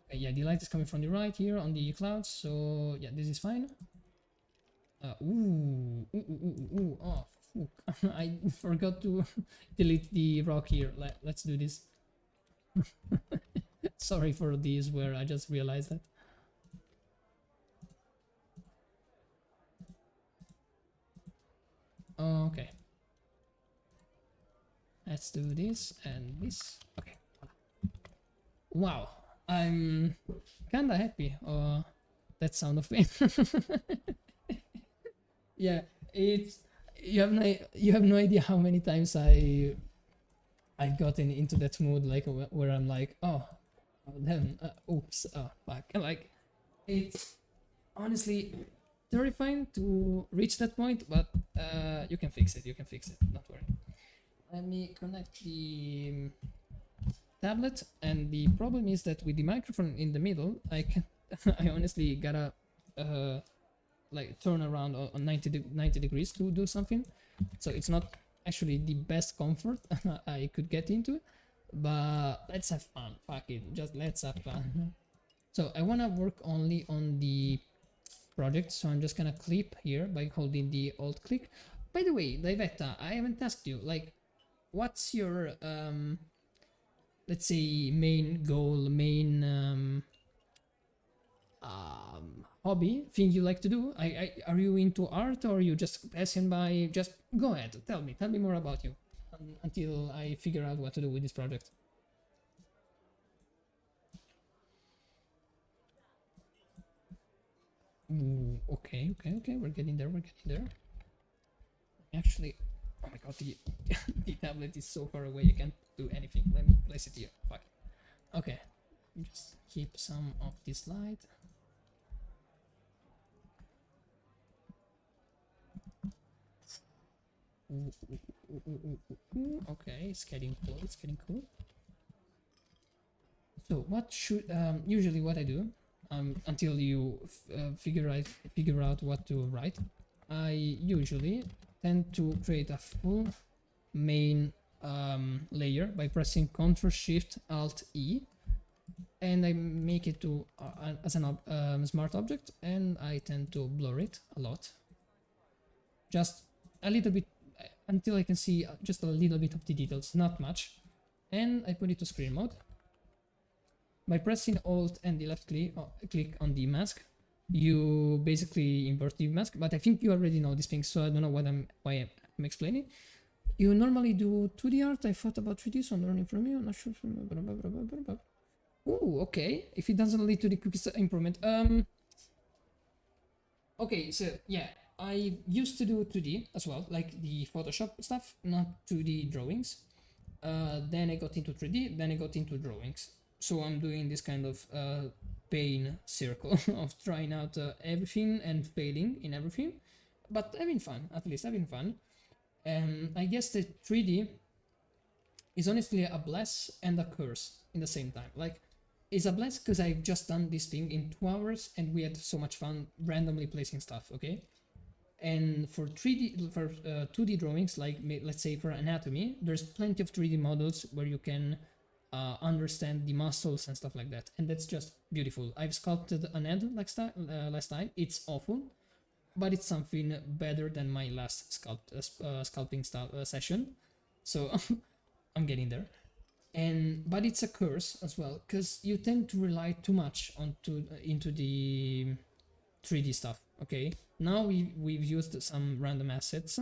Okay, yeah, the light is coming from the right here on the clouds, so yeah, this is fine. Oh, fuck. I forgot to delete the rock here. Let's do this. Sorry for these where I just realized that. Okay. Let's do this and this. Okay. Wow. I'm kinda happy. That sound of pain. Yeah, it's you have no idea how many times I've gotten into that mood, like where I'm like, oh then oops, oh fuck, like it's honestly terrifying to reach that point, but you can fix it, don't worry. Let me connect the tablet, and the problem is that with the microphone in the middle, I honestly gotta like turn around on 90 degrees to do something, so it's not actually the best comfort I could get into, but let's have fun. Fuck it, just let's have fun. So I want to work only on the project, so I'm just gonna clip here by holding the alt click. By the way, Divetta, I haven't asked you, like, what's your let's say main goal, main hobby, thing you like to do? Are you into art, or are you just passing by? Just go ahead, tell me more about you until I figure out what to do with this project. Ooh, okay, we're getting there. Actually Oh my god, the, the tablet is so far away, I can't do anything. Let me place it here. Fuck. Okay. Just keep some of this light. Okay, it's getting cool, it's getting cool. So what should, usually what I do, until you figure out what to write, I usually tend to create a full main layer by pressing Ctrl Shift Alt E, and I make it to as an smart object, and I tend to blur it a lot, just a little bit, until I can see just a little bit of the details, not much, and I put it to screen mode. By pressing Alt and the left click on the mask, you basically invert the mask, but I think you already know these things, so I don't know why I'm explaining. You normally do 2D art. I thought about 3D, so I'm learning from you. I'm not sure. Ooh, okay. If it doesn't lead to the quickest improvement. Okay, so yeah, I used to do 2D as well, like the Photoshop stuff, not 2D drawings. Then I got into 3D, then I got into drawings. So I'm doing this kind of pain circle of trying out everything and failing in everything, but having fun, at least having fun. I guess that 3D is honestly a bless and a curse in the same time. Like, it's a bless because I've just done this thing in 2 hours and we had so much fun randomly placing stuff, okay? And for 2D drawings, like let's say for anatomy, there's plenty of 3D models where you can understand the muscles and stuff like that, and that's just beautiful. I've sculpted an head last time. It's awful, but it's something better than my last sculpting session, so I'm getting there. But it's a curse as well, because you tend to rely too much into the 3D stuff. Okay, now we've used some random assets,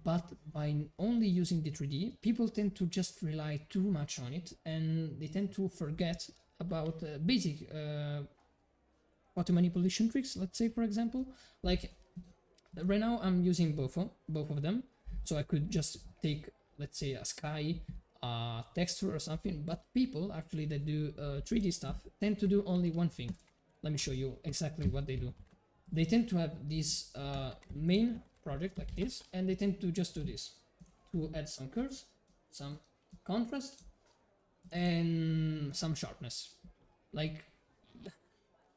but by only using the 3D, people tend to just rely too much on it, and they tend to forget about basic photo manipulation tricks. Let's say, for example, like right now I'm using both of them, so I could just take, let's say, a sky, texture or something, but people actually that do 3D stuff tend to do only one thing. Let me show you exactly what they do. They tend to have this main project like this, and they tend to just do this to add some curves, some contrast, and some sharpness. Like,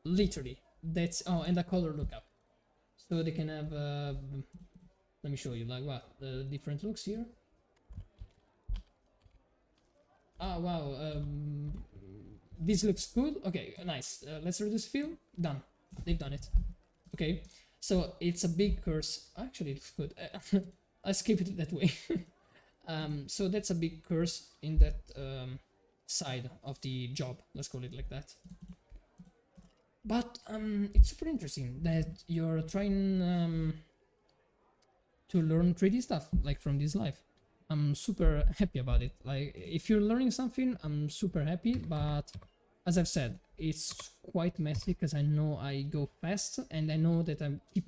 literally, that's, oh, and a color lookup, so they can have let me show you, like, what the different looks here. Oh wow, this looks good. Okay, nice. Let's reduce fill. Done. They've done it. Okay, so it's a big curse. Actually, it's good. I skip it that way. So that's a big curse in that side of the job. Let's call it like that. But it's super interesting that you're trying to learn 3D stuff, like from this life. I'm super happy about it. Like, if you're learning something, I'm super happy, but as I've said, it's quite messy because I know I go fast and I know that I keep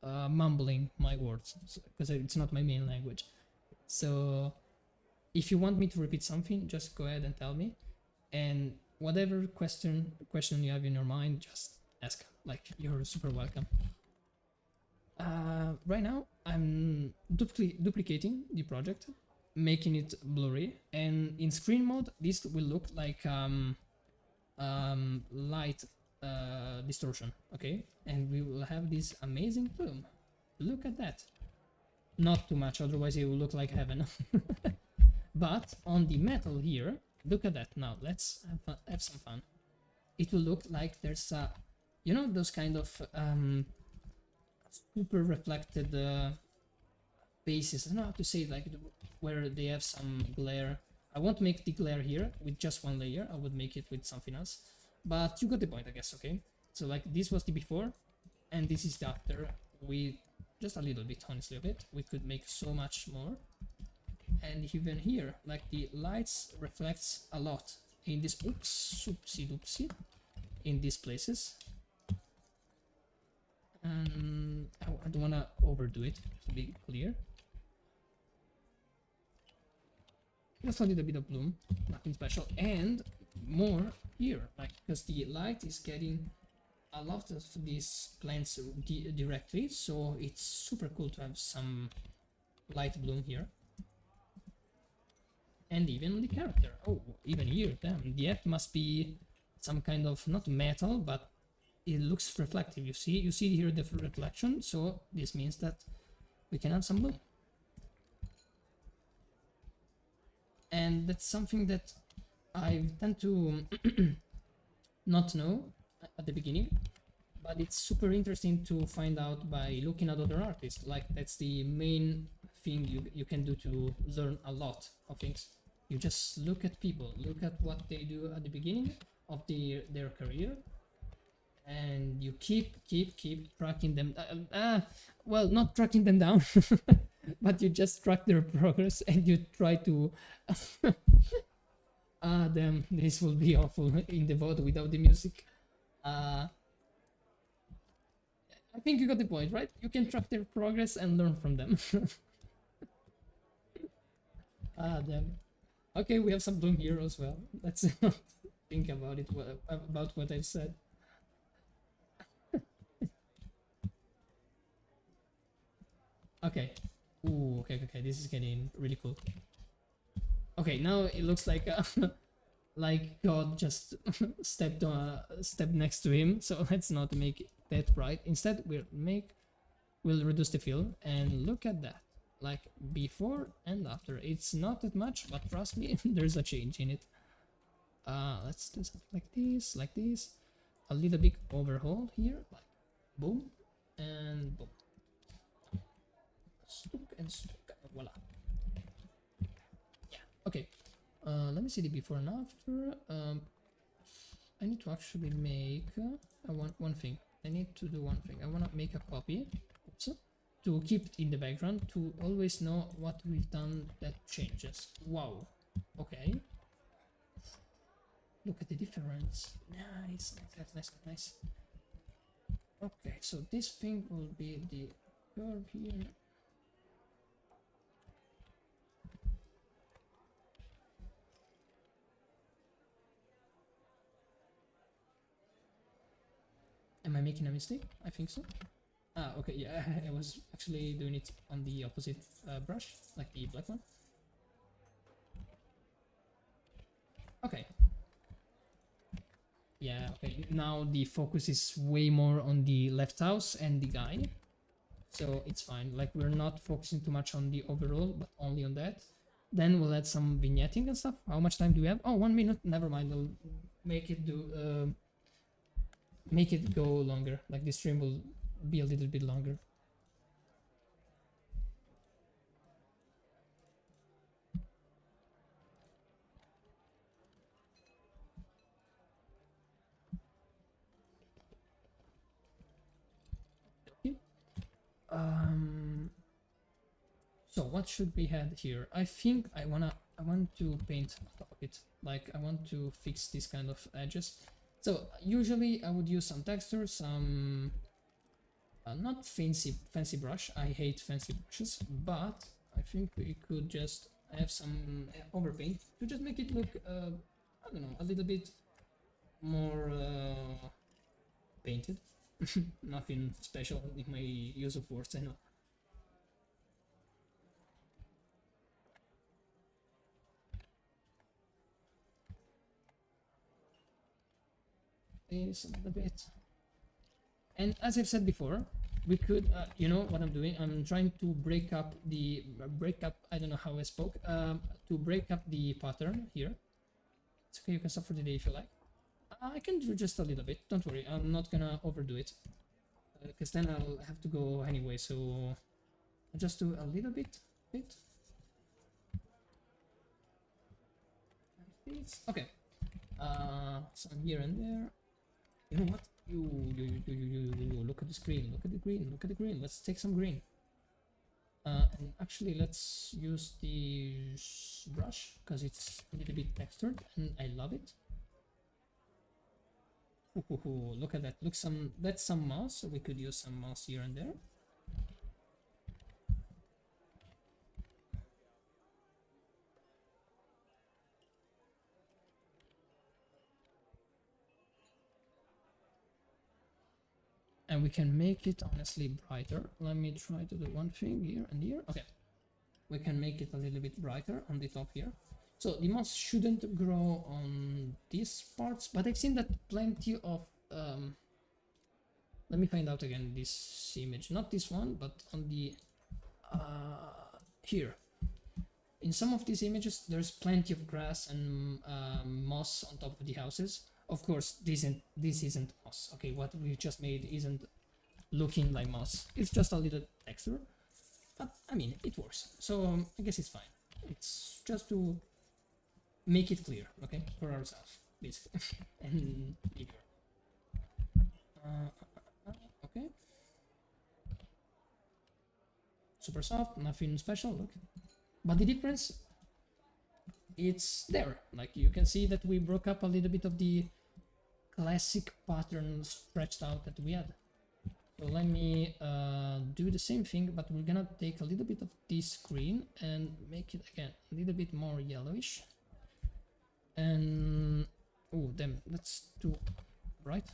mumbling my words because it's not my main language. So if you want me to repeat something, just go ahead and tell me, and whatever question you have in your mind, just ask. Like, you're super welcome. Right now I'm duplicating the project, making it blurry, and in screen mode this will look like light distortion, okay? And we will have this amazing boom. Look at that. Not too much, otherwise it will look like heaven. But on the metal here, look at that. Now let's have some fun. It will look like there's a, you know, those kind of super reflected bases. I don't know how to say it, like where they have some glare. I won't make the glare here with just one layer. I would make it with something else. But you got the point, I guess, okay? So like this was the before, and this is the after. With just a little bit, honestly, of it. We could make so much more. And even here, like the lights reflects a lot in this, oops, oopsie doopsie, in these places. I don't want to overdo it, to be clear. Just a little bit of bloom, nothing special, and more here, like because the light is getting a lot of these plants directly, so it's super cool to have some light bloom here. And even the character. Oh, even here, damn, the app must be some kind of not metal, but it looks reflective. You see here the reflection, so this means that we can add some bloom. And that's something that I tend to not know at the beginning, but it's super interesting to find out by looking at other artists. Like, that's the main thing you can do to learn a lot of things. You just look at people, look at what they do at the beginning of their career, and you keep tracking them. Well, not tracking them down, but you just track their progress and you try to. Damn, this will be awful in the VOD without the music. I think you got the point, right? You can track their progress and learn from them. Damn. Okay, we have some bloom here as well. Let's not think about it, about what I said. Okay. Ooh, okay. This is getting really cool. Okay, now it looks like like God just stepped next to him. So let's not make it that bright. Instead, we'll reduce the fill and look at that. Like before and after. It's not that much, but trust me, there's a change in it. Let's do something like this. A little bit overhaul here, like boom and boom. Stuk and stuk. Voila. Yeah. Okay. Let me see the before and after. I need to actually make one thing. I need to do one thing. I want to make a copy. Oops. To keep it in the background, to always know what we've done that changes. Wow. Okay. Look at the difference. Nice. Okay, so this thing will be the curve here. Am I making a mistake? I think so. Okay, yeah, I was actually doing it on the opposite brush, like the black one. Okay. Yeah, okay, now the focus is way more on the left house and the guy. So it's fine, like we're not focusing too much on the overall, but only on that. Then we'll add some vignetting and stuff. How much time do we have? Oh, 1 minute, never mind, I'll make it do... make it go longer, like the stream will be a little bit longer. Okay. So what should we have here? I think I want to paint on top of it. Like I want to fix this kind of edges. So usually I would use some texture, some not fancy brush. I hate fancy brushes, but I think we could just have some overpaint to just make it look I don't know, a little bit more painted. Nothing special in my use of words, I know. This a little bit. And as I've said before, we could, you know what I'm doing? I'm trying to break up, I don't know how I spoke, to break up the pattern here. It's okay, you can stop for the day if you like. I can do just a little bit, don't worry, I'm not gonna overdo it. Because then I'll have to go anyway, so I'll just do a little bit. Okay. Some here and there. You know what? You look at the screen, look at the green, let's take some green. And actually let's use the brush because it's a little bit textured and I love it. Ooh, look at that, that's some moss, so we could use some moss here and there. and we can make it honestly brighter. Let me try to do one thing here and here. Okay, we can make it a little bit brighter on the top here. So the moss shouldn't grow on these parts, but I've seen that plenty of let me find out again this image, not this one, but on the here. In some of these images, there's plenty of grass and moss on top of the houses. Of course, this isn't moss. Okay, what we just made isn't looking like moss. It's just a little texture, but I mean, it works. So I guess it's fine. It's just to make it clear, okay, for ourselves, basically. And bigger. Okay. Super soft, nothing special. Look. But the difference, it's there. Like you can see that we broke up a little bit of the classic pattern stretched out that we had. So let me do the same thing, but we're gonna take a little bit of this green and make it again a little bit more yellowish. And oh damn, that's too bright.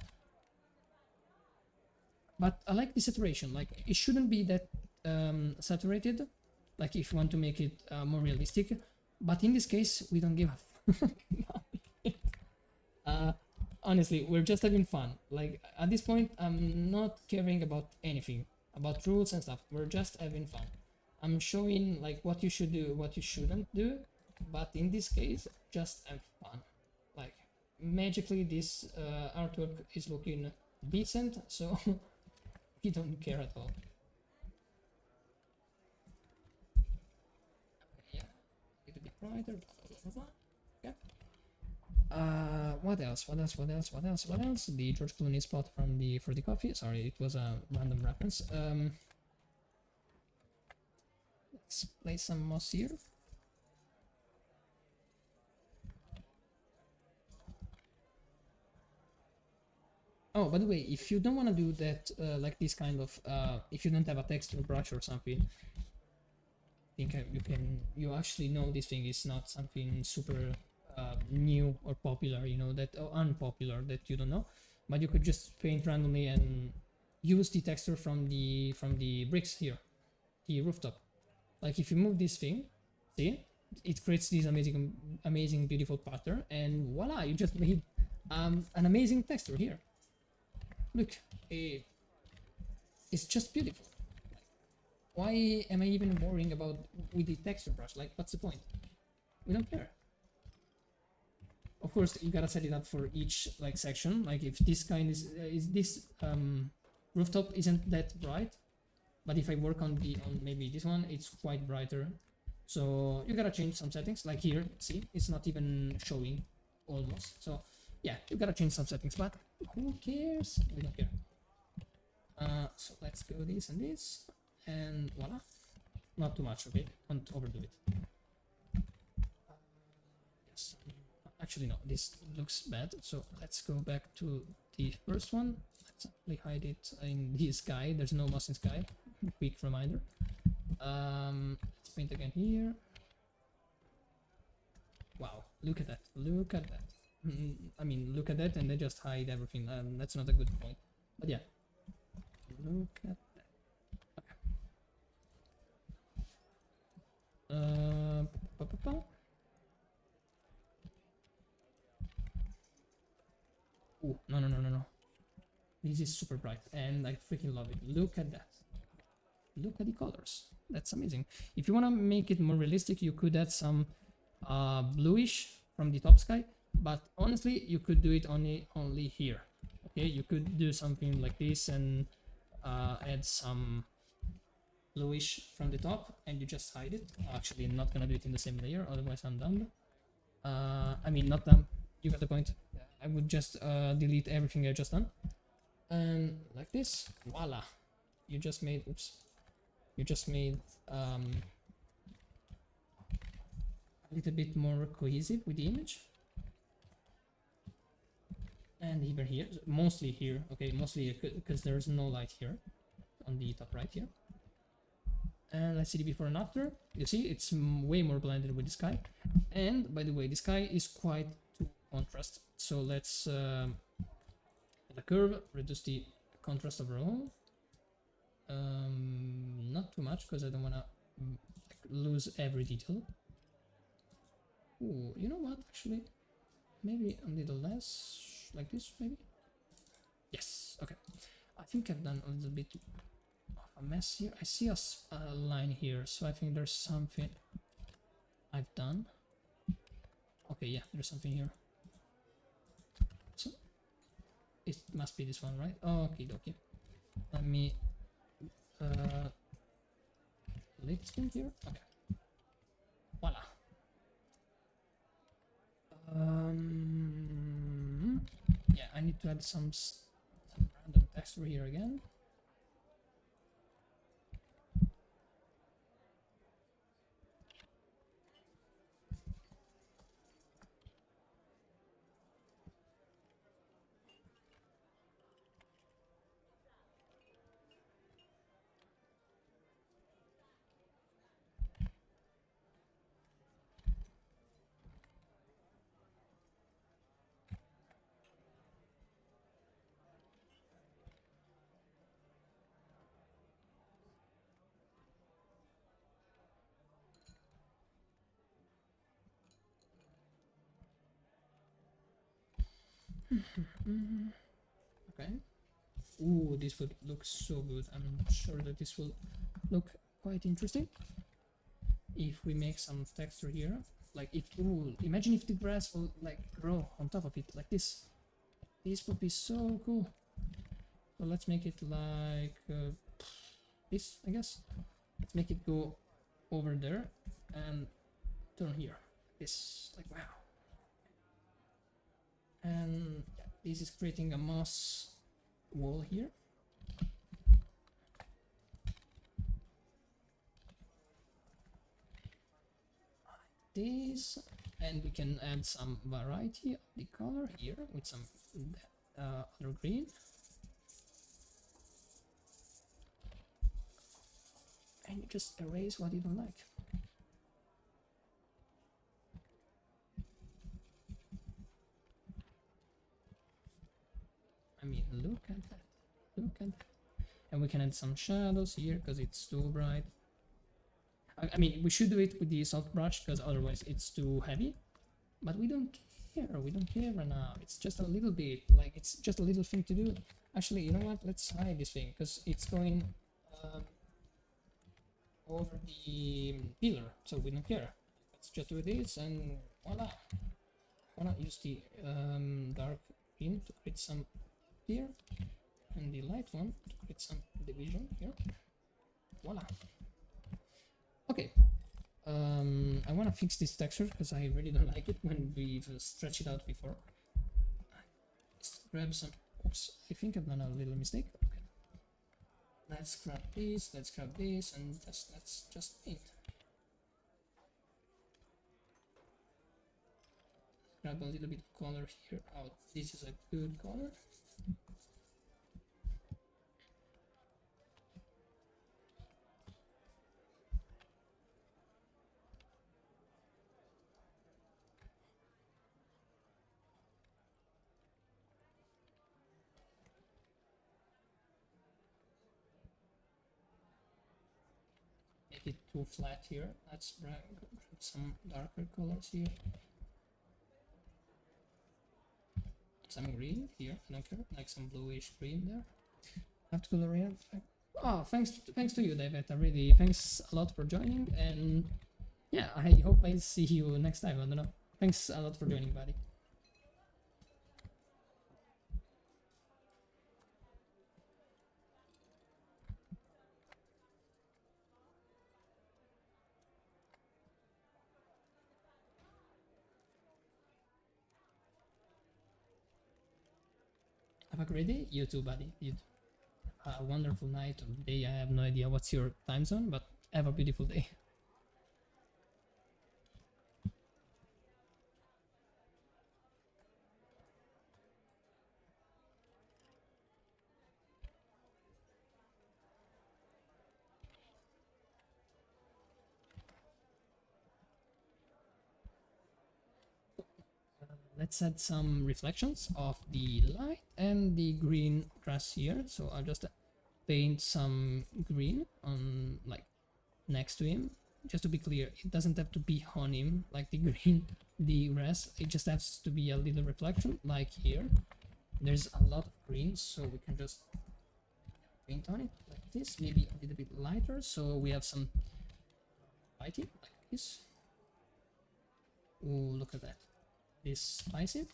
But I like the saturation. Like it shouldn't be that saturated. Like if you want to make it more realistic, but in this case we don't give a honestly, we're just having fun. Like at this point I'm not caring about anything, about rules and stuff. We're just having fun. I'm showing like what you should do, what you shouldn't do, but in this case just have fun. Like magically this artwork is looking decent, so we don't care at all. Brighter, blah, blah, blah. Yeah. What else? The George Clooney spot from the For the Coffee. Sorry, it was a random reference. Let's place some moss here. Oh, by the way, if you don't want to do that, like this kind of, if you don't have a texture brush or something, I think you actually know this thing is not something super new or popular, you know, that or unpopular that you don't know, but you could just paint randomly and use the texture from the bricks here, the rooftop. Like if you move this thing, see, it creates this amazing beautiful pattern, and voila, you just made an amazing texture here. Look, it's just beautiful. Why am I even worrying about with the texture brush? Like, what's the point? We don't care. Of course, you gotta set it up for each like section. Like, if this kind is this rooftop isn't that bright, but if I work on maybe this one, it's quite brighter. So you gotta change some settings. Like here, see, it's not even showing almost. So yeah, you gotta change some settings. But who cares? We don't care. So let's go this and this. And voila, not too much, okay? Don't overdo it. Yes, actually no, this looks bad, so let's go back to the first one. Let's actually hide it in the sky. There's no moss in sky. Quick reminder. Let's paint again here. Wow, look at that, look at that. I mean, look at that, and they just hide everything. That's not a good point, but yeah, look at that. Oh, no. This is super bright and I freaking love it. Look at that. Look at the colors. That's amazing. If you want to make it more realistic, you could add some bluish from the top sky, but honestly, you could do it only here. Okay, you could do something like this and add some bluish from the top, and you just hide it. Actually, I'm not gonna do it in the same layer, otherwise I'm done. I mean, not done. You got the point. I would just delete everything I just done, and like this, voila! You just made. Oops. You just made a little bit more cohesive with the image. And even here, mostly here. Okay, mostly because there's no light here on the top right here. And let's see the before and after. You see, it's way more blended with the sky. And by the way, the sky is quite to contrast. So let's add a curve, reduce the contrast overall. Not too much because I don't want to lose every detail. Ooh, you know what? Actually, maybe a little less, like this, maybe. Yes. Okay. I think I've done a little bit of a mess here. I see a line here, so I think there's something I've done. Okay, yeah, there's something here. So it must be this one, right? Okay, okay. Let me delete this thing here. Okay. Voila. Yeah, I need to add some random texture here again. Okay. Ooh, this would look so good. I'm sure that this will look quite interesting if we make some texture here. Like if, ooh, imagine if the grass will like grow on top of it like this. This would be so cool. So let's make it like this, I guess. Let's make it go over there and turn here. This, like, wow. And yeah, this is creating a moss wall here. Like this, and we can add some variety of the color here with some other green. And you just erase what you don't like. I mean, look at that. Look at that. And we can add some shadows here because it's too bright. I mean, we should do it with the soft brush because otherwise it's too heavy. But we don't care. We don't care right now. It's just a little bit. Like, it's just a little thing to do. Actually, you know what? Let's hide this thing because it's going over the pillar. So we don't care. Let's just do this and voila. Why not use the dark green to create some here, and the light one to create some division here. Voila. Okay. I want to fix this texture because I really don't like it when we've stretched it out before. Let's grab some. Oops, I think I've done a little mistake. Okay. Let's grab this, and let's just paint. Grab a little bit of color here out. This is a good color. Make it too flat here. Let's grab some darker colors here. Some green here, like some bluish green there. I have to color here. Oh, thanks to you, David. I really thanks a lot for joining, and yeah, I hope I see you next time. I don't know. Thanks a lot for joining, buddy. Have a great day. You too, buddy. You too. A wonderful night or day. I have no idea what's your time zone, but have a beautiful day. let's add some reflections of the light and the green grass here. So I'll just paint some green on like next to him. Just to be clear, it doesn't have to be on him like the green, the grass. It just has to be a little reflection like here. There's a lot of green, so we can just paint on it like this, maybe a little bit lighter, so we have some lighting like this. Oh, look at that. This spicy,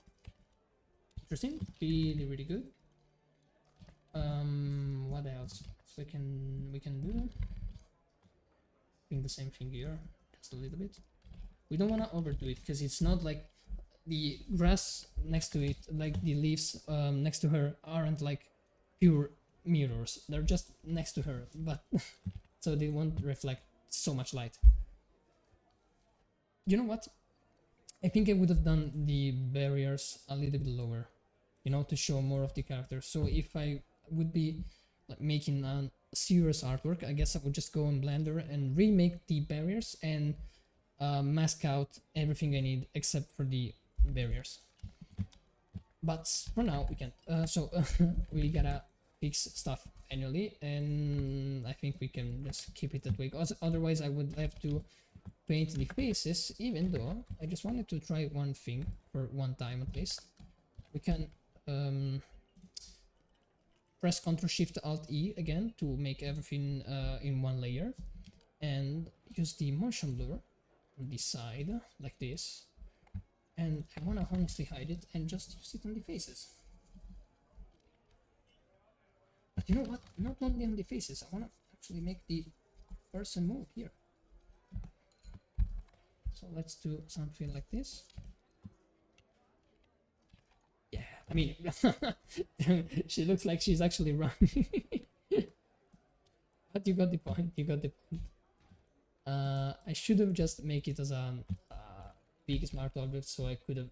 interesting, really good. What else we can do? I think the same thing here, just a little bit. We don't want to overdo it because it's not like the grass next to it, like the leaves next to her aren't like pure mirrors, they're just next to her, but so they won't reflect so much light. You know what, I think I would have done the barriers a little bit lower, you know, to show more of the character. So if I would be like making a serious artwork, I guess I would just go in Blender and remake the barriers and mask out everything I need except for the barriers. But for now we can't. So we gotta fix stuff annually, and I think we can just keep it that way. Otherwise, I would have to paint the faces. Even though I just wanted to try one thing for one time at least. We can press Ctrl Shift Alt E again to make everything in one layer, and use the motion blur on the side like this. And I want to honestly hide it and just use it on the faces. But you know what? Not only on the faces, I want to actually make the person move here. So let's do something like this. Yeah, I mean, she looks like she's actually running. But you got the point, you got the point. I should have just make it as a big smart object, so I could have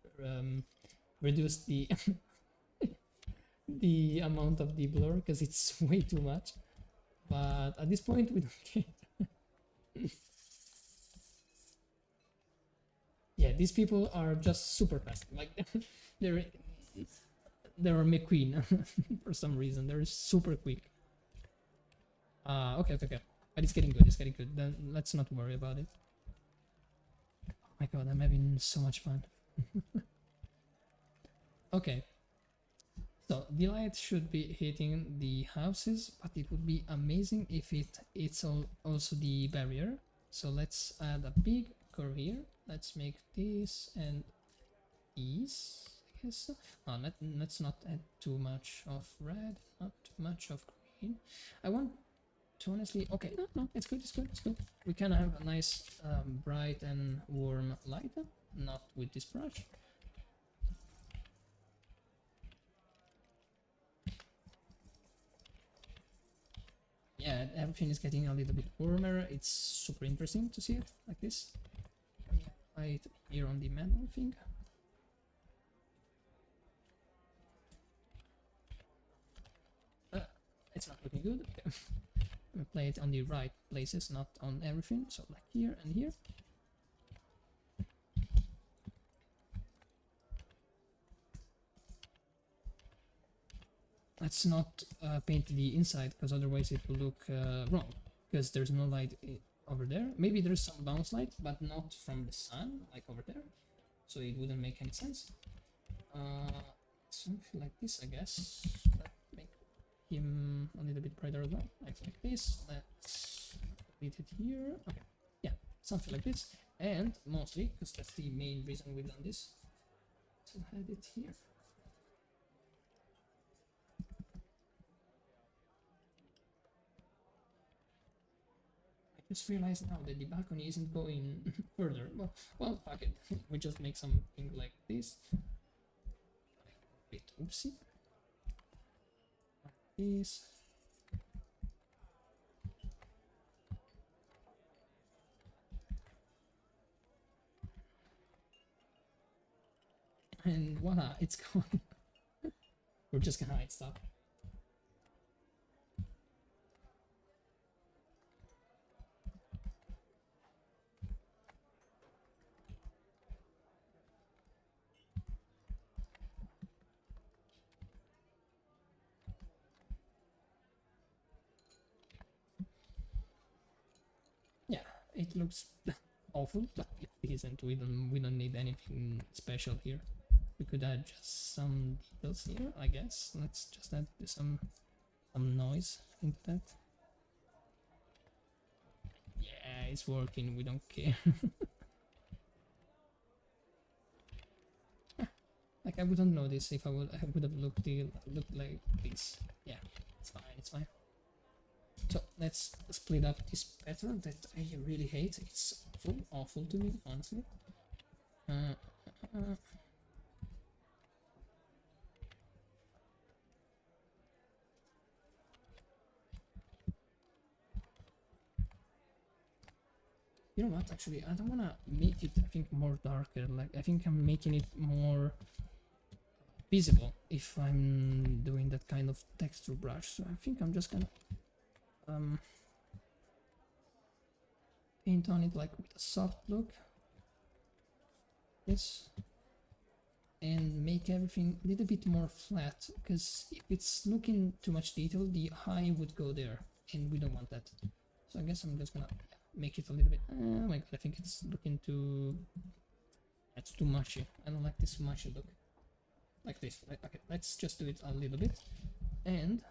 reduced the the amount of the blur, because it's way too much. But at this point we don't care. Yeah, these people are just super fast. Like they're McQueen for some reason. They're super quick. Okay. But it's getting good. It's getting good. Then let's not worry about it. Oh my god, I'm having so much fun. Okay. So the light should be hitting the houses, but it would be amazing if it's also the barrier. So let's add a big curve here. Let's make this and these, I guess. Oh, let's not add too much of red, not too much of green. I want to honestly, okay, no, it's good. We can have a nice bright and warm light, not with this brush. Yeah, everything is getting a little bit warmer. It's super interesting to see it like this. Right here on the manual thing. It's not looking good. Okay. I'm play it on the right places, not on everything. So like here and here. Let's not paint the inside, because otherwise it will look wrong, because there's no light over there. Maybe there's some bounce light, but not from the sun, like over there, so it wouldn't make any sense. Something like this, I guess. Let's make him a little bit brighter as well, like this. Let's delete it here. Okay, yeah, something like this. And mostly, because that's the main reason we've done this, to have it here. Just realized now that the balcony isn't going further. Well, fuck it. We just make something like this. Wait, oopsie. Like this. And voila, it's gone. We're just gonna hide stuff. it looks awful, but it isn't. We don't need anything special here. We could add just some details here, I guess. Let's just add some noise into that. Yeah, it's working. We don't care. Like I wouldn't know this if I would have looked like this. Yeah, it's fine. It's fine. So let's split up this pattern that I really hate. It's awful to me, honestly. You know what? Actually, I don't wanna make it. I think more darker. Like I think I'm making it more visible if I'm doing that kind of texture brush. So I think I'm just gonna paint on it like with a soft look. Yes. And make everything a little bit more flat, because if it's looking too much detail, the eye would go there, and we don't want that. So I guess I'm just gonna make it a little bit. Oh my god, I think it's looking too. That's too mushy. I don't like this mushy look. Like this. Okay, let's just do it a little bit, and I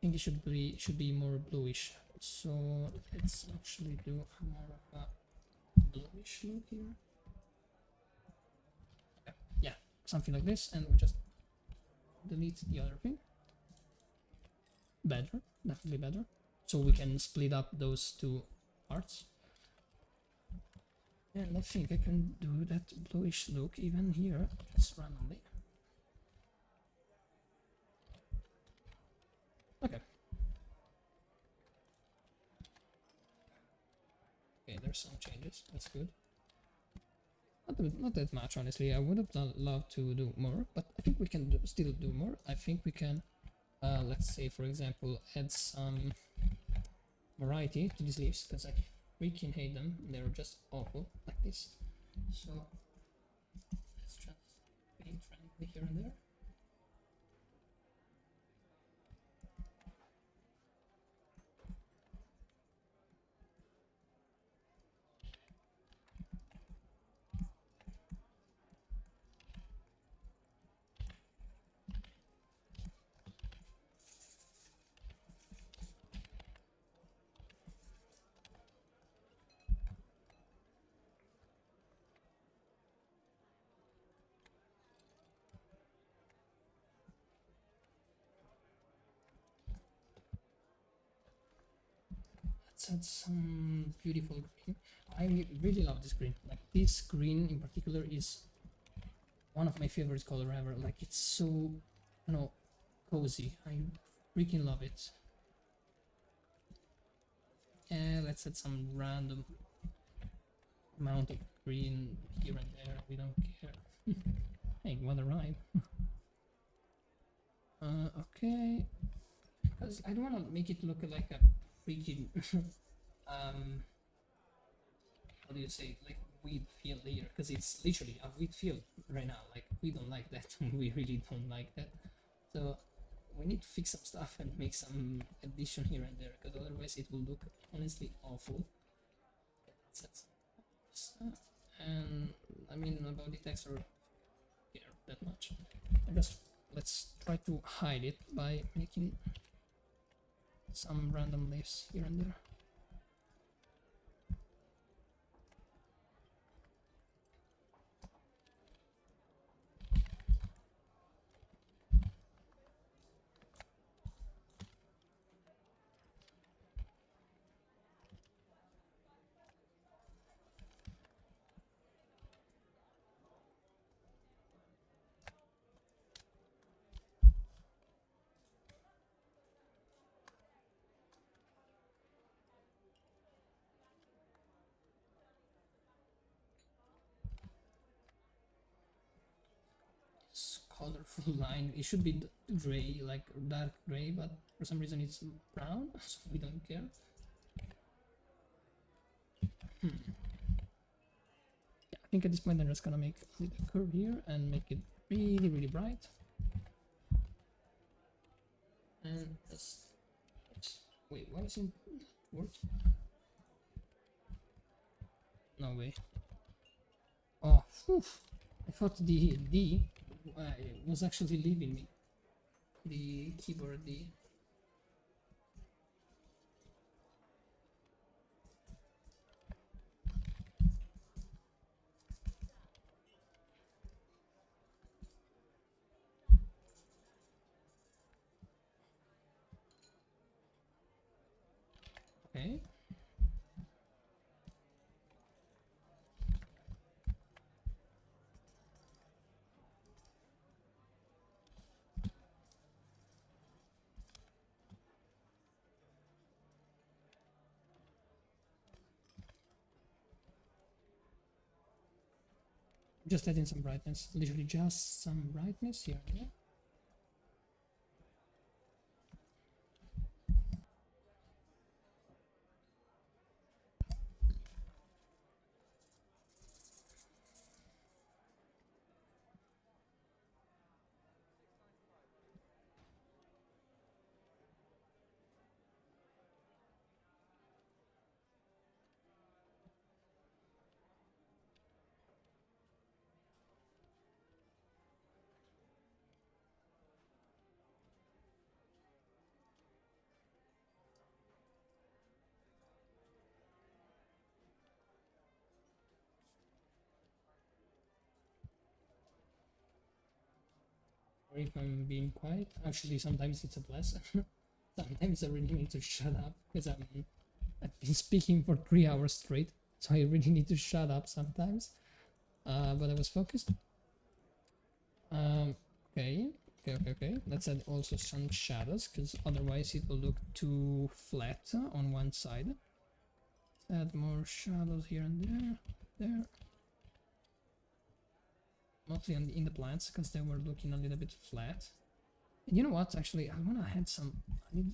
think it should be more bluish. So let's actually do more of a bluish look here. Okay, yeah, something like this, and we just delete the other thing. Better, definitely better. So we can split up those two parts. And I think I can do that bluish look even here, just randomly. Okay. Okay, there's some changes, that's good. Not that much, honestly. I would have loved to do more, but I think we can still do more. I think we can, let's say, for example, add some variety to these leaves, because I freaking hate them. They're just awful, like this. So let's just paint randomly here and there. Add some beautiful green. I really love this green. Like this green in particular is one of my favorite color ever. Like it's so, you know, cozy. I freaking love it. And let's add some random amount of green here and there. We don't care. Hey, what a rhyme. Okay. Because I don't want to make it look like a freaking how do you say, like wheat field here, because it's literally a wheat field right now. Like we don't like that. We really don't like that. So we need to fix some stuff and make some addition here and there, because otherwise it will look honestly awful. And I mean, about the texture, care that much. I just let's try to hide it by making some random leaves here and there. Colorful line. It should be gray, like dark gray, but for some reason it's brown, so we don't care. Yeah, I think at this point I'm just gonna make a little curve here and make it really, really bright. And just wait, why isn't that working? No way. Oh, phew. I thought the D was actually leaving me. The keyboard D. Okay. Just adding some brightness. Literally just some brightness here. Yeah? Or if I'm being quiet. Actually, sometimes it's a blessing. Sometimes I really need to shut up because I've been speaking for 3 hours straight, so I really need to shut up sometimes. But I was focused. Okay, okay. Let's add also some shadows because otherwise it will look too flat on one side. Add more shadows here and there. Mostly in the plants because they were looking a little bit flat. And you know what? Actually, I wanna add some,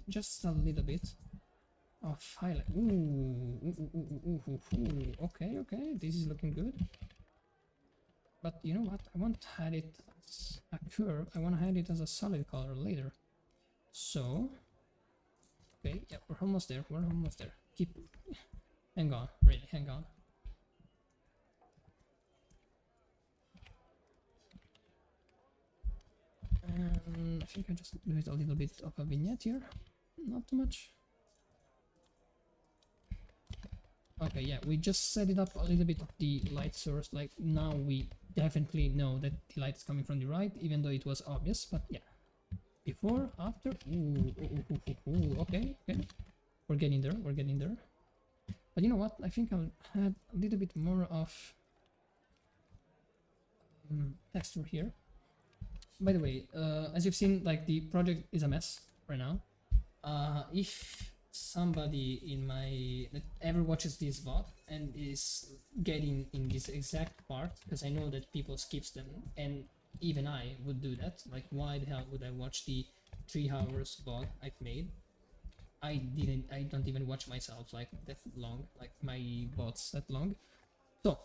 just a little bit of highlight. Ooh. Okay. This is looking good. But you know what? I won't hide it as a curve. I want to hide it as a solid color later. So, okay, yeah, we're almost there. Hang on, really, hang on. I think I just do it a little bit of a vignette here. Not too much. Okay, yeah, we just set it up a little bit of the light source. Like now we definitely know that the light is coming from the right, even though it was obvious. But yeah, before, after. Okay. We're getting there. But you know what? I think I'll add a little bit more of texture here. By the way, as you've seen, like the project is a mess right now. If somebody in my that ever watches this VOD and is getting in this exact part, because I know that people skips them, and even I would do that. Like, why the hell would I watch the 3 hours VOD I've made? I don't even watch myself like that long, like my VODs that long. So,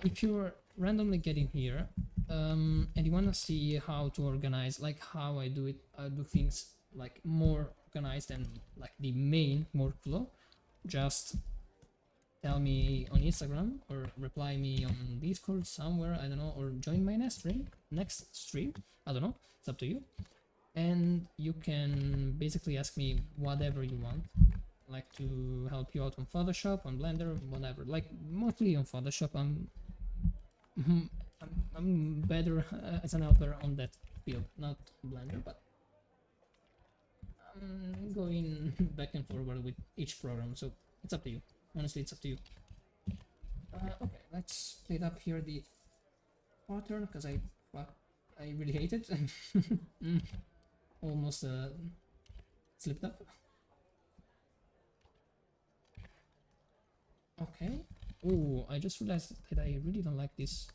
if you're randomly getting here, and you wanna see how to organize, like how I do it, I do things like more organized and like the main workflow, just tell me on Instagram or reply me on Discord somewhere, I don't know, or join my next stream, I don't know, it's up to you. And you can basically ask me whatever you want, like to help you out on Photoshop, on Blender, whatever. Like mostly on Photoshop. I'm better as an helper on that field, not Blender, but I'm going back and forward with each program, so it's up to you. Honestly, it's up to you. Okay, let's split up here the pattern because I really hate it. Almost slipped up. Okay. Oh, I just realized that I really don't like this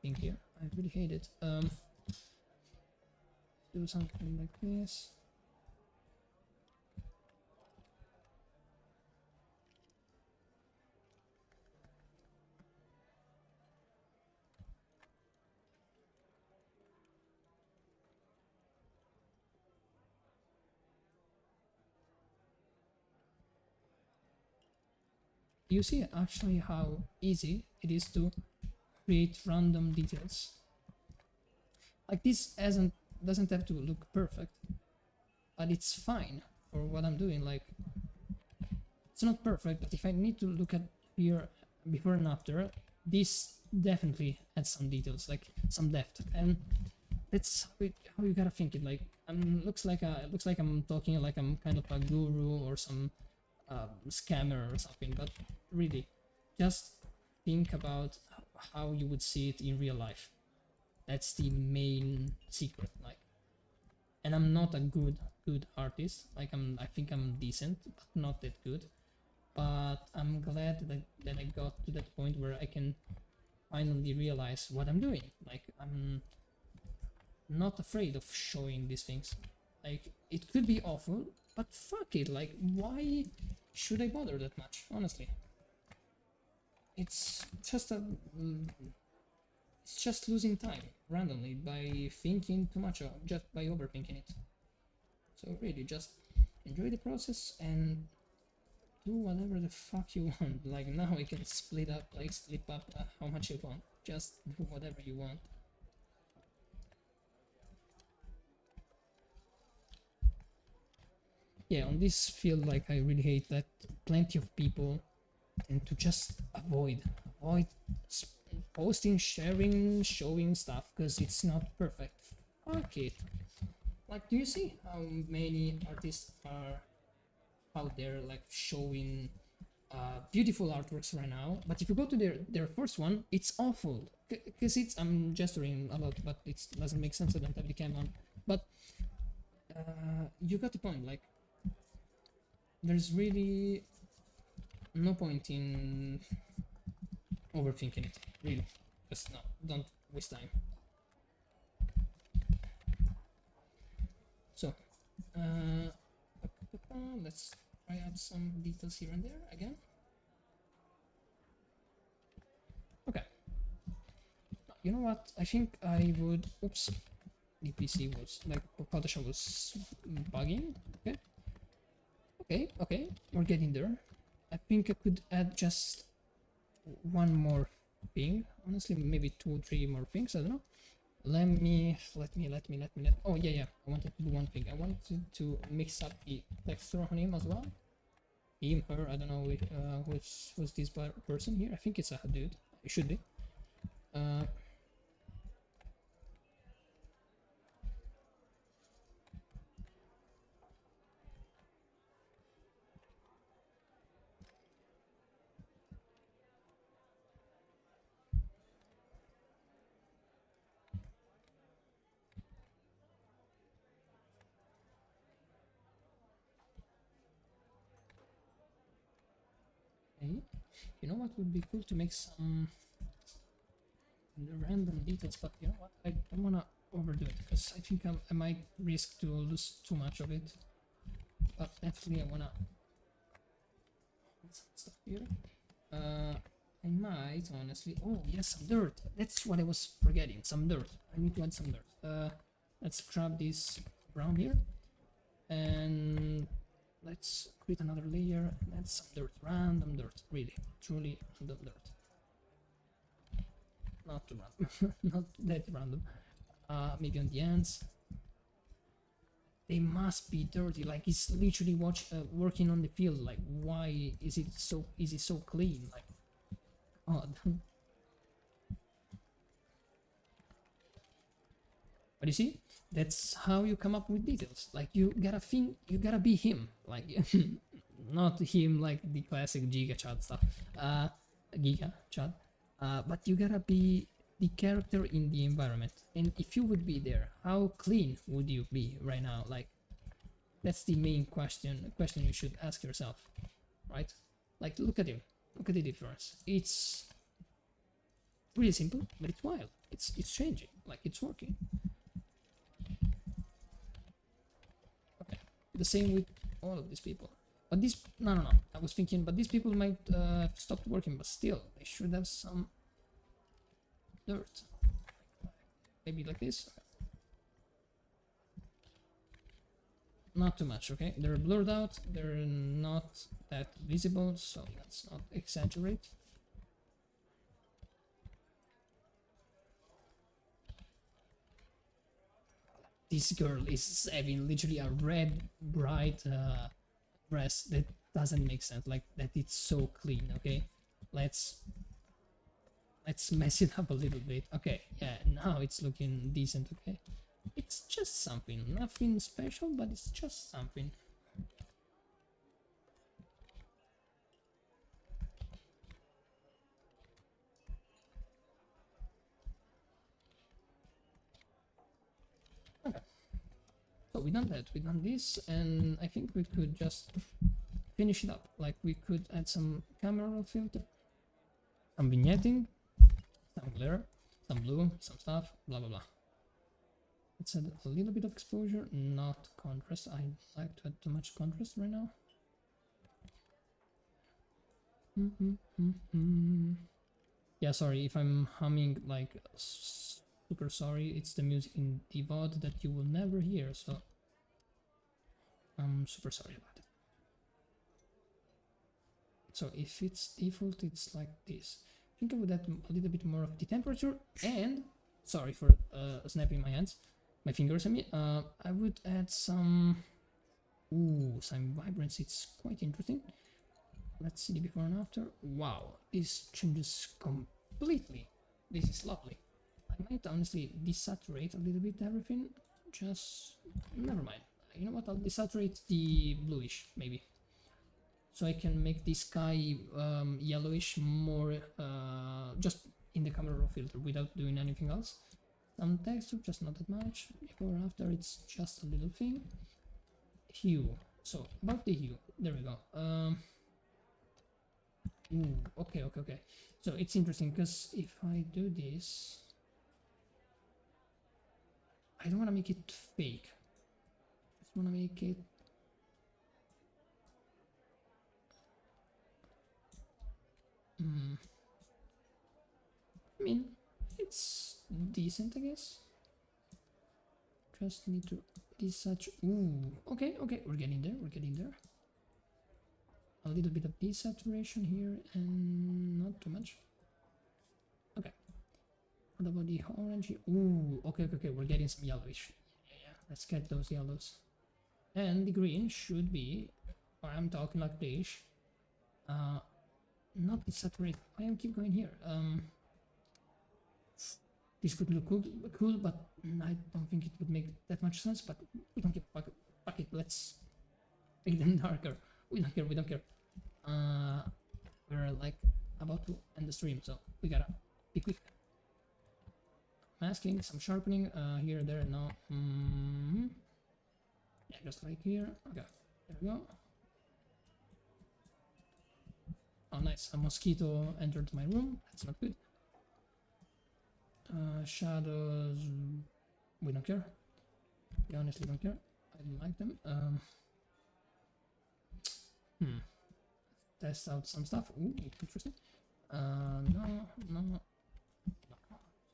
thing here. I really hate it. Do something like this. You see actually how easy it is to create random details. Like this doesn't have to look perfect, but it's fine for what I'm doing. Like it's not perfect, but if I need to look at here before and after, this definitely adds some details, like some depth, and that's how you gotta think it. Like looks like I'm talking like I'm kind of a guru or some scammer or something, but really, just think about how you would see it in real life. That's the main secret. Like, and I'm not a good artist. Like I think I'm decent, but not that good. But I'm glad that I got to that point where I can finally realize what I'm doing. Like I'm not afraid of showing these things. Like it could be awful, but fuck it. Like why should I bother that much? Honestly, it's just it's just losing time randomly by thinking too much, or just by overthinking it. So really, just enjoy the process and do whatever the fuck you want. Like now I can split up how much you want. Just do whatever you want. Yeah, on this field, like I really hate that plenty of people tend to just avoid posting, sharing, showing stuff because it's not perfect. Fuck it. Like, do you see how many artists are out there like showing beautiful artworks right now? But if you go to their first one, it's awful. Because I'm gesturing a lot, but it doesn't make sense. I don't have the cam on. But you got the point. Like, there's really no point in overthinking it. Really, just no. Don't waste time. So, let's try out some details here and there again. Okay. You know what? I think I would. Oops. The PC was like Photoshop was bugging. Okay. Okay. We're getting there. I think I could add just one more thing. Honestly, maybe 2 or 3 more things. I don't know. Let me. Oh yeah. I wanted to do one thing. I wanted to mix up the texture on him as well. Him, her. I don't know who's this person here. I think it's a dude. It should be. Okay. You know what would be cool to make some random details, but you know what? I don't wanna overdo it because I think I might risk to lose too much of it. But definitely I wanna put some stuff here. I might honestly. Oh yes, some dirt. That's what I was forgetting. Some dirt. I need to add some dirt. Let's grab this brown here, and let's create another layer and add some dirt. Random dirt. Really, truly random dirt. Not too random. Not that random. Maybe on the ends. They must be dirty. Like it's literally working on the field. Like why is it so clean? Like odd. But you see, that's how you come up with details. Like you gotta think, you gotta be him. Like not him like the classic Giga Chad stuff. Giga Chad. But you gotta be the character in the environment. And if you would be there, how clean would you be right now? Like that's the main question you should ask yourself, right? Like look at him. Look at the difference. It's really simple, but it's wild. It's changing. Like it's working. Okay. The same with all of these people. But these no. I was thinking, but these people might stop working, but still they should have some dirt. Maybe like this. not too much, okay? They're blurred out, they're not that visible, so let's not exaggerate. This girl is having literally a red, bright dress that doesn't make sense, like that it's so clean, okay? Let's mess it up a little bit. Okay, yeah, now it's looking decent, okay? It's just something, nothing special, but it's just something. Okay, so we done that, we done this, and I think we could just finish it up. Like we could add some camera roll filter, some vignetting, some glare, some blue, some stuff, blah blah blah. Let's add a little bit of exposure, not contrast. I like to add too much contrast right now. Yeah, sorry if I'm humming, like super sorry. It's the music in the VOD that you will never hear, so I'm super sorry about it. So if it's default, it's like this. I think I would add a little bit more of the temperature, and sorry for snapping my hands, my fingers. I mean, I would add some vibrance. It's quite interesting. Let's see the before and after. Wow, this changes completely. This is lovely. I might honestly desaturate a little bit everything. Just never mind. You know what? I'll desaturate the bluish maybe, so I can make the sky yellowish more just in the camera raw filter without doing anything else. Some texture, just not that much. Before after, it's just a little thing. Hue. So about the hue, there we go. Okay. So it's interesting because if I do this, I don't want to make it fake. I just want to make it. I mean, it's decent, I guess. Just need to desaturate. Okay, we're getting there. A little bit of desaturation here and not too much. Okay. What about the orange? Okay, we're getting some yellowish. Yeah, let's get those yellows. And the green should be, or I'm talking like this, not desaturate. Why am I keep going here? This could look cool, but I don't think it would make that much sense. But we don't care. Fuck it. Let's make them darker. We don't care. We're like about to end the stream, so we gotta be quick. Masking, some sharpening, here, there, no. Yeah, just like here. Okay, there we go. Oh, nice. A mosquito entered my room. That's not good. Shadows, we don't care. We honestly don't care. I don't like them. Test out some stuff. Ooh, interesting. No,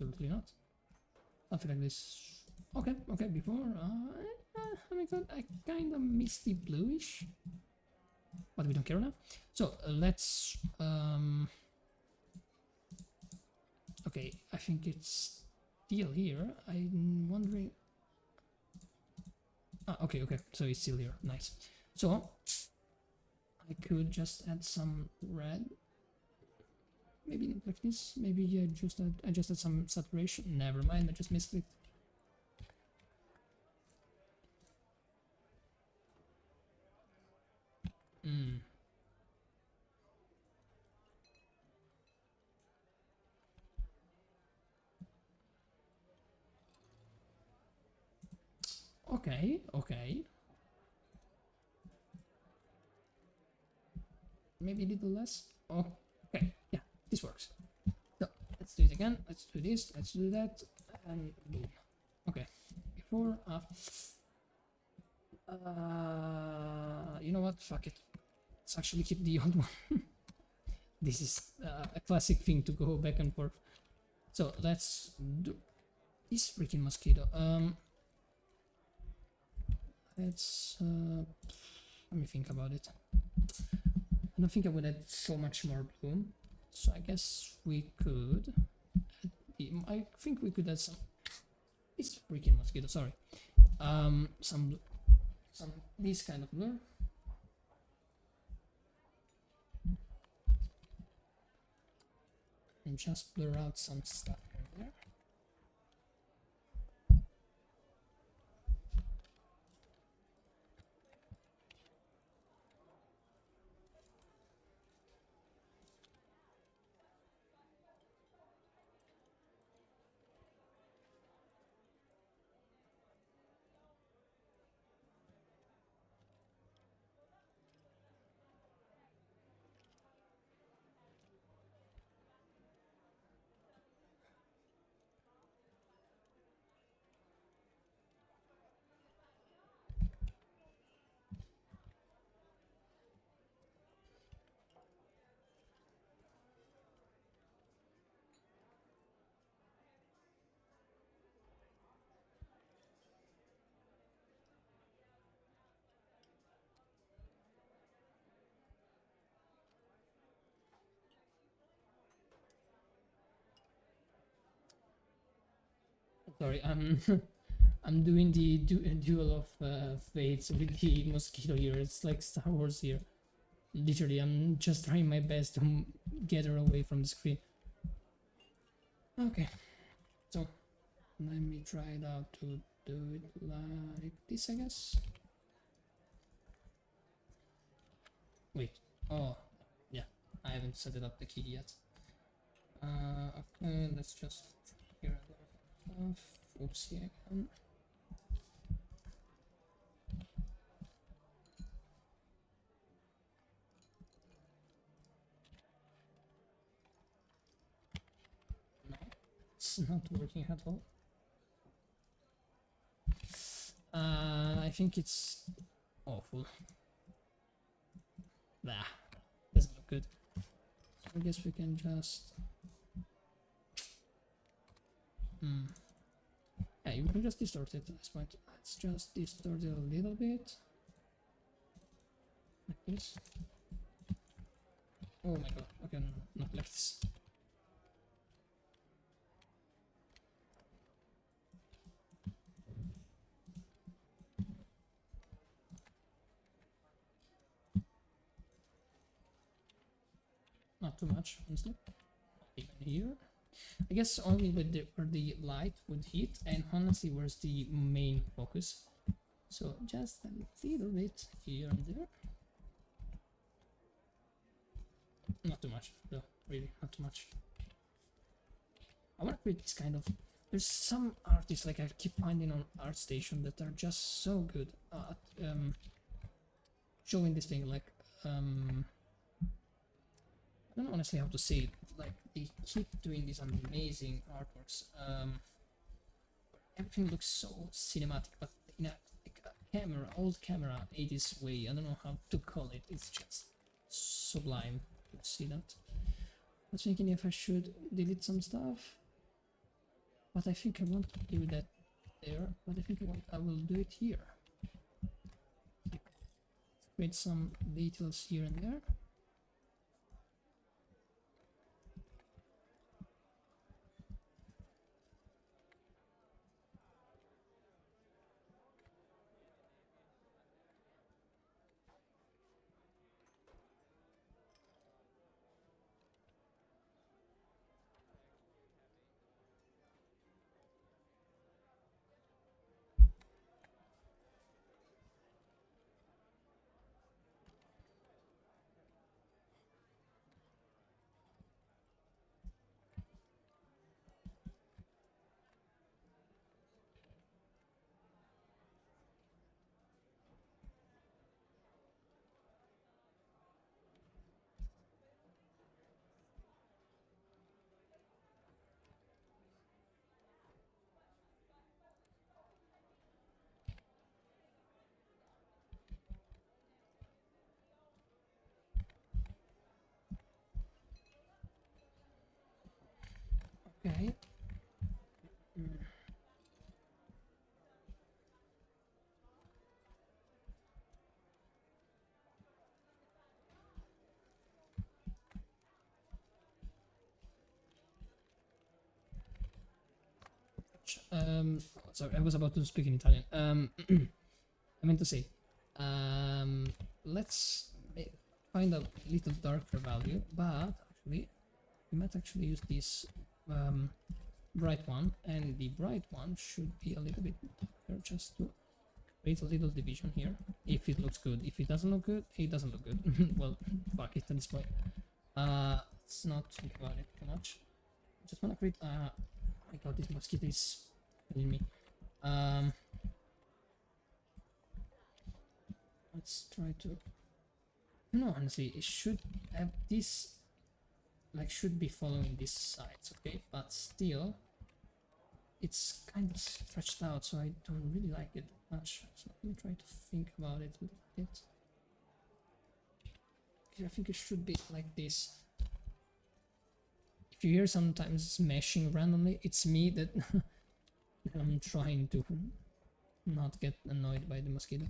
absolutely not. Something like this. Okay, before, oh my god, I kind of missed the bluish, but we don't care now. So, let's, okay, I think it's still here. I'm wondering, okay, so it's still here, nice. So, I could just add some red, maybe like this, maybe I just add some saturation. Never mind, I just misclicked. Okay. Maybe a little less. Okay, yeah, this works. So let's do it again. Let's do this. Let's do that, and boom. Okay. Before, you know what? Fuck it. Let's actually keep the old one. This is a classic thing to go back and forth. So let's do this freaking mosquito. Let's let me think about it. I don't think I would add so much more bloom, so I guess we could I think we could add some. It's freaking mosquito, sorry. Some this kind of blur. And just blur out some stuff in there. Sorry, I'm doing the duel of fates with the mosquito here. It's like Star Wars here. Literally, I'm just trying my best to get her away from the screen. Okay, so let me try it out to do it like this, I guess. Wait, oh, yeah, I haven't set it up the key yet. Okay, let's just here and stuff. Oopsie again. No, it's not working at all. I think it's awful. Nah, doesn't look good. I guess we can just yeah, you can just distort it at this point. Let's just distort it a little bit. Like this. Oh my god, okay, no, not like this. Not too much, honestly. Even here. I guess only with where the light would hit, and honestly where's the main focus. So just a little bit here and there. Not too much, though, really, not too much. I want to create this kind of... There's some artists like I keep finding on ArtStation that are just so good at showing this thing, like I don't know honestly how to say it, like they keep doing these amazing artworks. Everything looks so cinematic, but in a, like a camera, old camera 80s way. I don't know how to call it. It's just sublime to see that. I was thinking if I should delete some stuff, but I think I won't do that there. But I think I will do it here. Create some details here and there. Okay. much. Sorry, I was about to speak in Italian. I meant to say, let's find a little darker value, but actually, we might actually use this bright one, and the bright one should be a little bit darker just to create a little division here. If it looks good. If it doesn't look good, it doesn't look good. Well, fuck it at this point. Let's not think about it too much. Just wanna create. Oh my god, this mosquito is killing me. Let's try to. No, honestly, it should have this. Like, should be following these sides, okay? But still, it's kind of stretched out, so I don't really like it that much. So let me try to think about it a little bit. I think it should be like this. If you hear sometimes smashing randomly, it's me that I'm trying to not get annoyed by the mosquito.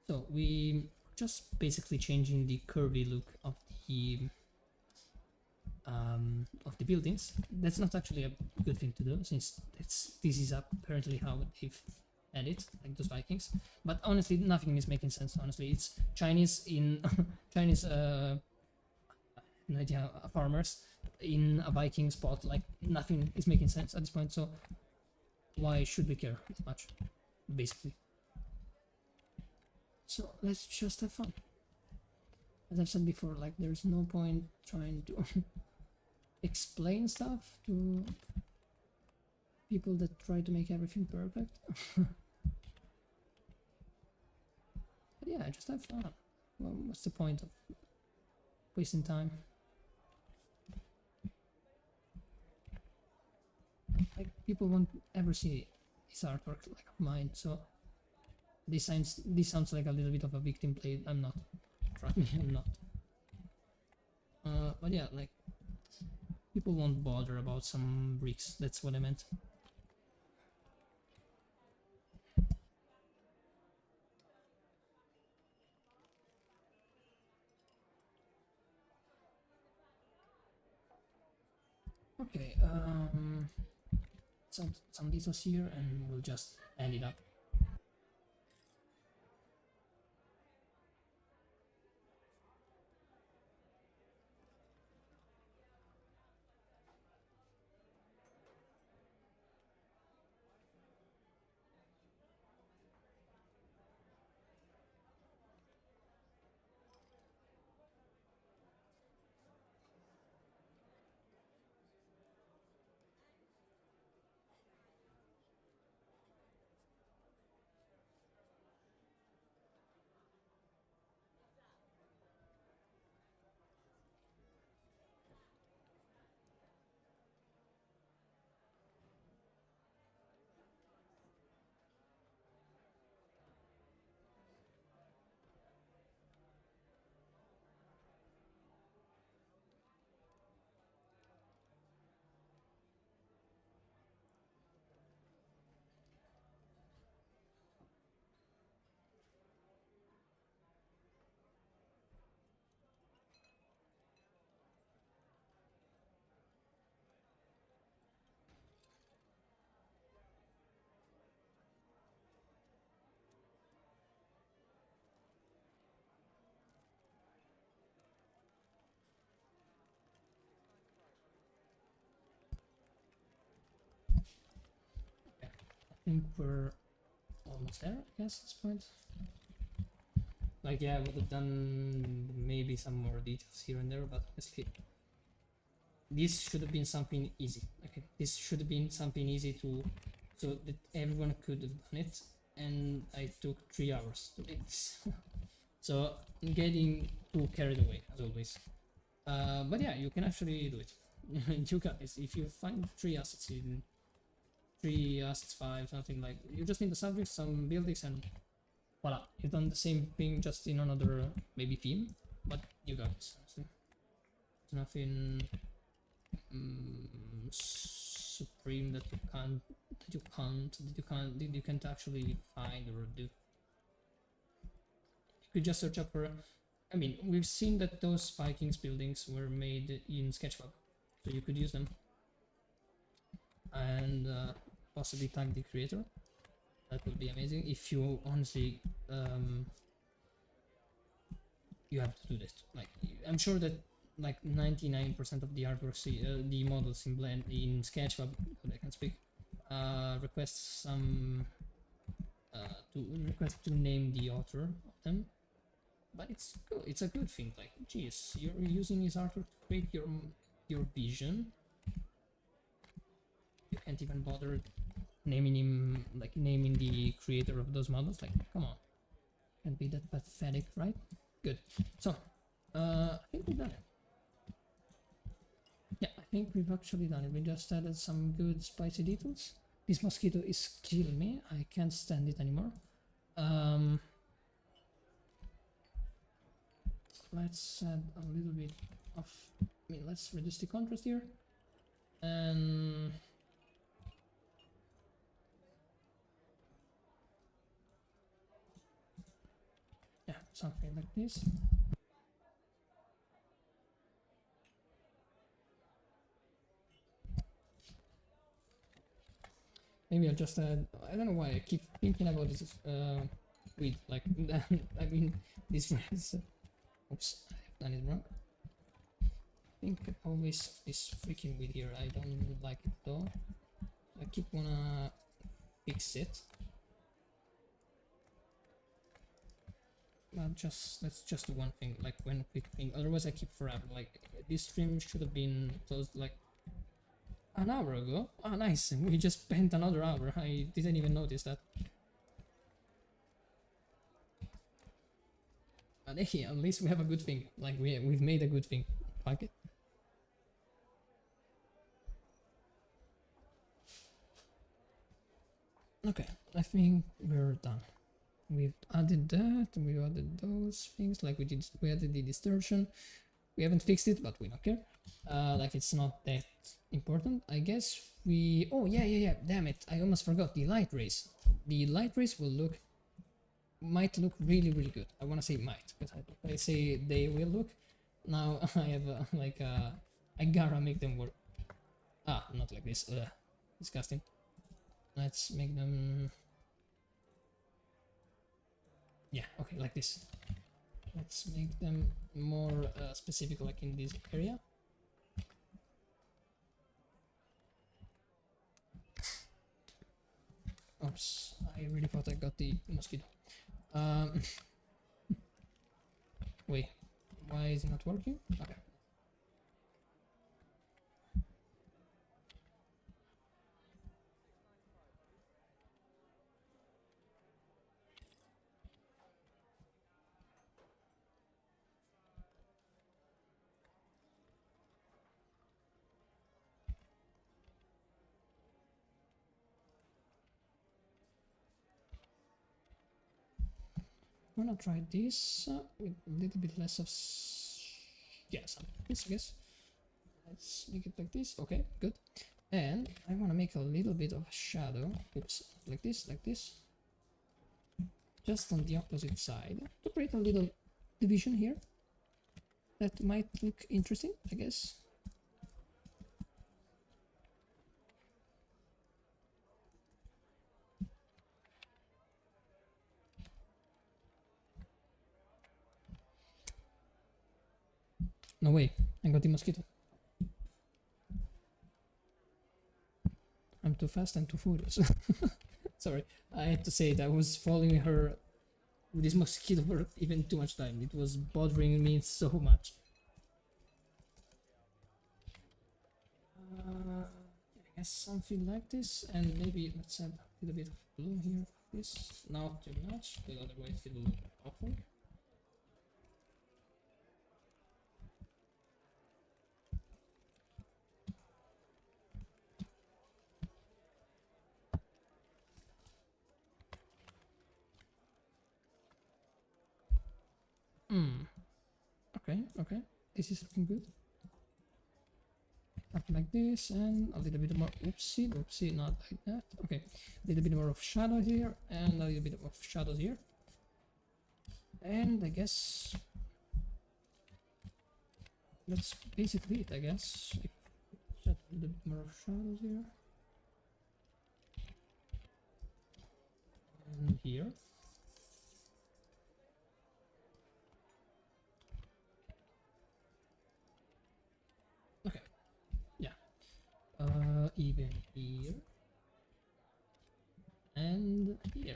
So we just basically changing the curvy look of the buildings. That's not actually a good thing to do, since this is apparently how they've had it, like those Vikings. But honestly, nothing is making sense. Honestly, it's Chinese in Chinese no idea, farmers in a Viking spot. Like, nothing is making sense at this point. So why should we care that much, basically? So let's just have fun. As I've said before, like, there's no point trying to explain stuff to people that try to make everything perfect. But yeah, just have fun. Well, what's the point of wasting time? Like, people won't ever see this artwork like of mine, so this sounds like a little bit of a victim play. I'm not. Trust me, I'm not. But yeah, like, people won't bother about some bricks. That's what I meant. Okay, some details here, and we'll just end it up. think we're almost there, I guess, at this point. Like, yeah, I would have done maybe some more details here and there, but honestly, this should have been something easy. Okay, this should have been something easy so that everyone could have done it, and I took 3 hours to make this. So I'm getting too carried away, as always. But yeah, you can actually do it. You guys, if you find 3 assets in 3 assets 5, something like, you just need the subject, some buildings, and voila, you've done the same thing just in another maybe theme, but you got this. There's nothing supreme that you can't actually find or do. You could just search up for. I mean, we've seen that those Vikings buildings were made in Sketchfab, so you could use them and possibly tag the creator. That would be amazing if you honestly you have to do this. Like, I'm sure that like 99% of the artwork, the models in Sketchfab, that I can speak, request some to name the author of them. But it's good. It's a good thing. Like, geez, you're using his artwork to create your vision. You can't even bother naming him, like naming the creator of those models. Like, come on, can't be that pathetic, right? Good. So, I think we've done it. Yeah, I think we've actually done it. We just added some good spicy details. This mosquito is killing me. I can't stand it anymore. Let's add a little bit of. I mean, let's reduce the contrast here, and yeah, something like this. Maybe I'll just add. I don't know why I keep thinking about this. Weed, like I mean, this is. Oops, I've done it wrong. I think always this freaking weed here. I don't like it though. I keep wanna fix it. Well, let's just do one thing, like one quick thing. Otherwise, I keep forever. Like, this stream should have been closed like an hour ago. Oh, nice. We just spent another hour. I didn't even notice that. But hey, at least we have a good thing. Like, we've made a good thing. Fuck it. Okay, I think we're done. We've added that, we've added those things, like we added the distortion. We haven't fixed it, but we don't care. Like, it's not that important, I guess. Oh yeah, damn it, I almost forgot the light rays. The light rays might look really good. I want to say might, but I say they will look. Now I have I gotta make them work. Not like this. Disgusting. Let's make them. Yeah, okay, like this. Let's make them more specific, like in this area. Oops, I really thought I got the mosquito. Wait, why is it not working? Okay. I'm gonna try this with a little bit less of something like this, I guess. Let's make it like this. Okay, good. And I want to make a little bit of a shadow. Oops, like this. Just on the opposite side to create a little division here. That might look interesting, I guess. No way, I got the mosquito. I'm too fast and too furious. Sorry, I had to say it. I was following her with this mosquito for even too much time. It was bothering me so much. I guess something like this, and maybe let's add a little bit of blue here. This not too much, but otherwise it will look awful. Okay. This is looking good. Something like this, and a little bit more. Oopsie, not like that. Okay, a little bit more of shadow here, and a little bit of shadows here. And I guess that's basically it. I guess a little bit more of shadows here, and here. Okay, yeah. Even here and here.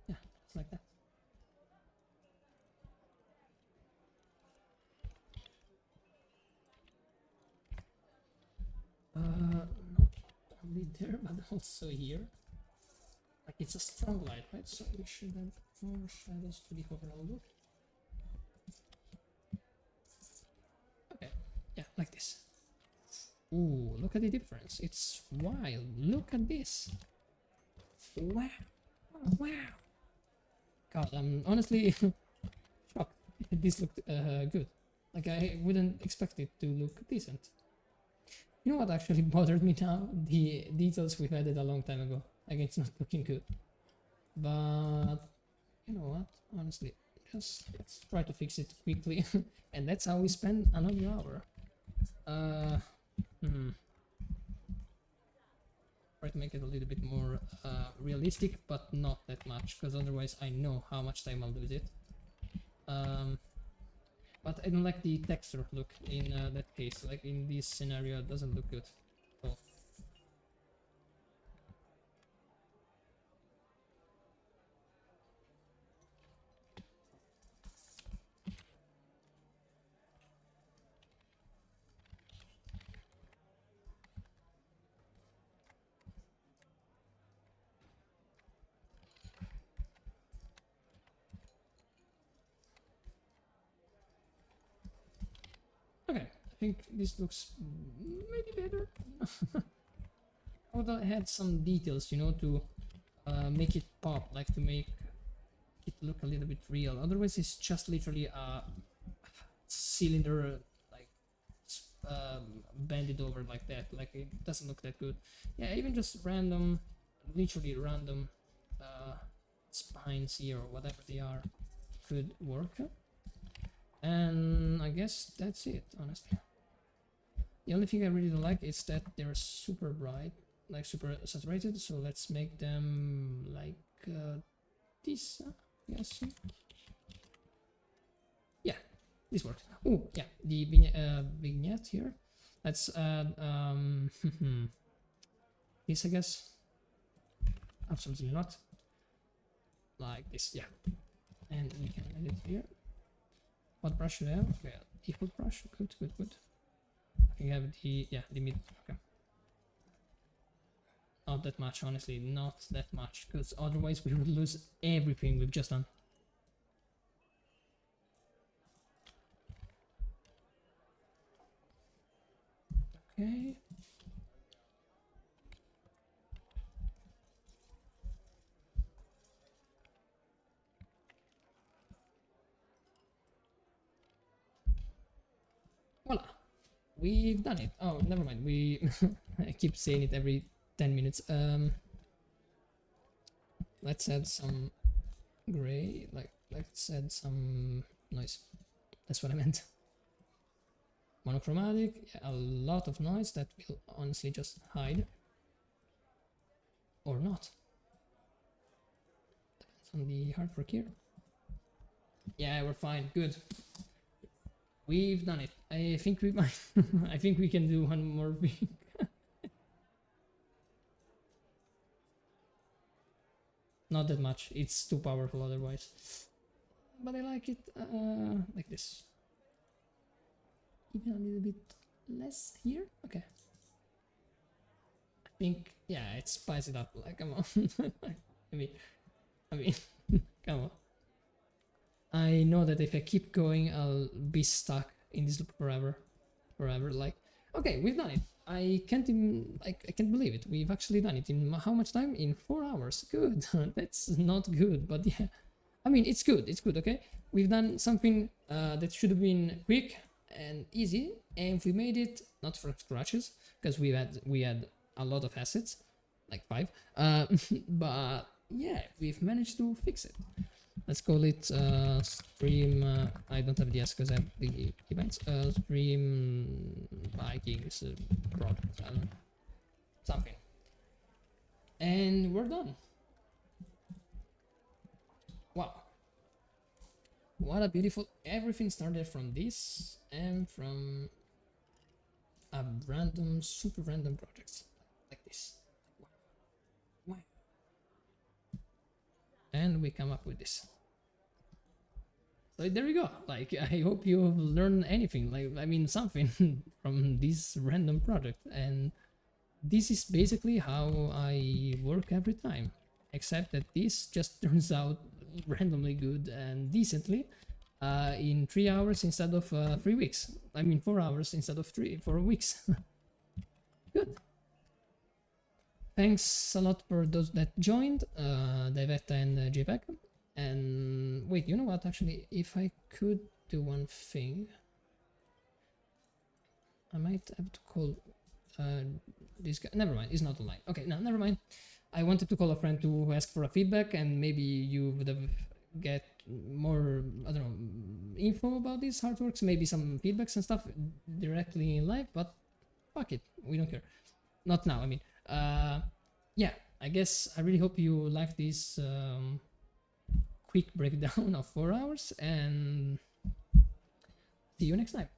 Yeah, it's like that. Not only there, but also here. Like it's a strong light, right? So we should have more shadows to the overall look. Okay, yeah, like this. Ooh, look at the difference. It's wild. Look at this. Wow. Wow. God, I'm honestly shocked. This looked good. Like I wouldn't expect it to look decent. You know what actually bothered me now? The details we've added a long time ago. Like it's not looking good. But you know what? Honestly, just let's try to fix it quickly. And that's how we spend another hour. Try to make it a little bit more realistic, but not that much, because otherwise I know how much time I'll lose it. But I don't like the texture look in that case. Like in this scenario, it doesn't look good. So. Okay, I think this looks maybe better. I would have had some details, you know, to make it pop, like to make it look a little bit real. Otherwise, it's just literally a cylinder, like bended over like that. Like it doesn't look that good. Yeah, even just random, literally random spines here or whatever they are could work. And I guess that's it, honestly. The only thing I really don't like is that they're super bright, like super saturated, so let's make them like this, yes. Yeah, this works. Oh, yeah, the vignette here. Let's add this, I guess. Absolutely not. Like this, yeah. And we can add it here. What brush should I have? Okay, default brush. Good. I can have the mid. Okay. Not that much, honestly, not that much, because otherwise we would lose everything we've just done. Okay. Voila. We've done it. Oh, never mind. We I keep saying it every 10 minutes. Let's add some gray. Let's add some noise. That's what I meant. Monochromatic. Yeah, a lot of noise that will honestly just hide. Or not. Depends on the hard work here. Yeah, we're fine. Good. We've done it. I think we might. I think we can do one more thing. not that much. It's too powerful otherwise. But I like it like this. Even a little bit less here. Okay. I think, yeah, it spices it up. Like, come on. I mean, come on. I know that if I keep going, I'll be stuck in this loop forever. Like, okay, we've done it. I can't even, I can't believe it. We've actually done it in how much time? In 4 hours. Good. That's not good, but yeah. I mean, it's good. It's good. Okay, we've done something that should have been quick and easy, and we made it not from scratches because we had a lot of assets, like 5. But yeah, we've managed to fix it. Let's call it stream. I don't have the S because I have the events. Stream Vikings project. I don't know. Something. And we're done. Wow. What a beautiful. Everything started from this and from a random, super random project like this. Wow. And we come up with this. So there you go. Like, I hope you learned anything. Like, I mean, something from this random project. And this is basically how I work every time. Except that this just turns out randomly good and decently in 3 hours instead of 3 weeks. I mean 4 hours instead of 4 weeks. Good. Thanks a lot for those that joined, Davetta and JPEG. And wait, you know what? Actually, if I could do one thing, I might have to call this guy. Never mind, he's not online. Okay, no, never mind. I wanted to call a friend to ask for a feedback, and maybe you would have get more, I don't know, info about this, how it works, maybe some feedbacks and stuff directly in live, but fuck it, we don't care. Not now, I mean. Yeah, I guess I really hope you like this quick breakdown of 4 hours, and see you next time.